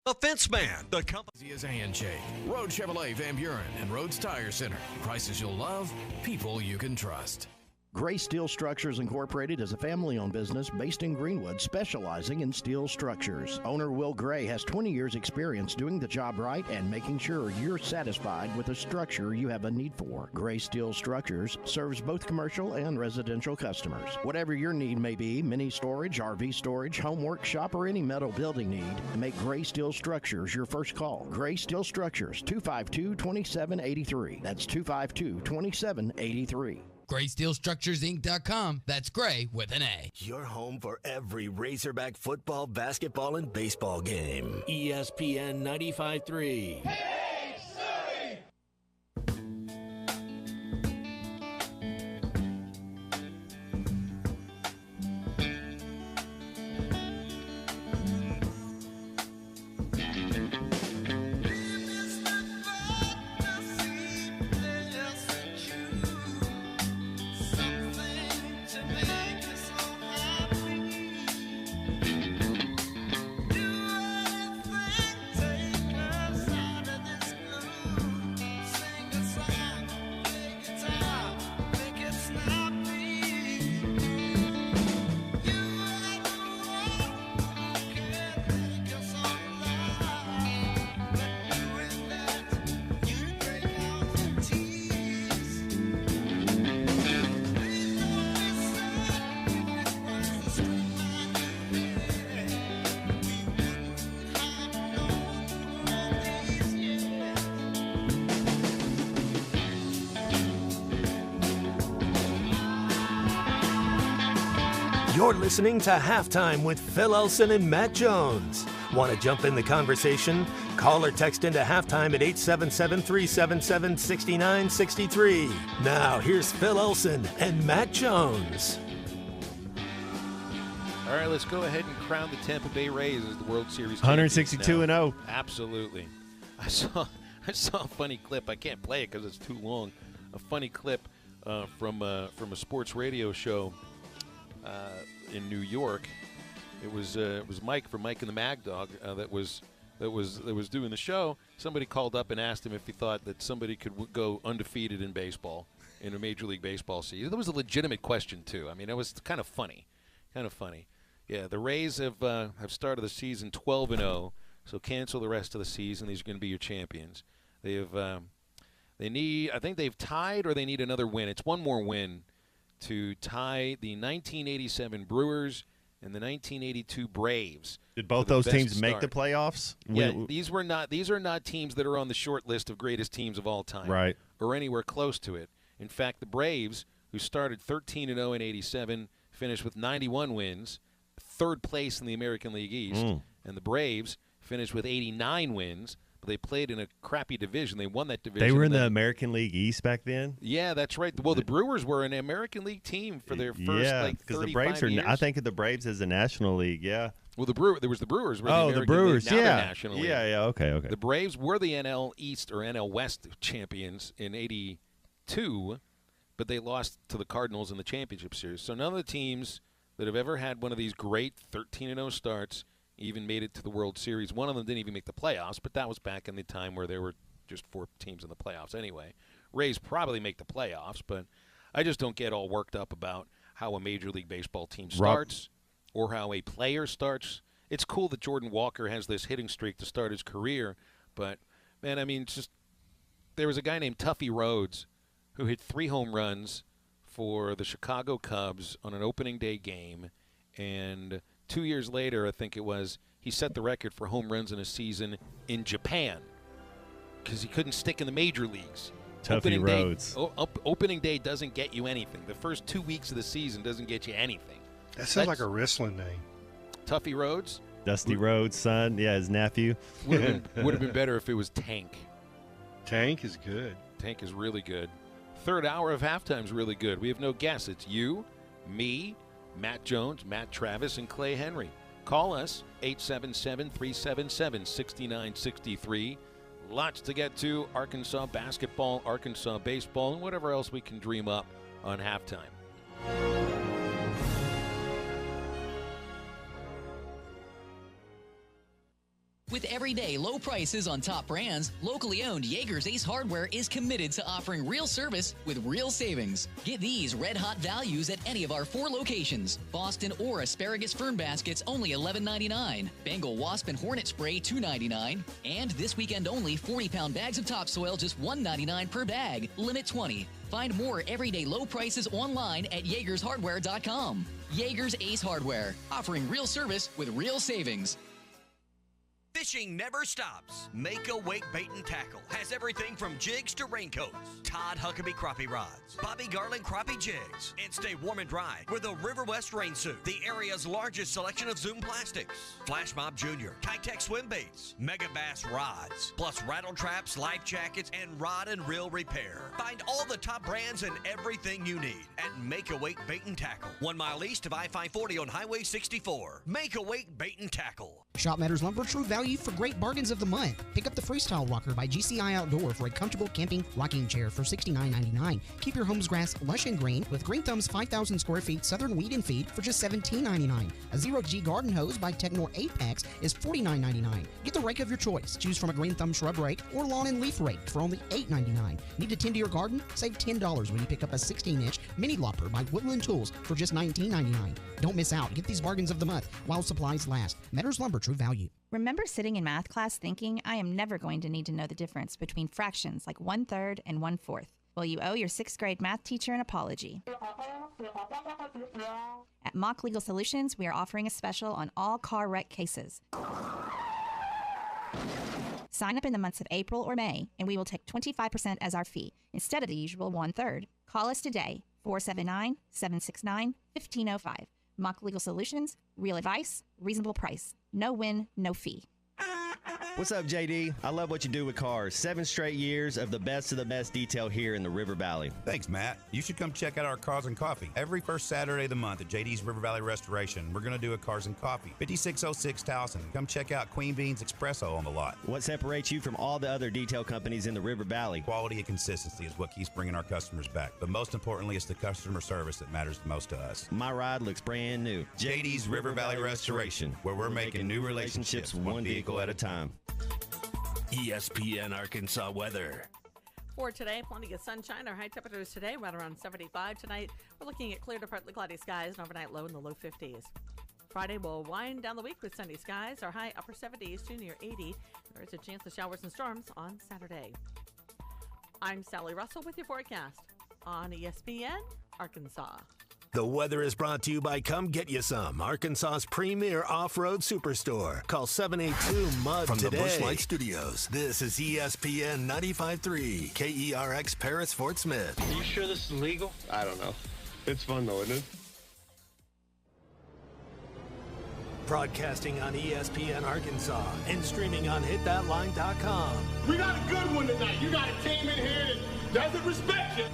The Fence Man, the company is a handshake. Road Chevrolet Van Buren and Rhodes Tire Center. Prices you'll love, people you can trust. Gray Steel Structures Incorporated is a family-owned business based in Greenwood specializing in steel structures. Owner Will Gray has 20 years experience doing the job right and making sure you're satisfied with the structure you have a need for. Gray Steel Structures serves both commercial and residential customers. Whatever your need may be, mini storage, RV storage, home workshop, or any metal building need, make Gray Steel Structures your first call. Gray Steel Structures, 252-2783. That's 252-2783. GraySteelStructuresInc.com. That's Gray with an A. Your home for every Razorback football, basketball, and baseball game. ESPN 95.3. You're listening to Halftime with Phil Elson and Matt Jones. Want to jump in the conversation? Call or text into halftime at 877-377-6963. Now, here's Phil Elson and Matt Jones. All right, let's go ahead and crown the Tampa Bay Rays as the World Series 162-0. Absolutely. I saw a funny clip. I can't play it because it's too long. A funny clip from a sports radio show in New York. It was Mike from Mike and the Mag Dog that was doing the show. Somebody called up and asked him if he thought that somebody could go undefeated in baseball in a Major League Baseball season. That was a legitimate question too. I mean, it was kind of funny. Yeah, the Rays have started the season 12-0, so cancel the rest of the season. These are going to be your champions. I think they've tied, or they need another win. It's one more win to tie the 1987 Brewers and the 1982 Braves. Did both those teams make the playoffs? Yeah, these are not teams that are on the short list of greatest teams of all time, right? Or anywhere close to it. In fact, the Braves, who started 13-0 in '87, finished with 91 wins, third place in the American League East, and the Braves finished with 89 wins. But they played in a crappy division. They won that division. They were in the American League East back then? Yeah, that's right. Well, the Brewers were an American League team for their first, 35 the Braves years. I think of the Braves as a National League, yeah. Well, there was the Brewers. Were the Brewers, League, now yeah. the National League. Yeah, okay. The Braves were the NL East or NL West champions in '82, but they lost to the Cardinals in the championship series. So none of the teams that have ever had one of these great 13-0 starts even made it to the World Series. One of them didn't even make the playoffs, but that was back in the time where there were just 4 teams in the playoffs anyway. Rays probably make the playoffs, but I just don't get all worked up about how a Major League Baseball team starts or how a player starts. It's cool that Jordan Walker has this hitting streak to start his career, but, man, I mean, it's just there was a guy named Tuffy Rhodes who hit 3 home runs for the Chicago Cubs on an opening day game, and 2 years later, I think it was, he set the record for home runs in a season in Japan because he couldn't stick in the major leagues. Tuffy Rhodes. Opening day doesn't get you anything. The first 2 weeks of the season doesn't get you anything. That sounds like a wrestling name. Tuffy Rhodes? Dusty Rhodes' son, yeah, his nephew. Would have been better if it was Tank. Tank is good. Tank is really good. Third hour of halftime is really good. We have no guests. It's you, me, Matt Jones, Matt Travis, and Clay Henry. Call us, 877-377-6963. Lots to get to. Arkansas basketball, Arkansas baseball, and whatever else we can dream up on halftime. With everyday low prices on top brands, locally owned Jaeger's Ace Hardware is committed to offering real service with real savings. Get these red-hot values at any of our 4 locations. Boston or asparagus fern baskets only $11.99. Bengal wasp and hornet spray $2.99. And this weekend only 40-pound bags of topsoil just $1.99 per bag. Limit 20. Find more everyday low prices online at JaegersHardware.com. Jaeger's Ace Hardware, offering real service with real savings. Fishing never stops. Make a Wake Bait and Tackle has everything from jigs to raincoats, Todd Huckabee crappie rods, Bobby Garland crappie jigs, and stay warm and dry with the River West rain suit, the area's largest selection of Zoom plastics, Flash Mob Jr., Kitech swim baits, Mega Bass rods, plus rattle traps, life jackets, and rod and reel repair. Find all the top brands and everything you need at Make a Wake Bait and Tackle, 1 mile east of I-540 on Highway 64. Make a Wake Bait and Tackle. Shop Matters Lumber, true value for great bargains of the month. Pick up the Freestyle Rocker by GCI Outdoor for a comfortable camping rocking chair for $69.99. Keep your home's grass lush and green with Green Thumb's 5,000 square feet Southern Weed and Feed for just $17.99. A Zero-G garden hose by Technor 8-packs is $49.99. Get the rake of your choice. Choose from a Green Thumb shrub rake or lawn and leaf rake for only $8.99. Need to tend to your garden? Save $10 when you pick up a 16-inch mini lopper by Woodland Tools for just $19.99. Don't miss out. Get these bargains of the month while supplies last. Matters Lumber, true value. Remember sitting in math class thinking, I am never going to need to know the difference between fractions like 1/3 and 1/4. Well, you owe your 6th grade math teacher an apology. At Mock Legal Solutions, we are offering a special on all car wreck cases. Sign up in the months of April or May, and we will take 25% as our fee, instead of the usual 1/3. Call us today, 479-769-1505. Mock Legal Solutions, real advice, reasonable price. No win, no fee. What's up, JD? I love what you do with cars. 7 straight years of the best detail here in the River Valley. Thanks, Matt. You should come check out our Cars and Coffee. Every first Saturday of the month at JD's River Valley Restoration, we're going to do a Cars and Coffee. 5606 Towson. Come check out Queen Bean's Espresso on the lot. What separates you from all the other detail companies in the River Valley? Quality and consistency is what keeps bringing our customers back. But most importantly, it's the customer service that matters the most to us. My ride looks brand new. JD's River Valley Restoration, where we're making new relationships one vehicle at a time. ESPN Arkansas weather. For today, plenty of sunshine. Our high temperatures today right around 75. Tonight, we're looking at clear to partly cloudy skies, an overnight low in the low 50s. Friday, we'll wind down the week with sunny skies. Our high upper 70s to near 80. There is a chance of showers and storms on Saturday. I'm Sally Russell with your forecast on ESPN Arkansas. The weather is brought to you by Come Get You Some, Arkansas's premier off-road superstore. Call 782-MUD from today. From the Bushlight Studios, this is ESPN 95.3, KERX Paris, Fort Smith. Are you sure this is legal? I don't know. It's fun though, isn't it? Broadcasting on ESPN Arkansas and streaming on hitthatline.com. We got a good one tonight. You got a team in here that doesn't respect you.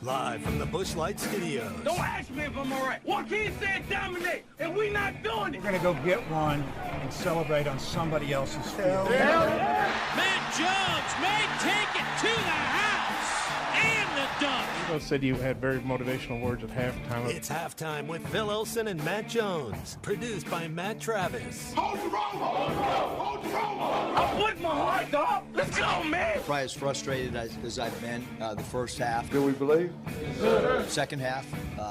Live from the Bushlight Studios. Don't ask me if I'm all right. Joaquin said dominate, and we not doing it. We're going to go get one and celebrate on somebody else's field. Matt Jones may take it to the house and the dunk. You said you had very motivational words at halftime. It's halftime with Phil Olsen and Matt Jones. Produced by Matt Travis. Hold the rope! Hold the rope! Hold the rope! I'm putting my heart up. Let's go, man! Probably as frustrated as I've been the first half. Do we believe? Second half,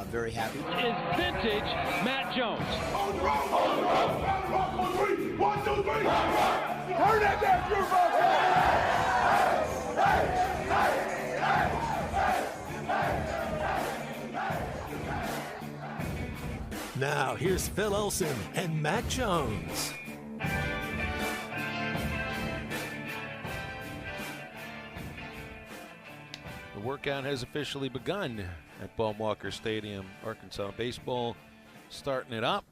very happy. Is vintage Matt Jones. Hold the rope! Hold the rope! 1, 2, 3! 1, 2, 3! Turn that back, your Now, here's Phil Olsen and Matt Jones. The workout has officially begun at Baum-Walker Stadium. Arkansas baseball starting it up.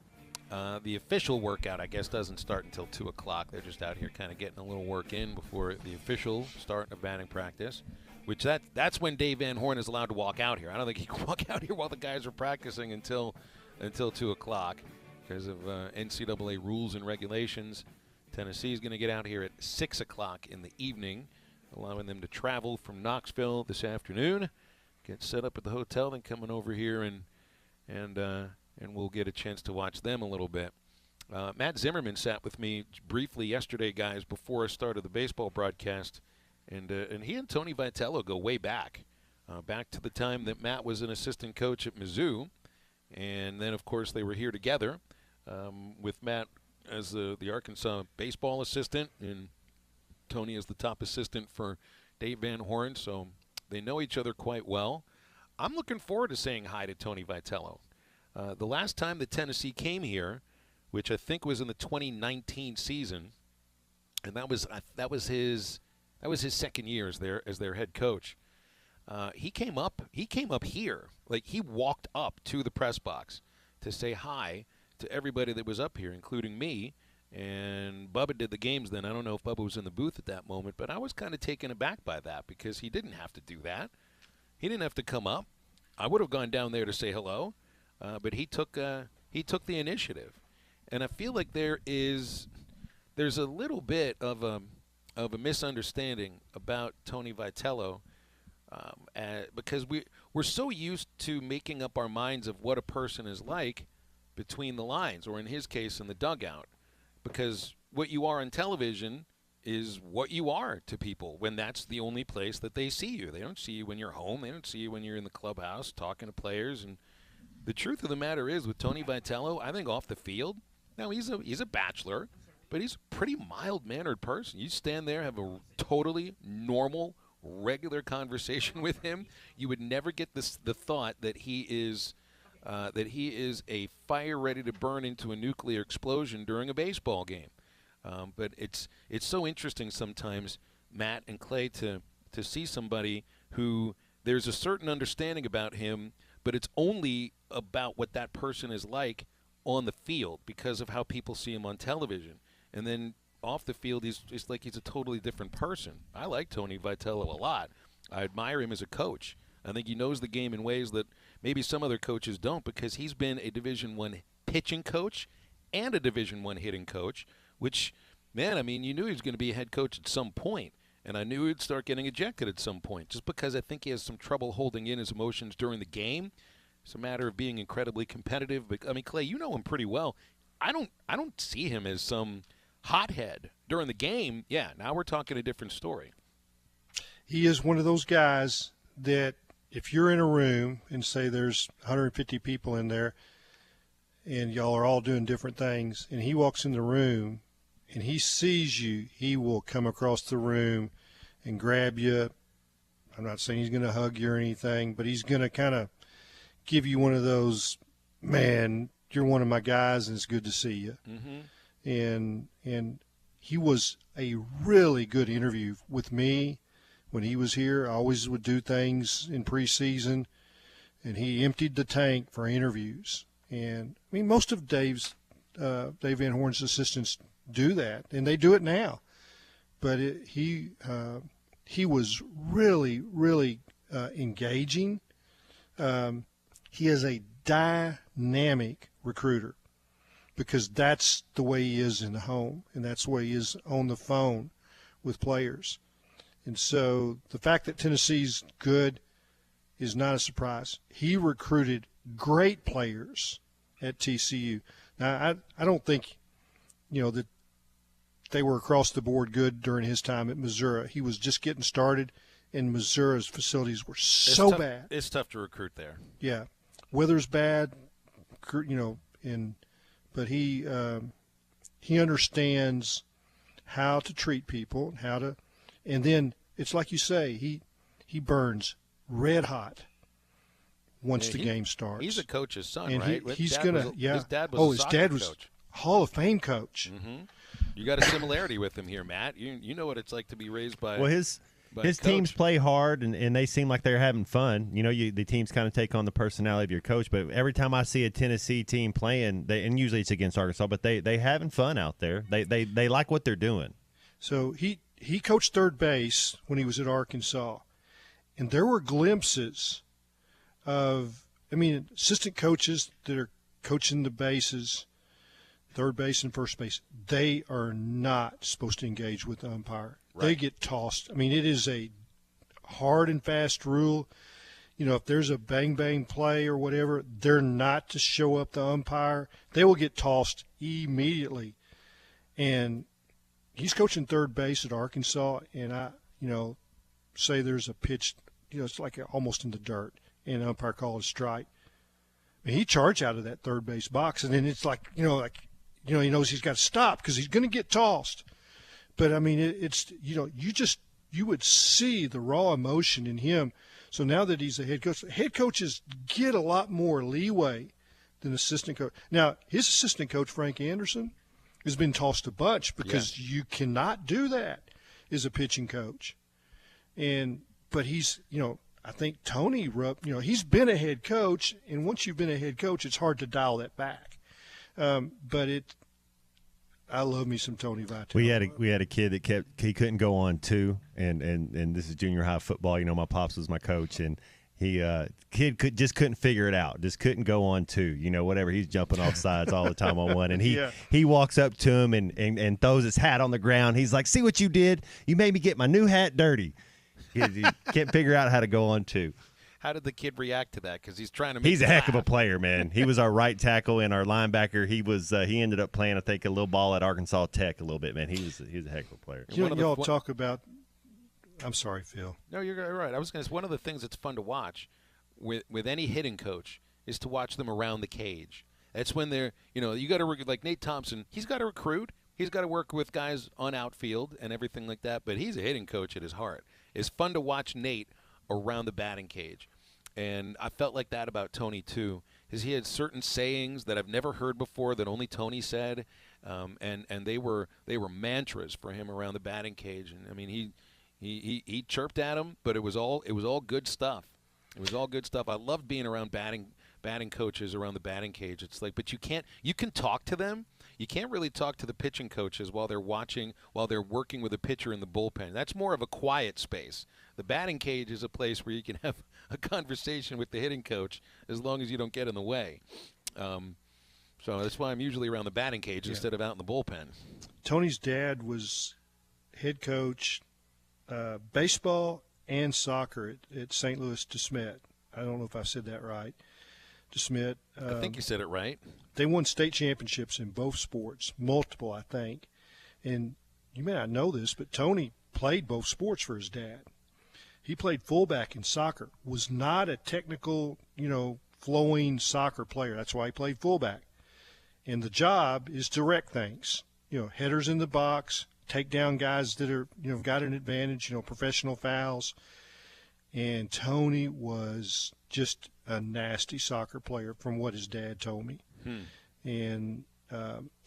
The official workout, I guess, doesn't start until 2 o'clock. They're just out here kind of getting a little work in before the official start of batting practice, which that's when Dave Van Horn is allowed to walk out here. I don't think he can walk out here while the guys are practicing until 2 o'clock because of NCAA rules and regulations. Tennessee is going to get out here at 6 o'clock in the evening, allowing them to travel from Knoxville this afternoon, get set up at the hotel, then coming over here and we'll get a chance to watch them a little bit. Matt Zimmerman sat with me briefly yesterday, guys, before I started the baseball broadcast, and he and Tony Vitello go way back to the time that Matt was an assistant coach at Mizzou, and then, of course, they were here together with Matt as the Arkansas baseball assistant and Tony is the top assistant for Dave Van Horn, so they know each other quite well. I'm looking forward to saying hi to Tony Vitello. The last time that Tennessee came here, which I think was in the 2019 season, and that was his second year as their head coach. He came up here, like he walked up to the press box to say hi to everybody that was up here, including me. And Bubba did the games then. I don't know if Bubba was in the booth at that moment, but I was kind of taken aback by that because he didn't have to do that. He didn't have to come up. I would have gone down there to say hello, but he took the initiative. And I feel like there's a little bit of a misunderstanding about Tony Vitello because we're so used to making up our minds of what a person is like between the lines, or in his case, in the dugout. Because what you are on television is what you are to people when that's the only place that they see you. They don't see you when you're home. They don't see you when you're in the clubhouse talking to players. And the truth of the matter is, with Tony Vitello, I think off the field, now he's a bachelor, but he's a pretty mild-mannered person. You stand there, have a totally normal, regular conversation with him, you would never get the thought that he is a fire ready to burn into a nuclear explosion during a baseball game. But it's so interesting sometimes, Matt and Clay, to see somebody who there's a certain understanding about him, but it's only about what that person is like on the field because of how people see him on television. And then off the field, he's a totally different person. I like Tony Vitello a lot. I admire him as a coach. I think he knows the game in ways that maybe some other coaches don't, because he's been a Division I pitching coach and a Division I hitting coach, which, man, I mean, you knew he was going to be a head coach at some point, and I knew he'd start getting ejected at some point, just because I think he has some trouble holding in his emotions during the game. It's a matter of being incredibly competitive. But, I mean, Clay, you know him pretty well. I don't see him as some hothead during the game. Yeah, now we're talking a different story. He is one of those guys that if you're in a room and say there's 150 people in there and y'all are all doing different things, and he walks in the room and he sees you, he will come across the room and grab you. I'm not saying he's going to hug you or anything, but he's going to kind of give you one of those, man, you're one of my guys and it's good to see you. Mm-hmm. And he was a really good interview with me. When he was here, I always would do things in preseason, and he emptied the tank for interviews. And, I mean, most of Dave Van Horn's assistants do that, and they do it now. But he was really, really engaging. He is a dynamic recruiter because that's the way he is in the home, and that's the way he is on the phone with players. And so the fact that Tennessee's good is not a surprise. He recruited great players at TCU. Now, I don't think, that they were across the board good during his time at Missouri. He was just getting started, and Missouri's facilities were so bad. It's tough to recruit there. Yeah. Weather's bad, but he understands how to treat people, and then it's like you say, he burns red hot once the game starts. He's a coach's son, and right? He's gonna, yeah. His dad was his dad was coach. Hall of Fame coach. Mm-hmm. You got a similarity with him here, Matt. You know what it's like to be raised by. Well, his teams play hard and they seem like they're having fun. The teams kind of take on the personality of your coach. But every time I see a Tennessee team playing, and usually it's against Arkansas, but they having fun out there. They like what they're doing. So he coached third base when he was at Arkansas, and there were glimpses of, assistant coaches that are coaching the bases, third base and first base, they are not supposed to engage with the umpire. Right. They get tossed. It is a hard and fast rule. If there's a bang-bang play or whatever, they're not to show up the umpire. They will get tossed immediately. And he's coaching third base at Arkansas, and I, say there's a pitch, it's like almost in the dirt, and the umpire calls a strike. He charged out of that third base box, and then it's like, he knows he's got to stop because he's going to get tossed. But, it's, you would see the raw emotion in him. So now that he's a head coaches get a lot more leeway than assistant coach. Now, his assistant coach, Frank Anderson, has been tossed a bunch because you cannot do that as a pitching coach. But he's, I think Tony he's been a head coach, and once you've been a head coach, it's hard to dial that back. I love me some Tony Vitello. We had a kid that he couldn't go on two, and this is junior high football. My pops was my coach, and he kid just couldn't figure it out. Just couldn't go on two. Whatever, he's jumping off sides all the time on one, and he walks up to him and throws his hat on the ground. He's like, "See what you did? You made me get my new hat dirty." He can't figure out how to go on two. How did the kid react to that? Because he's trying to make He's a heck of a player, man. He was our right tackle and our linebacker. He ended up playing, I think, a little ball at Arkansas Tech a little bit, man. He was a heck of a player. Y'all talk about – I'm sorry, Phil. No, you're right. I was going to say one of the things that's fun to watch with any hitting coach is to watch them around the cage. That's when they're – you got to – like Nate Thompson, he's got to recruit. He's got to work with guys on outfield and everything like that, but he's a hitting coach at his heart. It's fun to watch Nate around the batting cage. And I felt like that about Tony, too, because he had certain sayings that I've never heard before that only Tony said, and they were mantras for him around the batting cage. And, he chirped at him, but it was all good stuff. It was all good stuff. I loved being around batting coaches around the batting cage. It's like, but you can talk to them. You can't really talk to the pitching coaches while they're working with a pitcher in the bullpen. That's more of a quiet space. The batting cage is a place where you can have a conversation with the hitting coach as long as you don't get in the way. So that's why I'm usually around the batting cage instead of out in the bullpen. Tony's dad was head coach baseball and soccer at St. Louis DeSmet. I don't know if I said that right. DeSmet. I think you said it right. They won state championships in both sports, multiple, I think. And you may not know this, but Tony played both sports for his dad. He played fullback in soccer, was not a technical, flowing soccer player. That's why he played fullback. And the job is to wreck things, headers in the box, take down guys that are, got an advantage, professional fouls. And Tony was just a nasty soccer player from what his dad told me. And,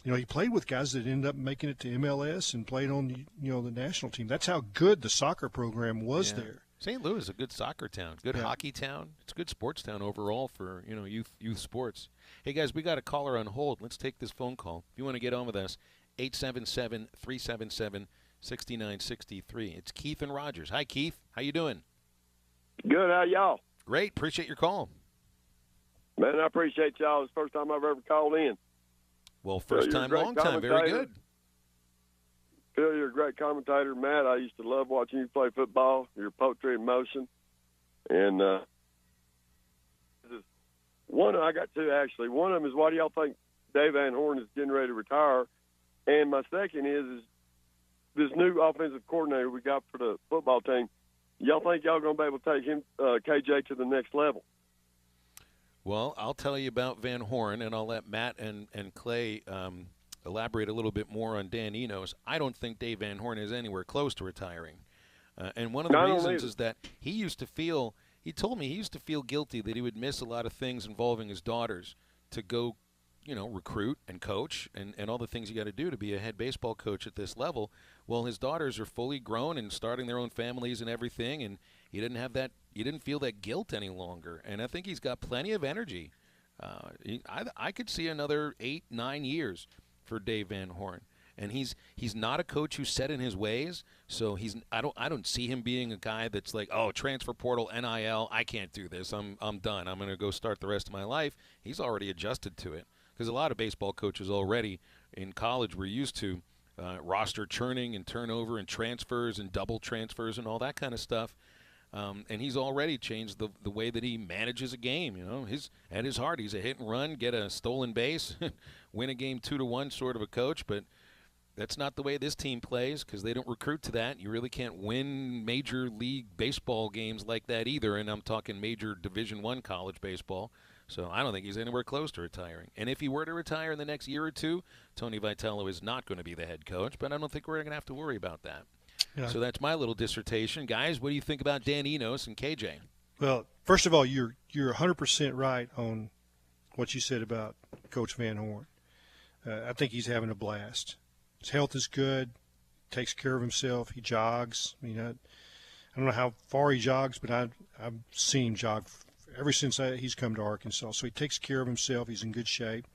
he played with guys that ended up making it to MLS and played on, the national team. That's how good the soccer program was there. St. Louis is a good soccer town, good hockey town. It's a good sports town overall for, youth sports. Hey, guys, we got a caller on hold. Let's take this phone call. If you want to get on with us, 877-377-6963. It's Keith and Rogers. Hi, Keith. How you doing? Good. How y'all? Great. Appreciate your call. Man, I appreciate y'all. It's the first time I've ever called in. Well, first time, long time. Very good. Phil, you're a great commentator. Matt, I used to love watching you play football. Your poetry in motion. And I got two, actually. One of them is, why do y'all think Dave Van Horn is getting ready to retire? And my second is this new offensive coordinator we got for the football team. Y'all think y'all going to be able to take him, KJ, to the next level? Well, I'll tell you about Van Horn, and I'll let Matt and Clay elaborate a little bit more on Dan Enos. I don't think Dave Van Horn is anywhere close to retiring. And one of the reasons is that he told me he used to feel guilty that he would miss a lot of things involving his daughters to go, recruit and coach and all the things you got to do to be a head baseball coach at this level. Well, his daughters are fully grown and starting their own families and everything, and he didn't feel that guilt any longer. And I think he's got plenty of energy. I could see another 8-9 years for Dave Van Horn. And he's not a coach who's set in his ways, so I don't see him being a guy that's like, oh, transfer portal, NIL, I can't do this. I'm done. I'm going to go start the rest of my life. He's already adjusted to it, because a lot of baseball coaches already in college were used to roster churning and turnover and transfers and double transfers and all that kind of stuff. And he's already changed the way that he manages a game. At his heart, he's a hit and run, get a stolen base, win a game 2-1 sort of a coach. But that's not the way this team plays, because they don't recruit to that. You really can't win major league baseball games like that either. And I'm talking major Division I college baseball. So I don't think he's anywhere close to retiring. And if he were to retire in the next year or two, Tony Vitello is not going to be the head coach. But I don't think we're going to have to worry about that. Yeah. So that's my little dissertation. Guys, what do you think about Dan Enos and KJ? Well, first of all, you're 100% right on what you said about Coach Van Horn. I think he's having a blast. His health is good, takes care of himself. He jogs. I don't know how far he jogs, but I've seen him jog ever since he's come to Arkansas. So he takes care of himself. He's in good shape.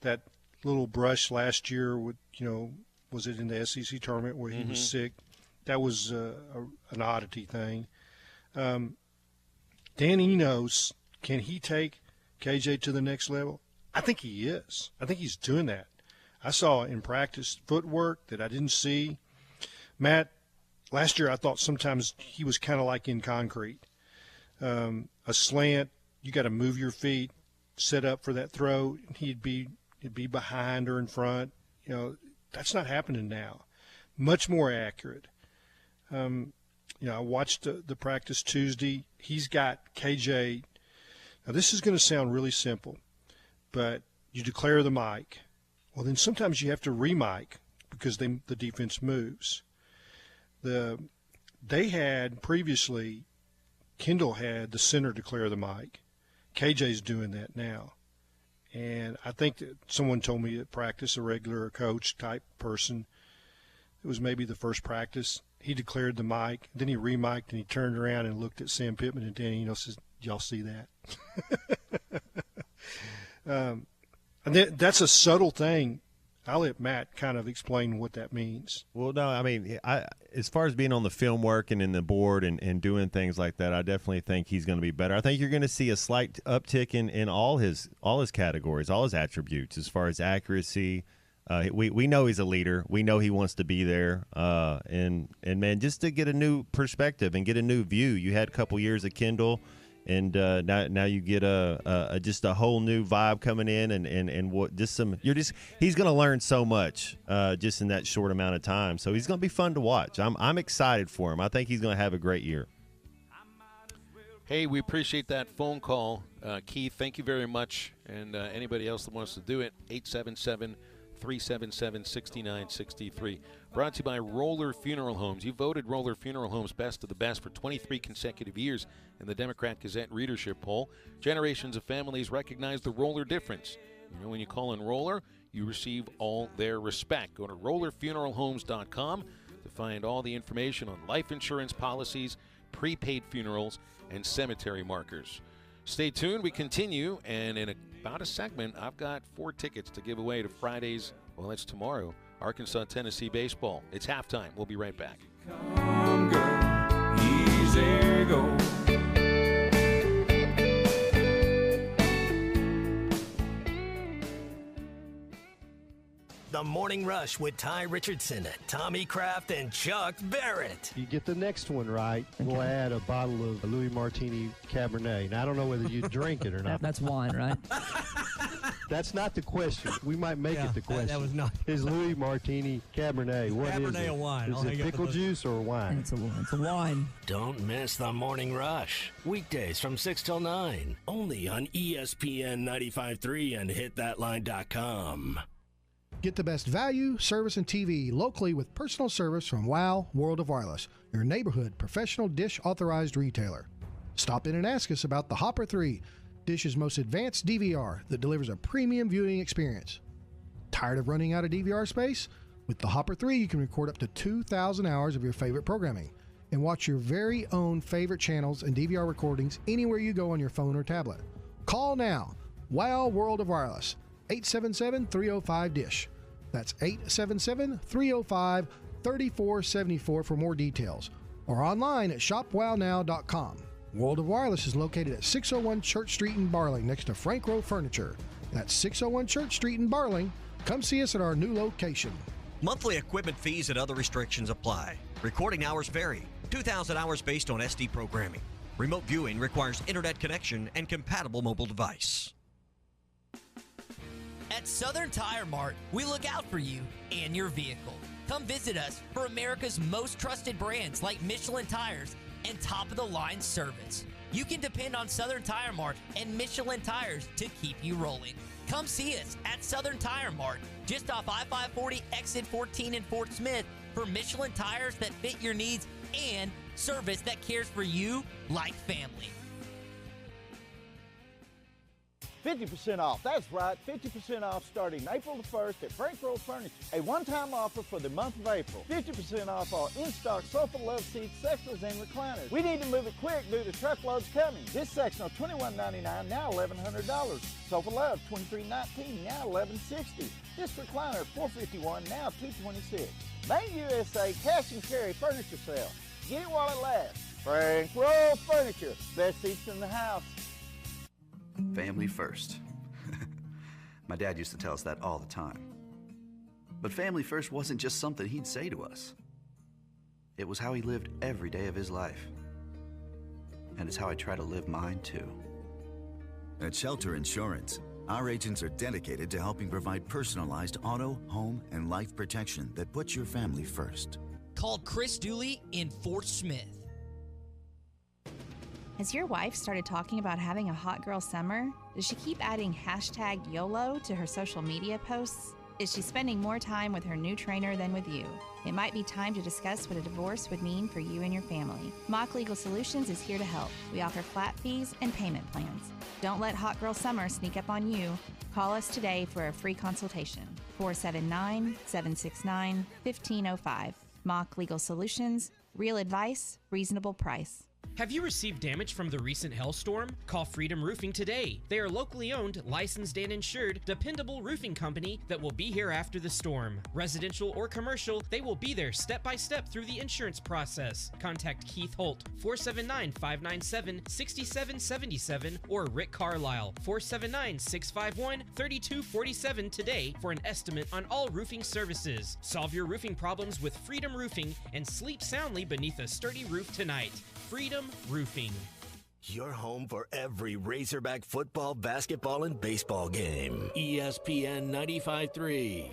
That little brush last year with, was it in the SEC tournament where he was sick? That was an oddity thing. Dan Enos, can he take KJ to the next level? I think he is. I think he's doing that. I saw in practice footwork that I didn't see. Matt, last year I thought sometimes he was kind of like in concrete. A slant, you got to move your feet, set up for that throw. He'd be behind or in front. That's not happening now. Much more accurate. I watched the practice Tuesday. He's got KJ. Now, this is going to sound really simple, but you declare the mic. Well, then sometimes you have to re-mic because the defense moves. They had previously, Kendall had the center declare the mic. KJ's doing that now. And I think that someone told me at practice, a regular coach type person, it was maybe the first practice, he declared the mic, then he re-mic'd, and he turned around and looked at Sam Pittman and Dan Enos says, Did y'all see that? And that's a subtle thing. I'll let Matt kind of explain what that means. Well, no, I mean, as far as being on the film work and in the board and doing things like that, I definitely think he's going to be better. I think you're going to see a slight uptick in all his categories, all his attributes, as far as accuracy. We know he's a leader. We know he wants to be there. And man, just to get a new perspective and get a new view. You had a couple years of Kendall. And now you get just a whole new vibe coming in, and what he's going to learn so much just in that short amount of time. So he's going to be fun to watch. I'm excited for him. I think he's going to have a great year. Hey, we appreciate that phone call, Keith. Thank you very much. And anybody else that wants to do it, 877-377-6963. Brought to you by Roller Funeral Homes. You voted Roller Funeral Homes best of the best for 23 consecutive years in the Democrat Gazette readership poll. Generations of families recognize the Roller difference. You know, when you call in Roller, you receive all their respect. Go to rollerfuneralhomes.com to find all the information on life insurance policies, prepaid funerals, and cemetery markers. Stay tuned. We continue, and in about a segment, I've got 4 tickets to give away to Friday's, well, that's tomorrow, Arkansas-Tennessee baseball. It's halftime. We'll be right back. Come, girl, easy go. The Morning Rush with Ty Richardson, Tommy Kraft, and Chuck Barrett. You get the next one right, we'll add a bottle of Louis Martini Cabernet. Now, I don't know whether you drink it or not. That's wine, right? That's not the question. We might make it the question. That was not. Is Louis Martini Cabernet? What is Cabernet it? or wine? Is it pickle juice or wine? It's a wine. Don't miss the Morning Rush. Weekdays from 6 till 9. Only on ESPN 95.3 and hitthatline.com. Get the best value, service, and TV locally with personal service from WOW World of Wireless, your neighborhood professional Dish authorized retailer. Stop in and ask us about the Hopper 3, Dish's most advanced DVR that delivers a premium viewing experience. Tired of running out of DVR space? With the Hopper 3, you can record up to 2,000 hours of your favorite programming and watch your very own favorite channels and DVR recordings anywhere you go on your phone or tablet. Call now. WOW World of Wireless. 877-305-DISH. That's 877-305-3474 for more details. Or online at shopwownow.com. World of Wireless is located at 601 Church Street in Barling next to Frank Rowe Furniture. That's 601 Church Street in Barling. Come see us at our new location. Monthly equipment fees and other restrictions apply. Recording hours vary. 2,000 hours based on SD programming. Remote viewing requires internet connection and compatible mobile device. At Southern Tire Mart, we look out for you and your vehicle. Come visit us for America's most trusted brands like Michelin Tires and top-of-the-line service. You can depend on Southern Tire Mart and Michelin Tires to keep you rolling. Come see us at Southern Tire Mart, just off I-540 exit 14 in Fort Smith, for Michelin tires that fit your needs and service that cares for you like family. 50% off. That's right, 50% off starting April the 1st at Frank Rowe Furniture. A one-time offer for the month of April. 50% off all in-stock sofa, love seats, sectionals, and recliners. We need to move it quick due to truckloads coming. This sectional, $21.99, now $1,100. Sofa love, $23.19, now $11.60. This recliner, $451, now $226. Main USA cash and carry furniture sale. Get it while it lasts. Frank Rowe Furniture. Best seats in the house. Family first. My dad used to tell us that all the time. But family first wasn't just something he'd say to us. It was how he lived every day of his life. And it's how I try to live mine too. At Shelter Insurance, our agents are dedicated to helping provide personalized auto, home, and life protection that puts your family first. Call Chris Dooley in Fort Smith. Has your wife started talking about having a hot girl summer? Does she keep adding hashtag YOLO to her social media posts? Is she spending more time with her new trainer than with you? It might be time to discuss what a divorce would mean for you and your family. Mock Legal Solutions is here to help. We offer flat fees and payment plans. Don't let hot girl summer sneak up on you. Call us today for a free consultation. 479-769-1505. Mock Legal Solutions. Real advice, reasonable price. Have you received damage from the recent hailstorm? Call Freedom Roofing today. They are locally owned, licensed, and insured, dependable roofing company that will be here after the storm. Residential or commercial, they will be there step by step through the insurance process. Contact Keith Holt, 479-597-6777, or Rick Carlisle, 479-651-3247 today for an estimate on all roofing services. Solve your roofing problems with Freedom Roofing and sleep soundly beneath a sturdy roof tonight. Freedom Roofing. Your home for every Razorback football, basketball, and baseball game. ESPN 95.3.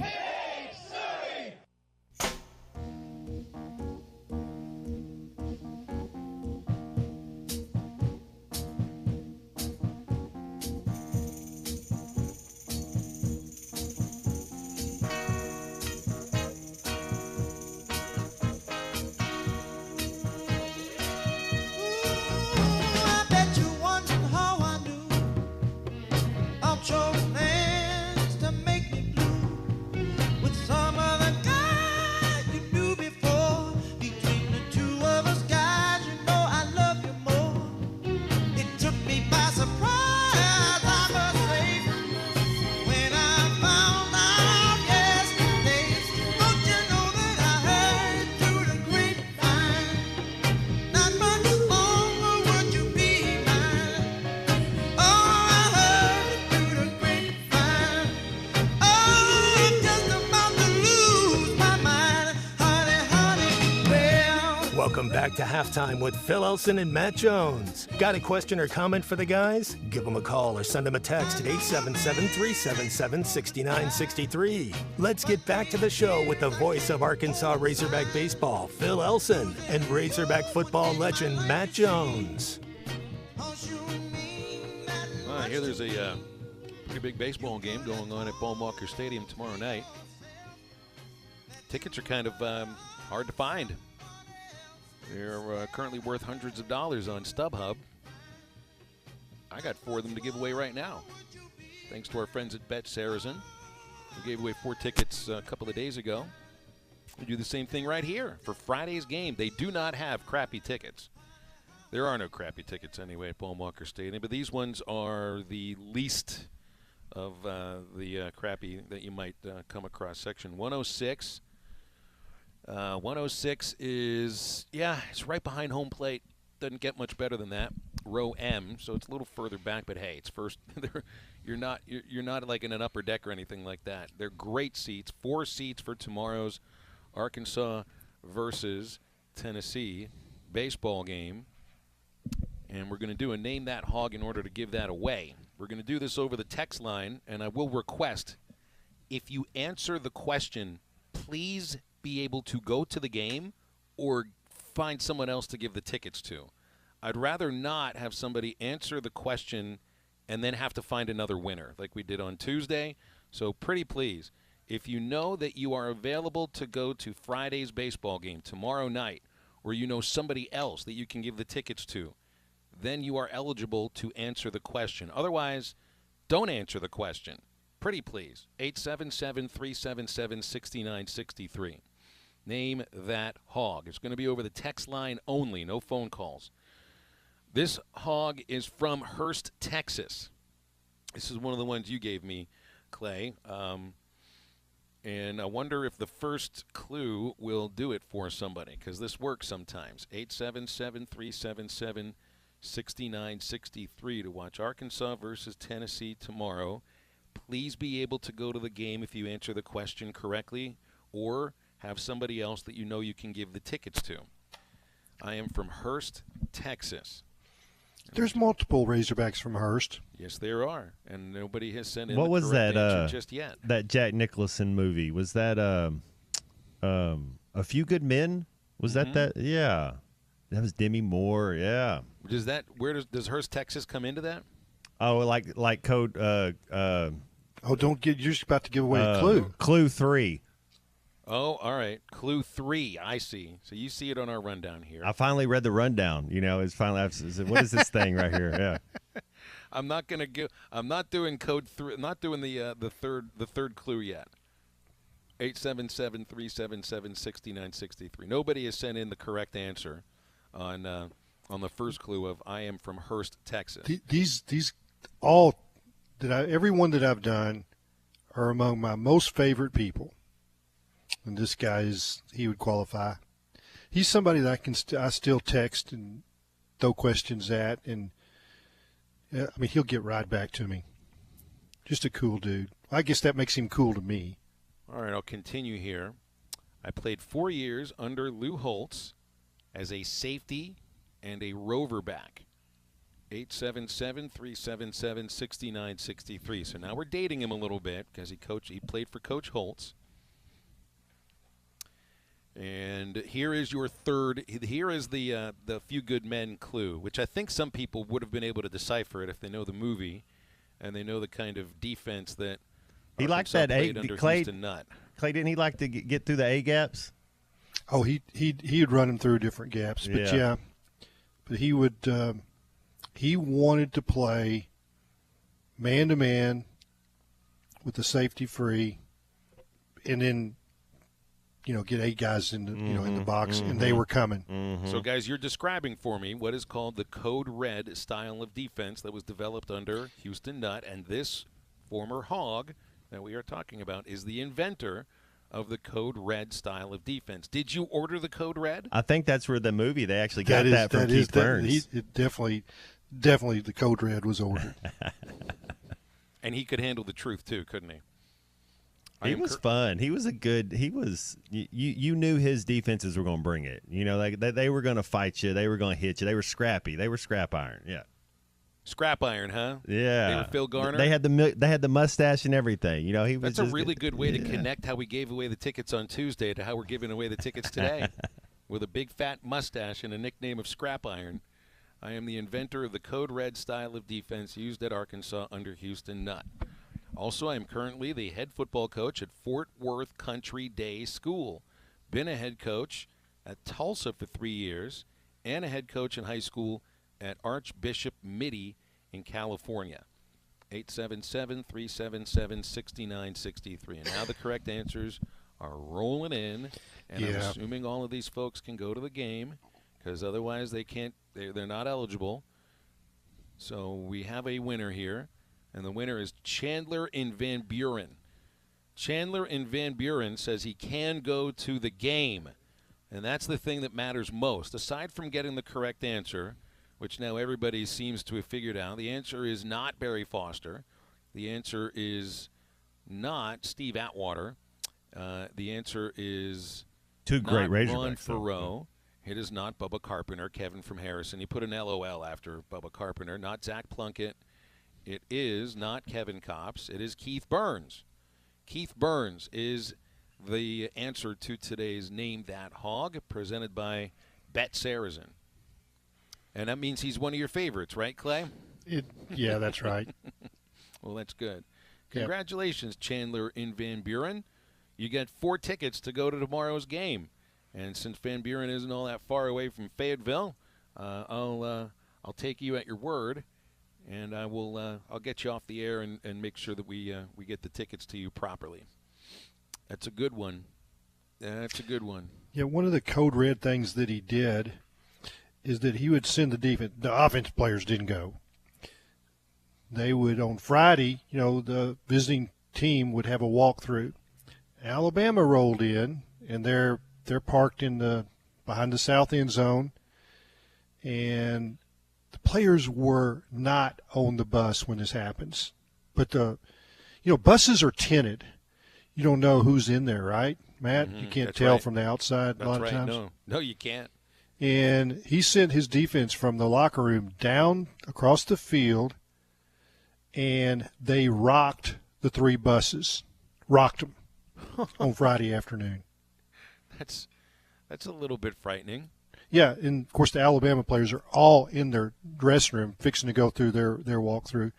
Welcome back to Halftime with Phil Elson and Matt Jones. Got a question or comment for the guys? Give them a call or send them a text at 877-377-6963. Let's get back to the show with the voice of Arkansas Razorback baseball, Phil Elson, and Razorback football legend Matt Jones. I hear there's a pretty big baseball game going on at Walker Stadium tomorrow night. Tickets are kind of hard to find. They're currently worth hundreds of dollars on StubHub. I got 4 of them to give away right now. Thanks to our friends at Bet Saracen. We gave away 4 tickets a couple of days ago. We do the same thing right here for Friday's game. They do not have crappy tickets. There are no crappy tickets anyway at Walker Stadium, but these ones are the least of the crappy that you might come across. Section 106. 106 is, it's right behind home plate. Doesn't get much better than that. Row M, so it's a little further back, but hey, it's first. you're not like in an upper deck or anything like that. They're great seats. 4 seats for tomorrow's Arkansas versus Tennessee baseball game. And we're going to do a Name That Hog in order to give that away. We're going to do this over the text line, and I will request, if you answer the question, please be able to go to the game or find someone else to give the tickets to. I'd rather not have somebody answer the question and then have to find another winner like we did on Tuesday. So pretty please, if you know that you are available to go to Friday's baseball game tomorrow night, or you know somebody else that you can give the tickets to, then you are eligible to answer the question. Otherwise, don't answer the question. Pretty please. 877-377-6963. Name That Hog. It's going to be over the text line only, no phone calls. This hog is from Hurst, Texas. This is one of the ones you gave me, Clay. And I wonder if the first clue will do it for somebody, because this works sometimes. 877-377-6963 to watch Arkansas versus Tennessee tomorrow. Please be able to go to the game if you answer the question correctly, or have somebody else that you know you can give the tickets to. I am from Hurst, Texas. There's multiple Razorbacks from Hurst. Yes, there are, and nobody has sent in what the was correct that answer just yet. That Jack Nicholson movie? Was that A Few Good Men? Was that? Yeah, that was Demi Moore. Yeah. Does Hurst, Texas come into that? Oh, like code. You're just about to give away a clue. Clue 3. Oh, all right. Clue 3. I see. So you see it on our rundown here. I finally read the rundown. It's finally. What is this thing right here? Yeah. I'm not doing code 3. I'm not doing the third clue yet. 877-377-6963. Nobody has sent in the correct answer on on the first clue of I am from Hurst, Texas. These everyone that I've done are among my most favorite people. And this guy he would qualify. He's somebody that I still text and throw questions at, and he'll get right back to me. Just a cool dude. I guess that makes him cool to me. All right, I'll continue here. I played 4 years under Lou Holtz as a safety and a rover back. 877-377-6963. So now we're dating him a little bit because he played for Coach Holtz. And here is your third. Here is the Few Good Men clue, which I think some people would have been able to decipher it if they know the movie and they know the kind of defense that he liked that Clay, Nutt. Clay, didn't he like to get through the A gaps? Oh, he'd run him through different gaps, but but he would. He wanted to play man to man with the safety free, and then get 8 guys in the in the box, and they were coming. So, guys, you're describing for me what is called the Code Red style of defense that was developed under Houston Nutt, and this former Hog that we are talking about is the inventor of the Code Red style of defense. Did you order the Code Red? I think that's where the movie they actually got that from Keith Burns. It definitely the Code Red was ordered. And he could handle the truth too, couldn't he? He was fun. He was you knew his defenses were going to bring it. Like they were going to fight you. They were going to hit you. They were scrappy. They were scrap iron. Yeah. Scrap iron, huh? Yeah. They were Phil Garner. They had the mustache and everything. He was. That's a really good way to connect how we gave away the tickets on Tuesday to how we're giving away the tickets today, with a big fat mustache and a nickname of Scrap Iron. I am the inventor of the Code Red style of defense used at Arkansas under Houston Nutt. Also, I am currently the head football coach at Fort Worth Country Day School. Been a head coach at Tulsa for 3 years and a head coach in high school at Archbishop Mitty in California. 877-377-6963. And now the correct answers are rolling in, and I'm assuming all of these folks can go to the game because otherwise they can't. They're not eligible. So we have a winner here, and the winner is Chandler in Van Buren. Chandler in Van Buren says he can go to the game, and that's the thing that matters most. Aside from getting the correct answer, which now everybody seems to have figured out, the answer is not Barry Foster. The answer is not Steve Atwater. The answer is two great Razorbacks. Ron Farrow. It is not Bubba Carpenter, Kevin from Harrison. He put an LOL after Bubba Carpenter. Not Zach Plunkett. It is not Kevin Copps. It is Keith Burns. Keith Burns is the answer to today's Name That Hog, presented by Bet Saracen. And that means he's one of your favorites, right, Clay? Yeah, that's right. Well, that's good. Congratulations, Chandler in Van Buren. You get 4 tickets to go to tomorrow's game. And since Van Buren isn't all that far away from Fayetteville, I'll take you at your word, and I'll get you off the air and make sure that we get the tickets to you properly. That's a good one. That's a good one. Yeah, one of the Code Red things that he did is that he would send the defense. The offensive players didn't go. They would, on Friday, the visiting team would have a walkthrough. Alabama rolled in, and they're parked behind the south end zone, and the players were not on the bus when this happens. But buses are tinted. You don't know who's in there, right, Matt? You can't tell from the outside a lot of times. No, you can't. And he sent his defense from the locker room down across the field, and they rocked the 3 buses, rocked them on Friday afternoon. That's a little bit frightening. Yeah, and, of course, the Alabama players are all in their dressing room fixing to go through their walkthrough.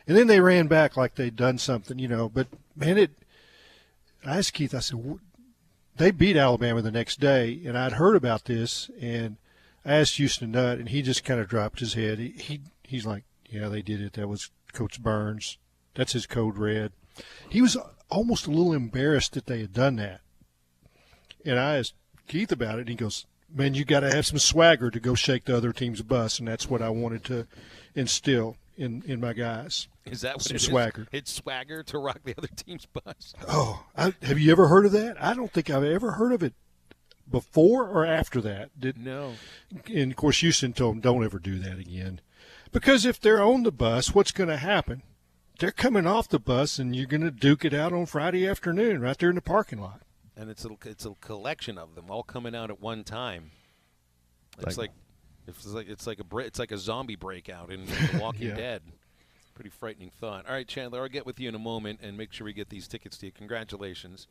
And then they ran back like they'd done something, But, man, I asked Keith, I said, they beat Alabama the next day, and I'd heard about this, and I asked Houston Nutt, and he just kind of dropped his head. He's like, yeah, they did it. That was Coach Burns. That's his Code Red. He was almost a little embarrassed that they had done that. And I asked Keith about it, and he goes, man, you got to have some swagger to go shake the other team's bus, and that's what I wanted to instill in my guys. Is that what some it swagger? Is? It's swagger to rock the other team's bus. Oh, have you ever heard of that? I don't think I've ever heard of it before or after that. No. And, of course, Houston told them, don't ever do that again. Because if they're on the bus, what's going to happen? They're coming off the bus, and you're going to duke it out on Friday afternoon right there in the parking lot. And it's a collection of them all coming out at one time. It's like a zombie breakout in The Walking Dead. Pretty frightening thought. All right, Chandler, I'll get with you in a moment and make sure we get these tickets to you. Congratulations.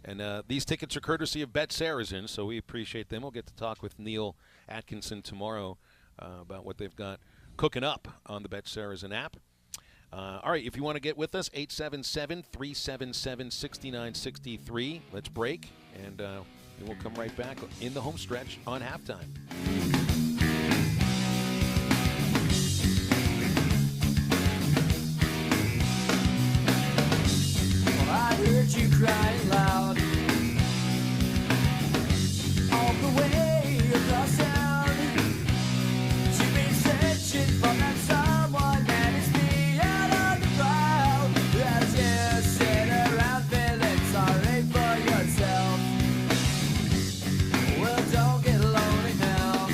And these tickets are courtesy of Bet Saracen, so we appreciate them. We'll get to talk with Neil Atkinson tomorrow about what they've got cooking up on the Bet Saracen app. All right, if you want to get with us, 877-377-6963. Let's break, and we'll come right back in the home stretch on halftime. Well, I heard you crying loud all the way across town. You've been searching for that someone that is beyond on the crowd. As you sit around feeling sorry for yourself. Well, don't get lonely now.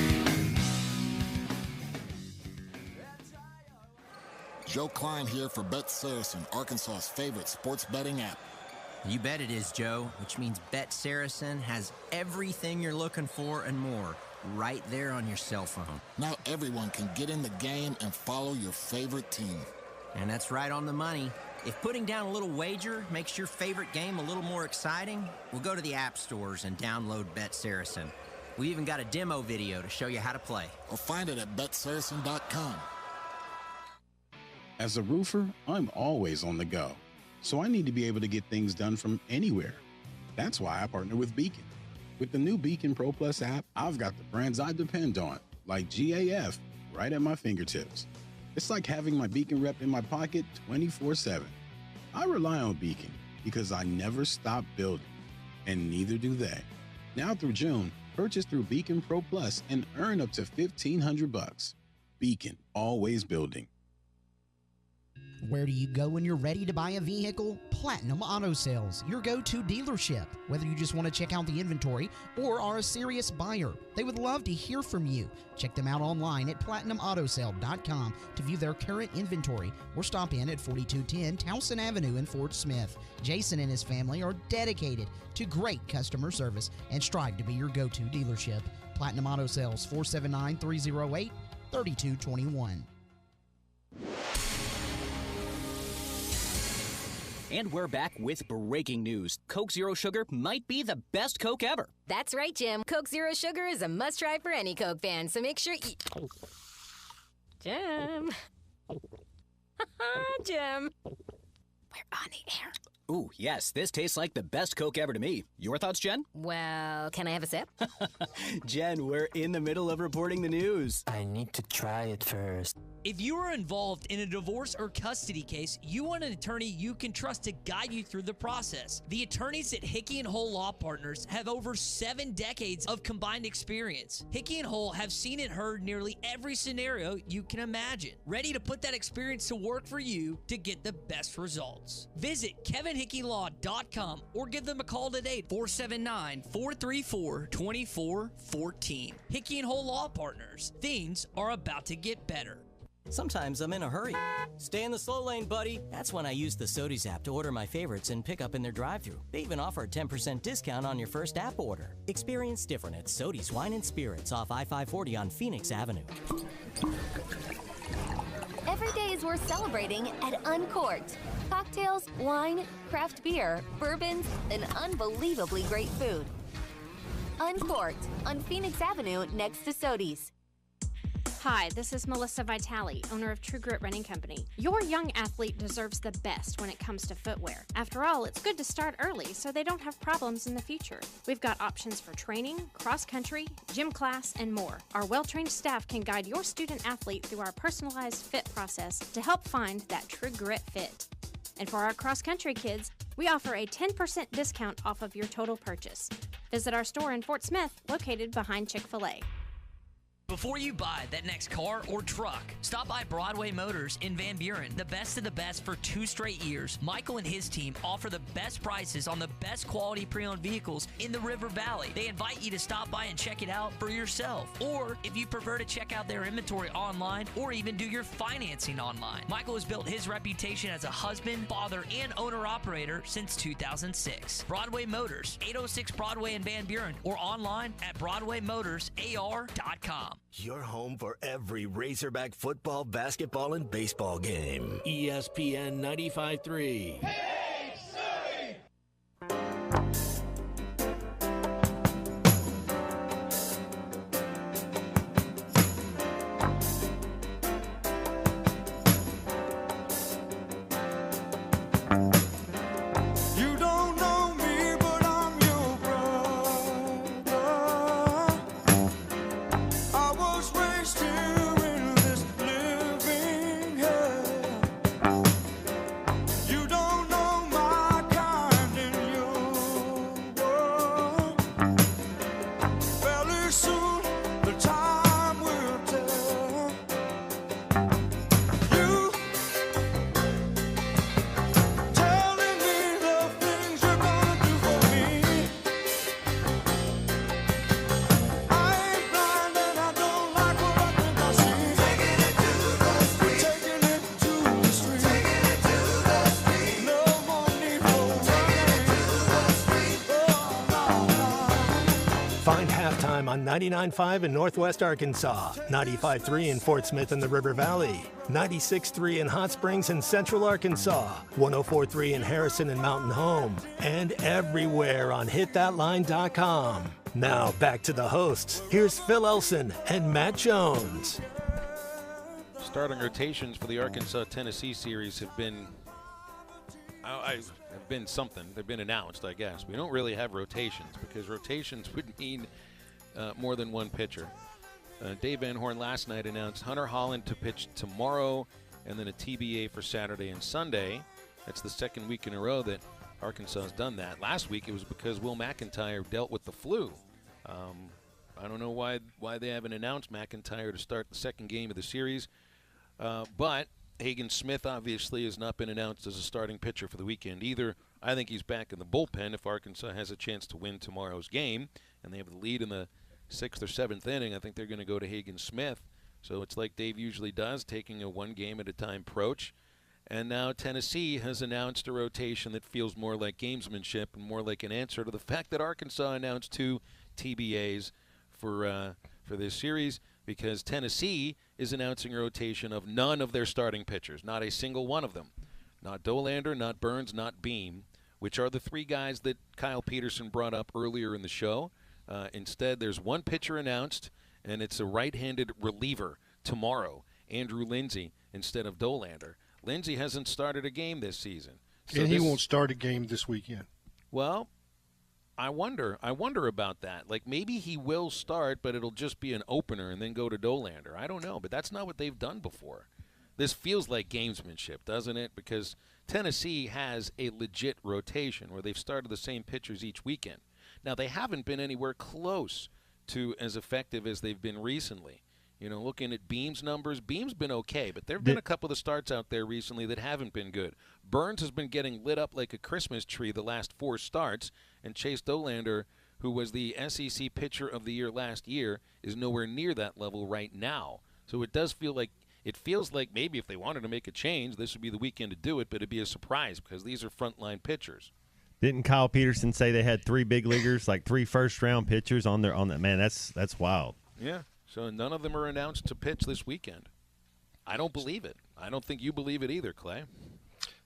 Joe Klein here for Bet Saracen, Arkansas's favorite sports betting app. You bet it is, Joe, which means Bet Saracen has everything you're looking for and more right there on your cell phone. Now everyone can get in the game and follow your favorite team. And that's right on the money. If putting down a little wager makes your favorite game a little more exciting, we'll go to the app stores and download Bet Saracen. We even got a demo video to show you how to play. Or find it at betsaracen.com. As a roofer, I'm always on the go, so I need to be able to get things done from anywhere. That's why I partner with Beacon. With the new Beacon Pro Plus app, I've got the brands I depend on, like GAF, right at my fingertips. It's like having my Beacon rep in my pocket 24/7. I rely on Beacon because I never stop building, and neither do they. Now through June, purchase through Beacon Pro Plus and earn up to $1,500. Beacon, always building. Where do you go when you're ready to buy a vehicle? Platinum Auto Sales, your go-to dealership. Whether you just want to check out the inventory or are a serious buyer, they would love to hear from you. Check them out online at PlatinumAutoSale.com to view their current inventory or stop in at 4210 Towson Avenue in Fort Smith. Jason and his family are dedicated to great customer service and strive to be your go-to dealership. Platinum Auto Sales, 479-308-3221. And we're back with breaking news. Coke Zero Sugar might be the best Coke ever. That's right, Jim. Coke Zero Sugar is a must-try for any Coke fan, so make sure you... Jim. Jim. We're on the air. Ooh, yes, this tastes like the best Coke ever to me. Your thoughts, Jen? Well, can I have a sip? Jen, we're in the middle of reporting the news. I need to try it first. If you are involved in a divorce or custody case, you want an attorney you can trust to guide you through the process. The attorneys at Hickey & Hole Law Partners have over 7 decades of combined experience. Hickey & Hole have seen and heard nearly every scenario you can imagine, ready to put that experience to work for you to get the best results. Visit KevinHickeyLaw.com or give them a call today, 479-434-2414. Hickey & Hole Law Partners. Things are about to get better. Sometimes I'm in a hurry. Stay in the slow lane, buddy. That's when I use the Sodies app to order my favorites and pick up in their drive-thru. They even offer a 10% discount on your first app order. Experience different at Sodies Wine and Spirits off I-540 on Phoenix Avenue. Every day is worth celebrating at Uncorked. Cocktails, wine, craft beer, bourbons, and unbelievably great food. Uncorked on Phoenix Avenue next to Sodies. Hi, this is Melissa Vitale, owner of True Grit Running Company. Your young athlete deserves the best when it comes to footwear. After all, it's good to start early so they don't have problems in the future. We've got options for training, cross-country, gym class, and more. Our well-trained staff can guide your student athlete through our personalized fit process to help find that True Grit fit. And for our cross-country kids, we offer a 10% discount off of your total purchase. Visit our store in Fort Smith, located behind Chick-fil-A. Before you buy that next car or truck, stop by Broadway Motors in Van Buren. The best of the best for 2 straight years. Michael and his team offer the best prices on the best quality pre-owned vehicles in the River Valley. They invite you to stop by and check it out for yourself. Or if you prefer to check out their inventory online or even do your financing online. Michael has built his reputation as a husband, father, and owner-operator since 2006. Broadway Motors, 806 Broadway in Van Buren, or online at BroadwayMotorsAR.com. Your home for every Razorback football, basketball, and baseball game. ESPN 95.3. You don't know me, but I'm your brother. I was raised here in this living hell. You don't know my kind in your world. Fairly soon, the time will tell. You telling me the things you're gonna do for me. I ain't blind and I don't like what I think I see. Taking it to the street. Taking it to the street. Taking it to the street. No more need for running. Find Halftime on 99.5 in Northwest Arkansas, 95.3 in Fort Smith and the River Valley, 96.3 in Hot Springs and Central Arkansas, 104.3 in Harrison and Mountain Home, and everywhere on hitthatline.com. Now back to the hosts. Here's Phil Elson and Matt Jones. Starting rotations for the Arkansas-Tennessee series have been have been something. They've been announced, I guess. We don't really have rotations because rotations would mean more than one pitcher. Dave Van Horn last night announced Hunter Holland to pitch tomorrow and then a TBA for Saturday and Sunday. That's the second week in a row that Arkansas has done that. Last week it was because Will McIntyre dealt with the flu. I don't know why they haven't announced McIntyre to start the second game of the series. But Hagen Smith obviously has not been announced as a starting pitcher for the weekend either. I think he's back in the bullpen if Arkansas has a chance to win tomorrow's game. And they have the lead in the 6th or 7th inning. I think they're going to go to Hagen Smith. So it's like Dave usually does, taking a one-game-at-a-time approach. And now Tennessee has announced a rotation that feels more like gamesmanship and more like an answer to the fact that Arkansas announced 2 TBAs for this series, because Tennessee is announcing a rotation of none of their starting pitchers, not a single one of them. Not Dolander, not Burns, not Beam, which are the 3 guys that Kyle Peterson brought up earlier in the show. Instead, there's one pitcher announced, and it's a right-handed reliever tomorrow, Andrew Lindsey, instead of Dolander. Lindsey hasn't started a game this season. So and he won't start a game this weekend. Well, I wonder about that. Like, maybe he will start, but it'll just be an opener and then go to Dolander. I don't know, but that's not what they've done before. This feels like gamesmanship, doesn't it? Because Tennessee has a legit rotation where they've started the same pitchers each weekend. Now, they haven't been anywhere close to as effective as they've been recently. You know, looking at Beam's numbers, Beam's been okay, but there have been a couple of starts out there recently that haven't been good. Burns has been getting lit up like a Christmas tree the last 4 starts, and Chase Dolander, who was the SEC Pitcher of the Year last year, is nowhere near that level right now. So it feels like maybe if they wanted to make a change, this would be the weekend to do it, but it'd be a surprise because these are frontline pitchers. Didn't Kyle Peterson say they had 3 big leaguers, like 3 first-round pitchers on that? Man, that's wild. Yeah. So none of them are announced to pitch this weekend. I don't believe it. I don't think you believe it either, Clay.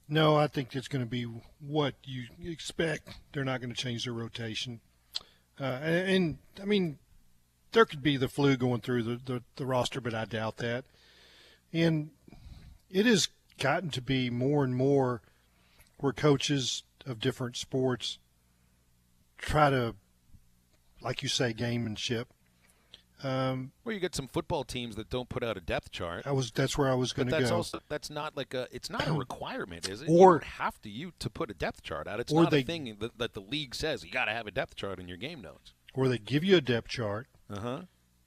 No, I think it's going to be what you expect. They're not going to change their rotation. And I mean, there could be the flu going through the roster, but I doubt that. And it has gotten to be more and more where coaches of different sports try to, like you say, gamemanship. Well, you get some football teams that don't put out a depth chart. That's where I was going to go. That's also not like it's not a requirement, is it? Or you don't have to put a depth chart out. It's not a thing that the league says you got to have a depth chart in your game notes. Or they give you a depth chart. Uh-huh.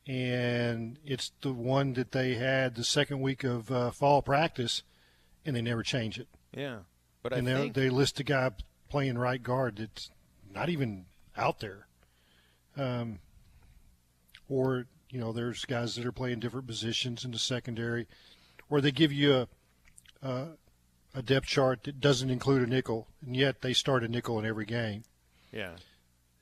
And it's the one that they had the second week of fall practice, and they never change it. Yeah, but and I think they list a guy playing right guard that's not even out there. Or, there's guys that are playing different positions in the secondary. Or they give you a depth chart that doesn't include a nickel, and yet they start a nickel in every game. Yeah.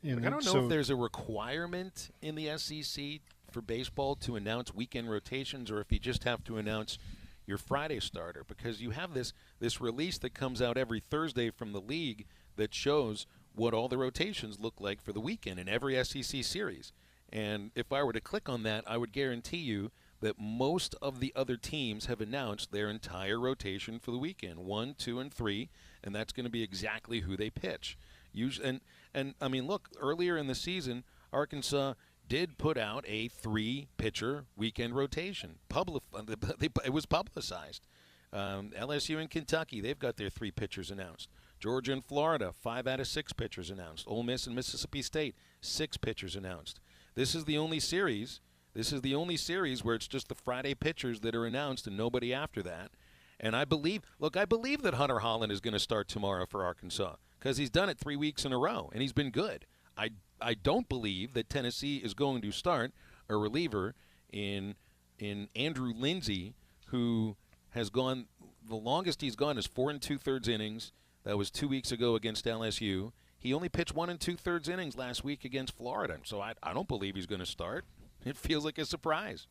And I don't know if there's a requirement in the SEC for baseball to announce weekend rotations, or if you just have to announce your Friday starter, because you have this release that comes out every Thursday from the league that shows what all the rotations look like for the weekend in every SEC series. And if I were to click on that, I would guarantee you that most of the other teams have announced their entire rotation for the weekend, 1, 2, and 3, and that's going to be exactly who they pitch. Usually, and I mean, look, earlier in the season, Arkansas did put out a 3-pitcher weekend rotation. It was publicized. LSU and Kentucky, they've got their 3 pitchers announced. Georgia and Florida, 5 out of 6 pitchers announced. Ole Miss and Mississippi State, 6 pitchers announced. This is the only series where it's just the Friday pitchers that are announced and nobody after that. And I believe that Hunter Holland is going to start tomorrow for Arkansas because he's done it 3 weeks in a row and he's been good. I don't believe that Tennessee is going to start a reliever in Andrew Lindsey, who has gone the longest he's gone is 4 2/3 innings. That was 2 weeks ago against LSU. He only pitched 1 2/3 innings last week against Florida, so I don't believe he's going to start. It feels like a surprise.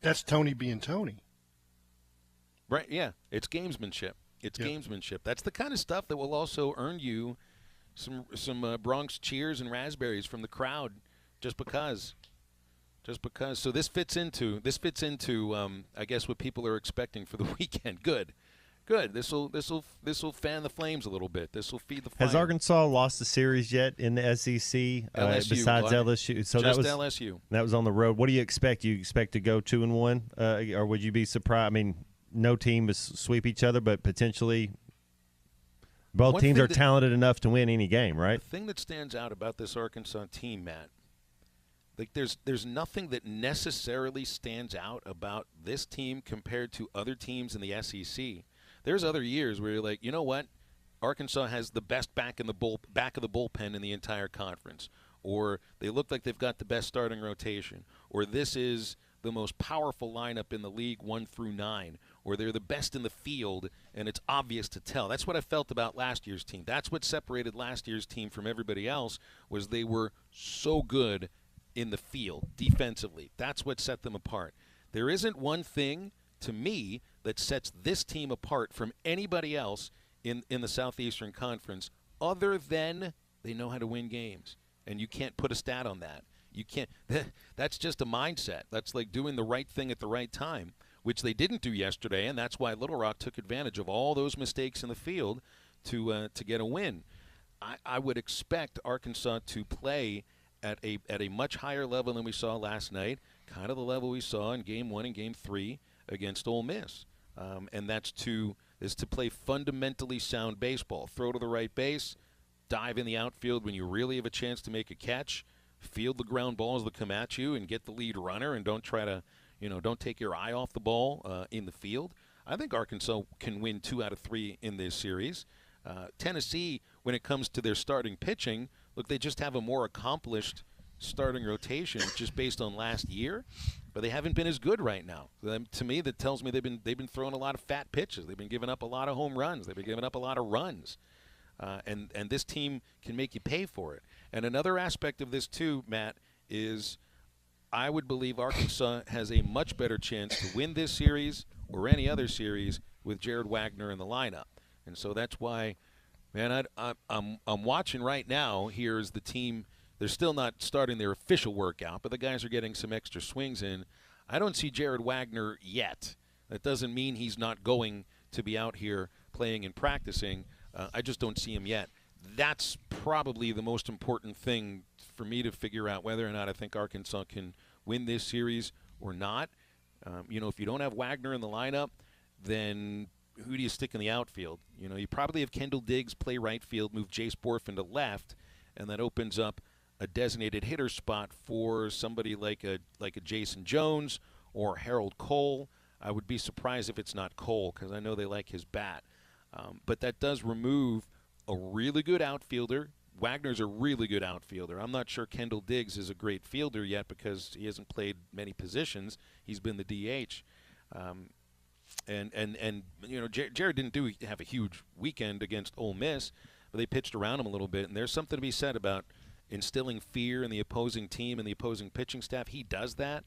That's Tony being Tony. Right, yeah. It's gamesmanship. Gamesmanship. That's the kind of stuff that will also earn you some Bronx cheers and raspberries from the crowd just because. So this fits into I guess what people are expecting for the weekend. Good. This will fan the flames a little bit. This will feed the fire. Has Arkansas lost a series yet in the SEC besides LSU? So just that was LSU. That was on the road. What do you expect? You expect to go 2-1, or would you be surprised? I mean, no team will sweep each other, but potentially both teams are talented enough to win any game, right? The thing that stands out about this Arkansas team, Matt, like there's nothing that necessarily stands out about this team compared to other teams in the SEC. There's other years where you're like, you know what? Arkansas has the best back of the bullpen in the entire conference. Or they look like they've got the best starting rotation. Or this is the most powerful lineup in the league 1 through 9. Or they're the best in the field, and it's obvious to tell. That's what I felt about last year's team. That's what separated last year's team from everybody else, was they were so good in the field defensively. That's what set them apart. There isn't one thing, to me, that sets this team apart from anybody else in the Southeastern Conference other than they know how to win games. And you can't put a stat on that. You can't. That's just a mindset. That's like doing the right thing at the right time, which they didn't do yesterday, and that's why Little Rock took advantage of all those mistakes in the field to get a win. I would expect Arkansas to play at a much higher level than we saw last night, kind of the level we saw in Game 1 and Game 3 against Ole Miss. And that's to play fundamentally sound baseball. Throw to the right base, dive in the outfield when you really have a chance to make a catch, field the ground balls that come at you, and get the lead runner, and don't try to, don't take your eye off the ball in the field. I think Arkansas can win 2 out of 3 in this series. Tennessee, when it comes to their starting pitching, look, they just have a more accomplished starting rotation just based on last year, but they haven't been as good right now. To me, that tells me they've been throwing a lot of fat pitches. They've been giving up a lot of home runs. They've been giving up a lot of runs, and this team can make you pay for it. And another aspect of this too, Matt, is I would believe Arkansas has a much better chance to win this series or any other series with Jared Wagner in the lineup, and so that's why, man, I'm watching right now. Here's the team. They're still not starting their official workout, but the guys are getting some extra swings in. I don't see Jared Wagner yet. That doesn't mean he's not going to be out here playing and practicing. I just don't see him yet. that's probably the most important thing for me to figure out whether or not I think Arkansas can win this series or not. If you don't have Wagner in the lineup, then who do you stick in the outfield? You probably have Kendall Diggs play right field, move Jace Borfin to left, and that opens up a designated hitter spot for somebody like a Jason Jones or Harold Cole. I would be surprised if it's not Cole because I know they like his bat. But that does remove a really good outfielder. Wagner's a really good outfielder. I'm not sure Kendall Diggs is a great fielder yet because he hasn't played many positions. He's been the DH. Jared didn't have a huge weekend against Ole Miss, but they pitched around him a little bit. And there's something to be said about instilling fear in the opposing team and the opposing pitching staff. He does that.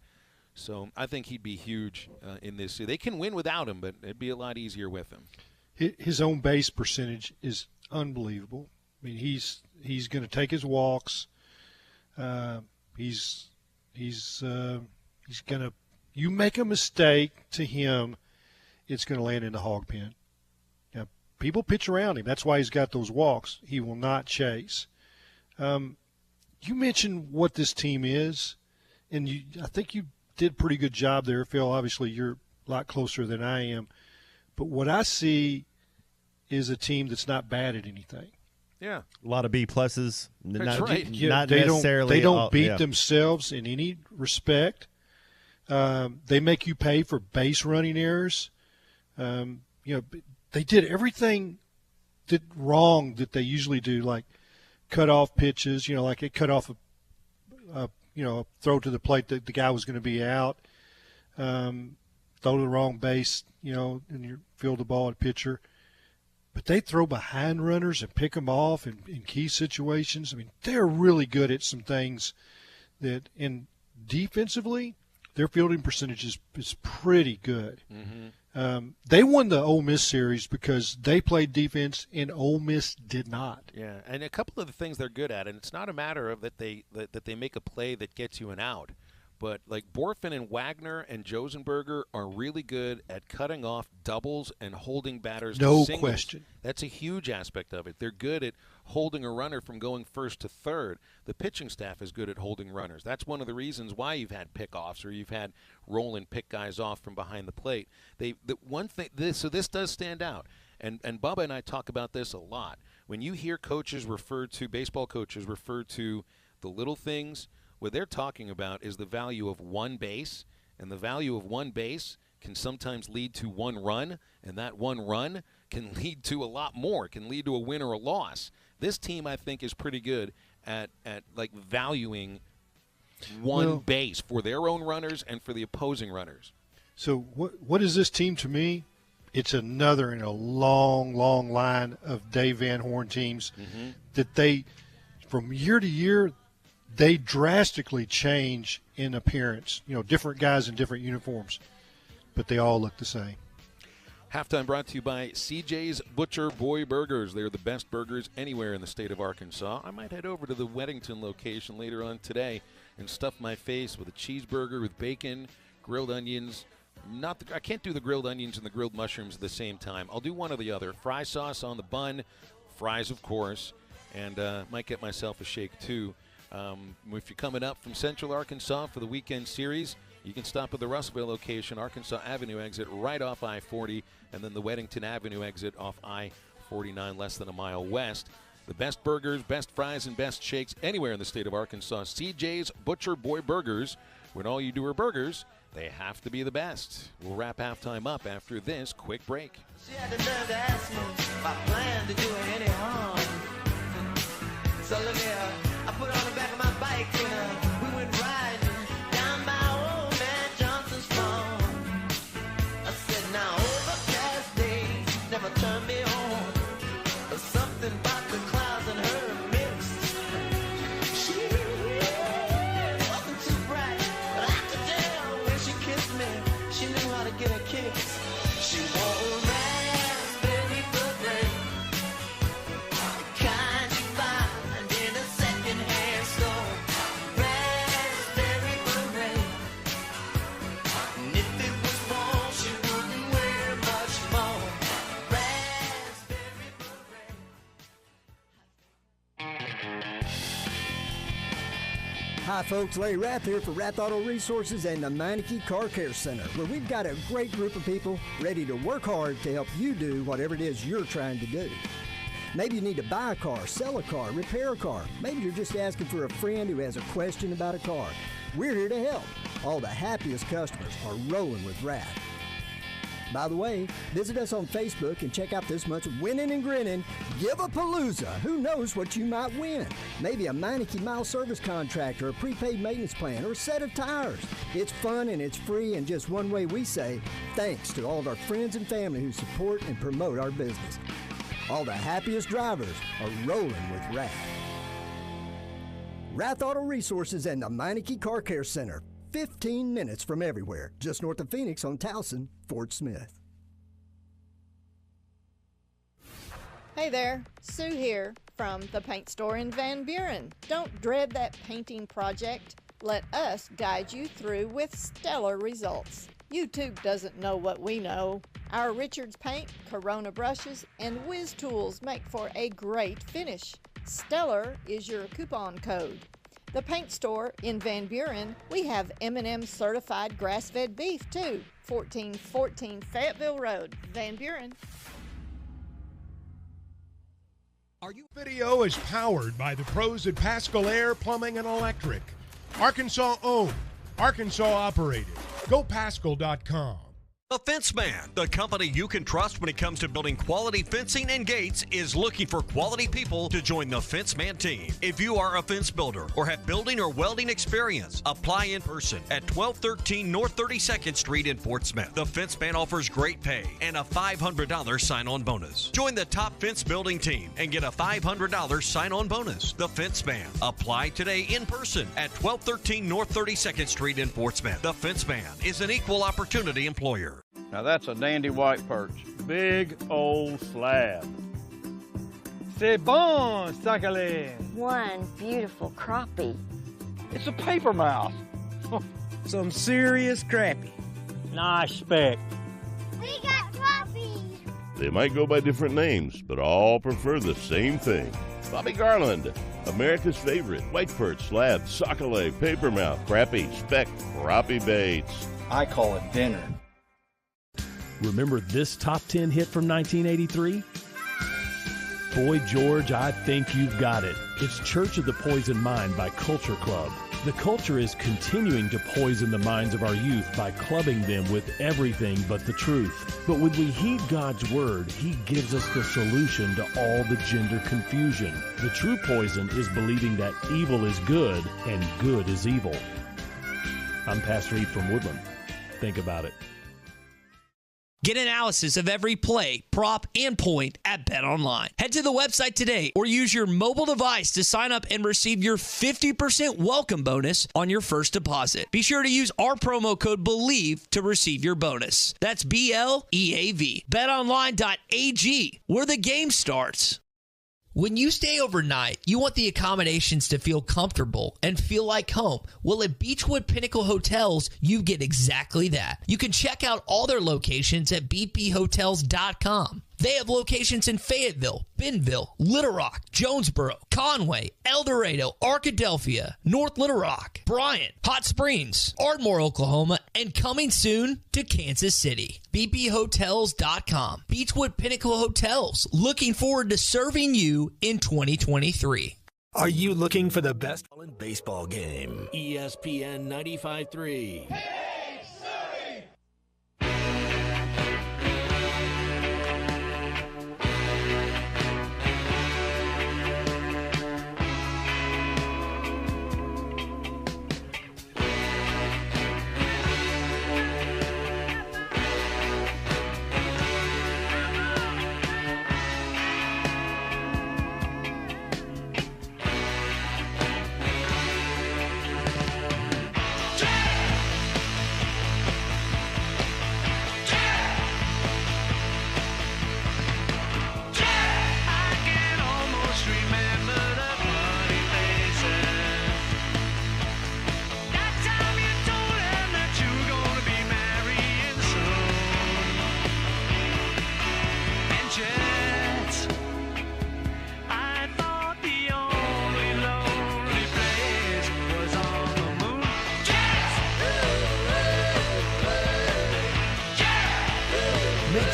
So I think he'd be huge in this. They can win without him, but it'd be a lot easier with him. His own base percentage is unbelievable. I mean, he's going to take his walks. He's going to. You make a mistake to him, it's going to land in the hog pen. Now, people pitch around him. That's why he's got those walks. He will not chase. You mentioned what this team is, and I think you did a pretty good job there, Phil. Obviously, you're a lot closer than I am. But what I see is a team that's not bad at anything. Yeah. A lot of B pluses. That's right. Not necessarily. They don't beat themselves in any respect. They make you pay for base running errors. They did everything wrong that they usually do, like cut off pitches, like they cut off a throw to the plate that the guy was going to be out, throw to the wrong base, and you field the ball at pitcher. But they throw behind runners and pick them off in key situations. I mean, they're really good at some things that, and defensively, their fielding percentage is pretty good. Mm-hmm. They won the Ole Miss series because they played defense and Ole Miss did not. Yeah, and a couple of the things they're good at, and it's not a matter of that they make a play that gets you an out, but like Borfin and Wagner and Josenberger are really good at cutting off doubles and holding batters to singles. No question. That's a huge aspect of it. They're good at holding a runner from going first to third. The pitching staff is good at holding runners. That's one of the reasons why you've had pickoffs or you've had roll and pick guys off from behind the plate. So this does stand out. And Bubba and I talk about this a lot. When you hear baseball coaches refer to the little things, what they're talking about is the value of one base, and the value of one base can sometimes lead to one run, and that one run can lead to a lot more, can lead to a win or a loss. This team, I think, is pretty good at like valuing one base for their own runners and for the opposing runners. So what is this team to me? It's another in a long, long line of Dave Van Horn teams that they, from year to year, they drastically change in appearance. Different guys in different uniforms, but they all look the same. Halftime brought to you by CJ's Butcher Boy Burgers. They're the best burgers anywhere in the state of Arkansas. I might head over to the Weddington location later on today and stuff my face with a cheeseburger with bacon, grilled onions. I can't do the grilled onions and the grilled mushrooms at the same time. I'll do one or the other. Fry sauce on the bun, fries, of course, and might get myself a shake, too. If you're coming up from Central Arkansas for the weekend series, you can stop at the Russellville location, Arkansas Avenue exit right off I-40, and then the Weddington Avenue exit off I-49, less than a mile west. The best burgers, best fries, and best shakes anywhere in the state of Arkansas. CJ's Butcher Boy Burgers. When all you do are burgers, they have to be the best. We'll wrap halftime up after this quick break. She had the nerve to ask me if I planned to do her any harm. So look here, I put on the back of my bike and we went riding down by old man Johnson's farm. I said, now overcast days never turn me on. There's something about the clouds and her mixed. She wasn't too bright, but I could tell when she kissed me, she knew how to get her kicks. She wore a raspberry beret, the kind you find in a second. Hi folks, Larry Rath here for Rath Auto Resources and the Meineke Car Care Center, where we've got a great group of people ready to work hard to help you do whatever it is you're trying to do. Maybe you need to buy a car, sell a car, repair a car. Maybe you're just asking for a friend who has a question about a car. We're here to help. All the happiest customers are rolling with Rath. By the way, visit us on Facebook and check out this month's Winning and Grinning Give-A-Palooza. Who knows what you might win? Maybe a Meineke Mile Service contract or a prepaid maintenance plan or a set of tires. It's fun and it's free, and just one way we say thanks to all of our friends and family who support and promote our business. All the happiest drivers are rolling with Rath. Rath Auto Resources and the Meineke Car Care Center. 15 minutes from everywhere, just north of Phoenix on Towson, Fort Smith. Hey there, Sue here from the paint store in Van Buren. Don't dread that painting project. Let us guide you through with stellar results. YouTube doesn't know what we know. Our Richards paint, Corona brushes, and Whiz tools make for a great finish. Stellar is your coupon code. The paint store in Van Buren, we have M&M certified grass-fed beef too. 1414 Fayetteville Road, Van Buren. Video is powered by the pros at Pascal Air Plumbing and Electric. Arkansas owned, Arkansas operated. GoPascal.com. The Fence Man, the company you can trust when it comes to building quality fencing and gates, is looking for quality people to join the Fence Man team. If you are a fence builder or have building or welding experience, apply in person at 1213 North 32nd Street in Fort Smith. The Fence Man offers great pay and a $500 sign-on bonus. Join the top fence building team and get a $500 sign-on bonus. The Fence Man. Apply today in person at 1213 North 32nd Street in Fort Smith. The Fence Man is an equal opportunity employer. Now that's a dandy white perch. Big old slab. C'est bon, sacalé. One beautiful crappie. It's a paper mouse. Some serious crappie. Nice speck. We got crappies. They might go by different names, but all prefer the same thing. Bobby Garland, America's favorite. White perch, slab, sockeye, papermouth, crappie, speck, crappie baits. I call it dinner. Remember this top 10 hit from 1983? Boy George, I Think You've Got It. It's Church of the Poison Mind by Culture Club. The culture is continuing to poison the minds of our youth by clubbing them with everything but the truth. But when we heed God's word, He gives us the solution to all the gender confusion. The true poison is believing that evil is good and good is evil. I'm Pastor Eve from Woodland. Think about it. Get analysis of every play, prop, and point at BetOnline. Head to the website today or use your mobile device to sign up and receive your 50% welcome bonus on your first deposit. Be sure to use our promo code BELIEVE to receive your bonus. That's BLEAV. BetOnline.ag, where the game starts. When you stay overnight, you want the accommodations to feel comfortable and feel like home. Well, at Beechwood Pinnacle Hotels, you get exactly that. You can check out all their locations at bphotels.com. They have locations in Fayetteville, Bentonville, Little Rock, Jonesboro, Conway, El Dorado, Arkadelphia, North Little Rock, Bryant, Hot Springs, Ardmore, Oklahoma, and coming soon to Kansas City. bphotels.com. Beechwood Pinnacle Hotels, looking forward to serving you in 2023. Are you looking for the best baseball game? ESPN 95.3.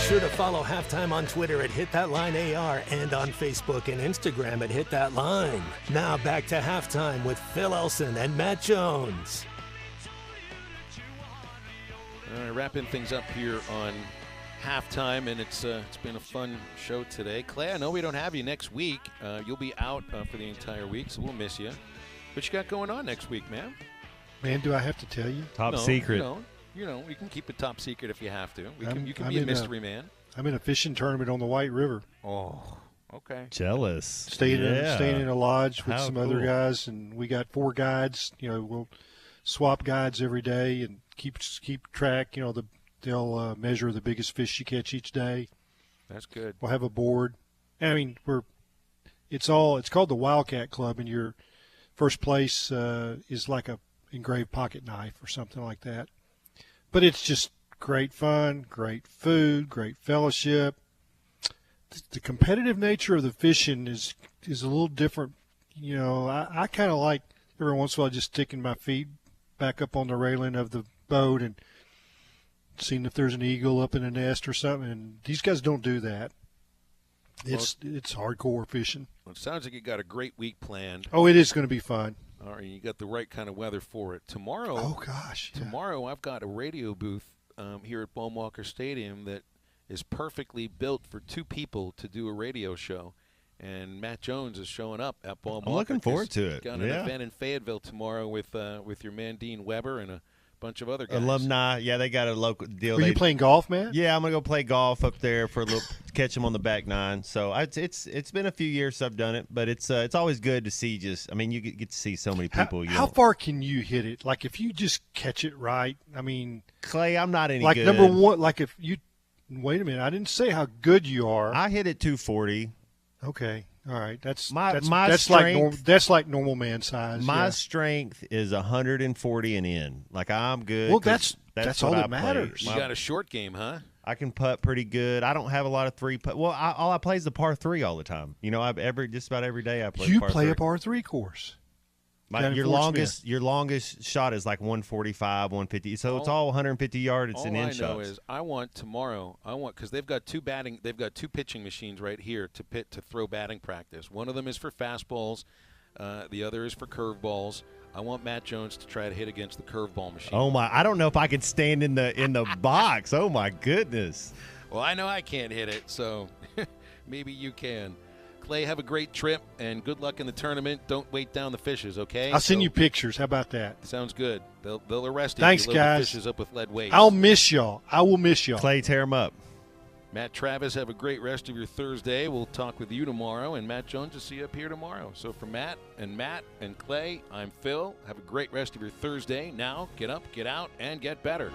sure to follow Halftime on Twitter at HitThatLineAR and on Facebook and Instagram at HitThatLine. Now back to Halftime with Phil Elson and Matt Jones. All right, wrapping things up here on Halftime, and it's been a fun show today. Clay, I know we don't have you next week. You'll be out for the entire week, so we'll miss you. What you got going on next week, man? Man, do I have to tell you? Top secret. You can keep it top secret if you have to. You can be a mystery man. I'm in a fishing tournament on the White River. Oh, okay. Jealous. Staying in a lodge with some other guys, and we got 4 guides. We'll swap guides every day and keep track. They'll measure the biggest fish you catch each day. That's good. We'll have a board. I mean, it's called the Wildcat Club, and your first place is like a engraved pocket knife or something like that. But it's just great fun, great food, great fellowship. The competitive nature of the fishing is a little different. I kind of like every once in a while just sticking my feet back up on the railing of the boat and seeing if there's an eagle up in a nest or something. And these guys don't do that. It's hardcore fishing. Well, it sounds like you got a great week planned. Oh, it is going to be fun. All right, you got the right kind of weather for it. Tomorrow, oh gosh, yeah. Tomorrow I've got a radio booth here at Baum-Walker Stadium that is perfectly built for 2 people to do a radio show. And Matt Jones is showing up at Baum-Walker. I'm looking forward to it. Got an event in Fayetteville tomorrow with your man Dean Weber and a bunch of other guys. Alumni, yeah, they got a local deal. Are you playing golf, man? Yeah, I'm gonna go play golf up there for a little, catch them on the back 9. So it's been a few years since I've done it, but it's always good to see. You get to see so many people. How far can you hit it? Like if you just catch it right. I mean, Clay, I'm not any like good. Number one. Like if you wait a minute, I didn't say how good you are. I hit it 240. Okay. All right, that's strength, that's like normal man size. My strength is 140 and in. Like I'm good. Well, that's all that play. matters. You got a short game, huh? I can putt pretty good. I don't have a lot of 3 putt. Well, all I play is the par 3 all the time. Just about every day I play. You par play 3. A par 3 course. Your longest shot is like 145, 150. So it's all 150 yards and in shots. All I know is I want tomorrow. Because they've got 2 pitching machines right here to throw batting practice. One of them is for fastballs, the other is for curveballs. I want Matt Jones to try to hit against the curveball machine. Oh my! I don't know if I can stand in the box. Oh my goodness! Well, I know I can't hit it, so maybe you can. Clay, have a great trip, and good luck in the tournament. Don't weight down the fishes, okay? I'll send you pictures. How about that? Sounds good. They'll arrest you. Thanks, if you load guys. the fishes up with lead weights. I'll miss y'all. I will miss y'all. Clay, tear them up. Matt Travis, have a great rest of your Thursday. We'll talk with you tomorrow, and Matt Jones will see you up here tomorrow. So for Matt and Clay, I'm Phil. Have a great rest of your Thursday. Now, get up, get out, and get better.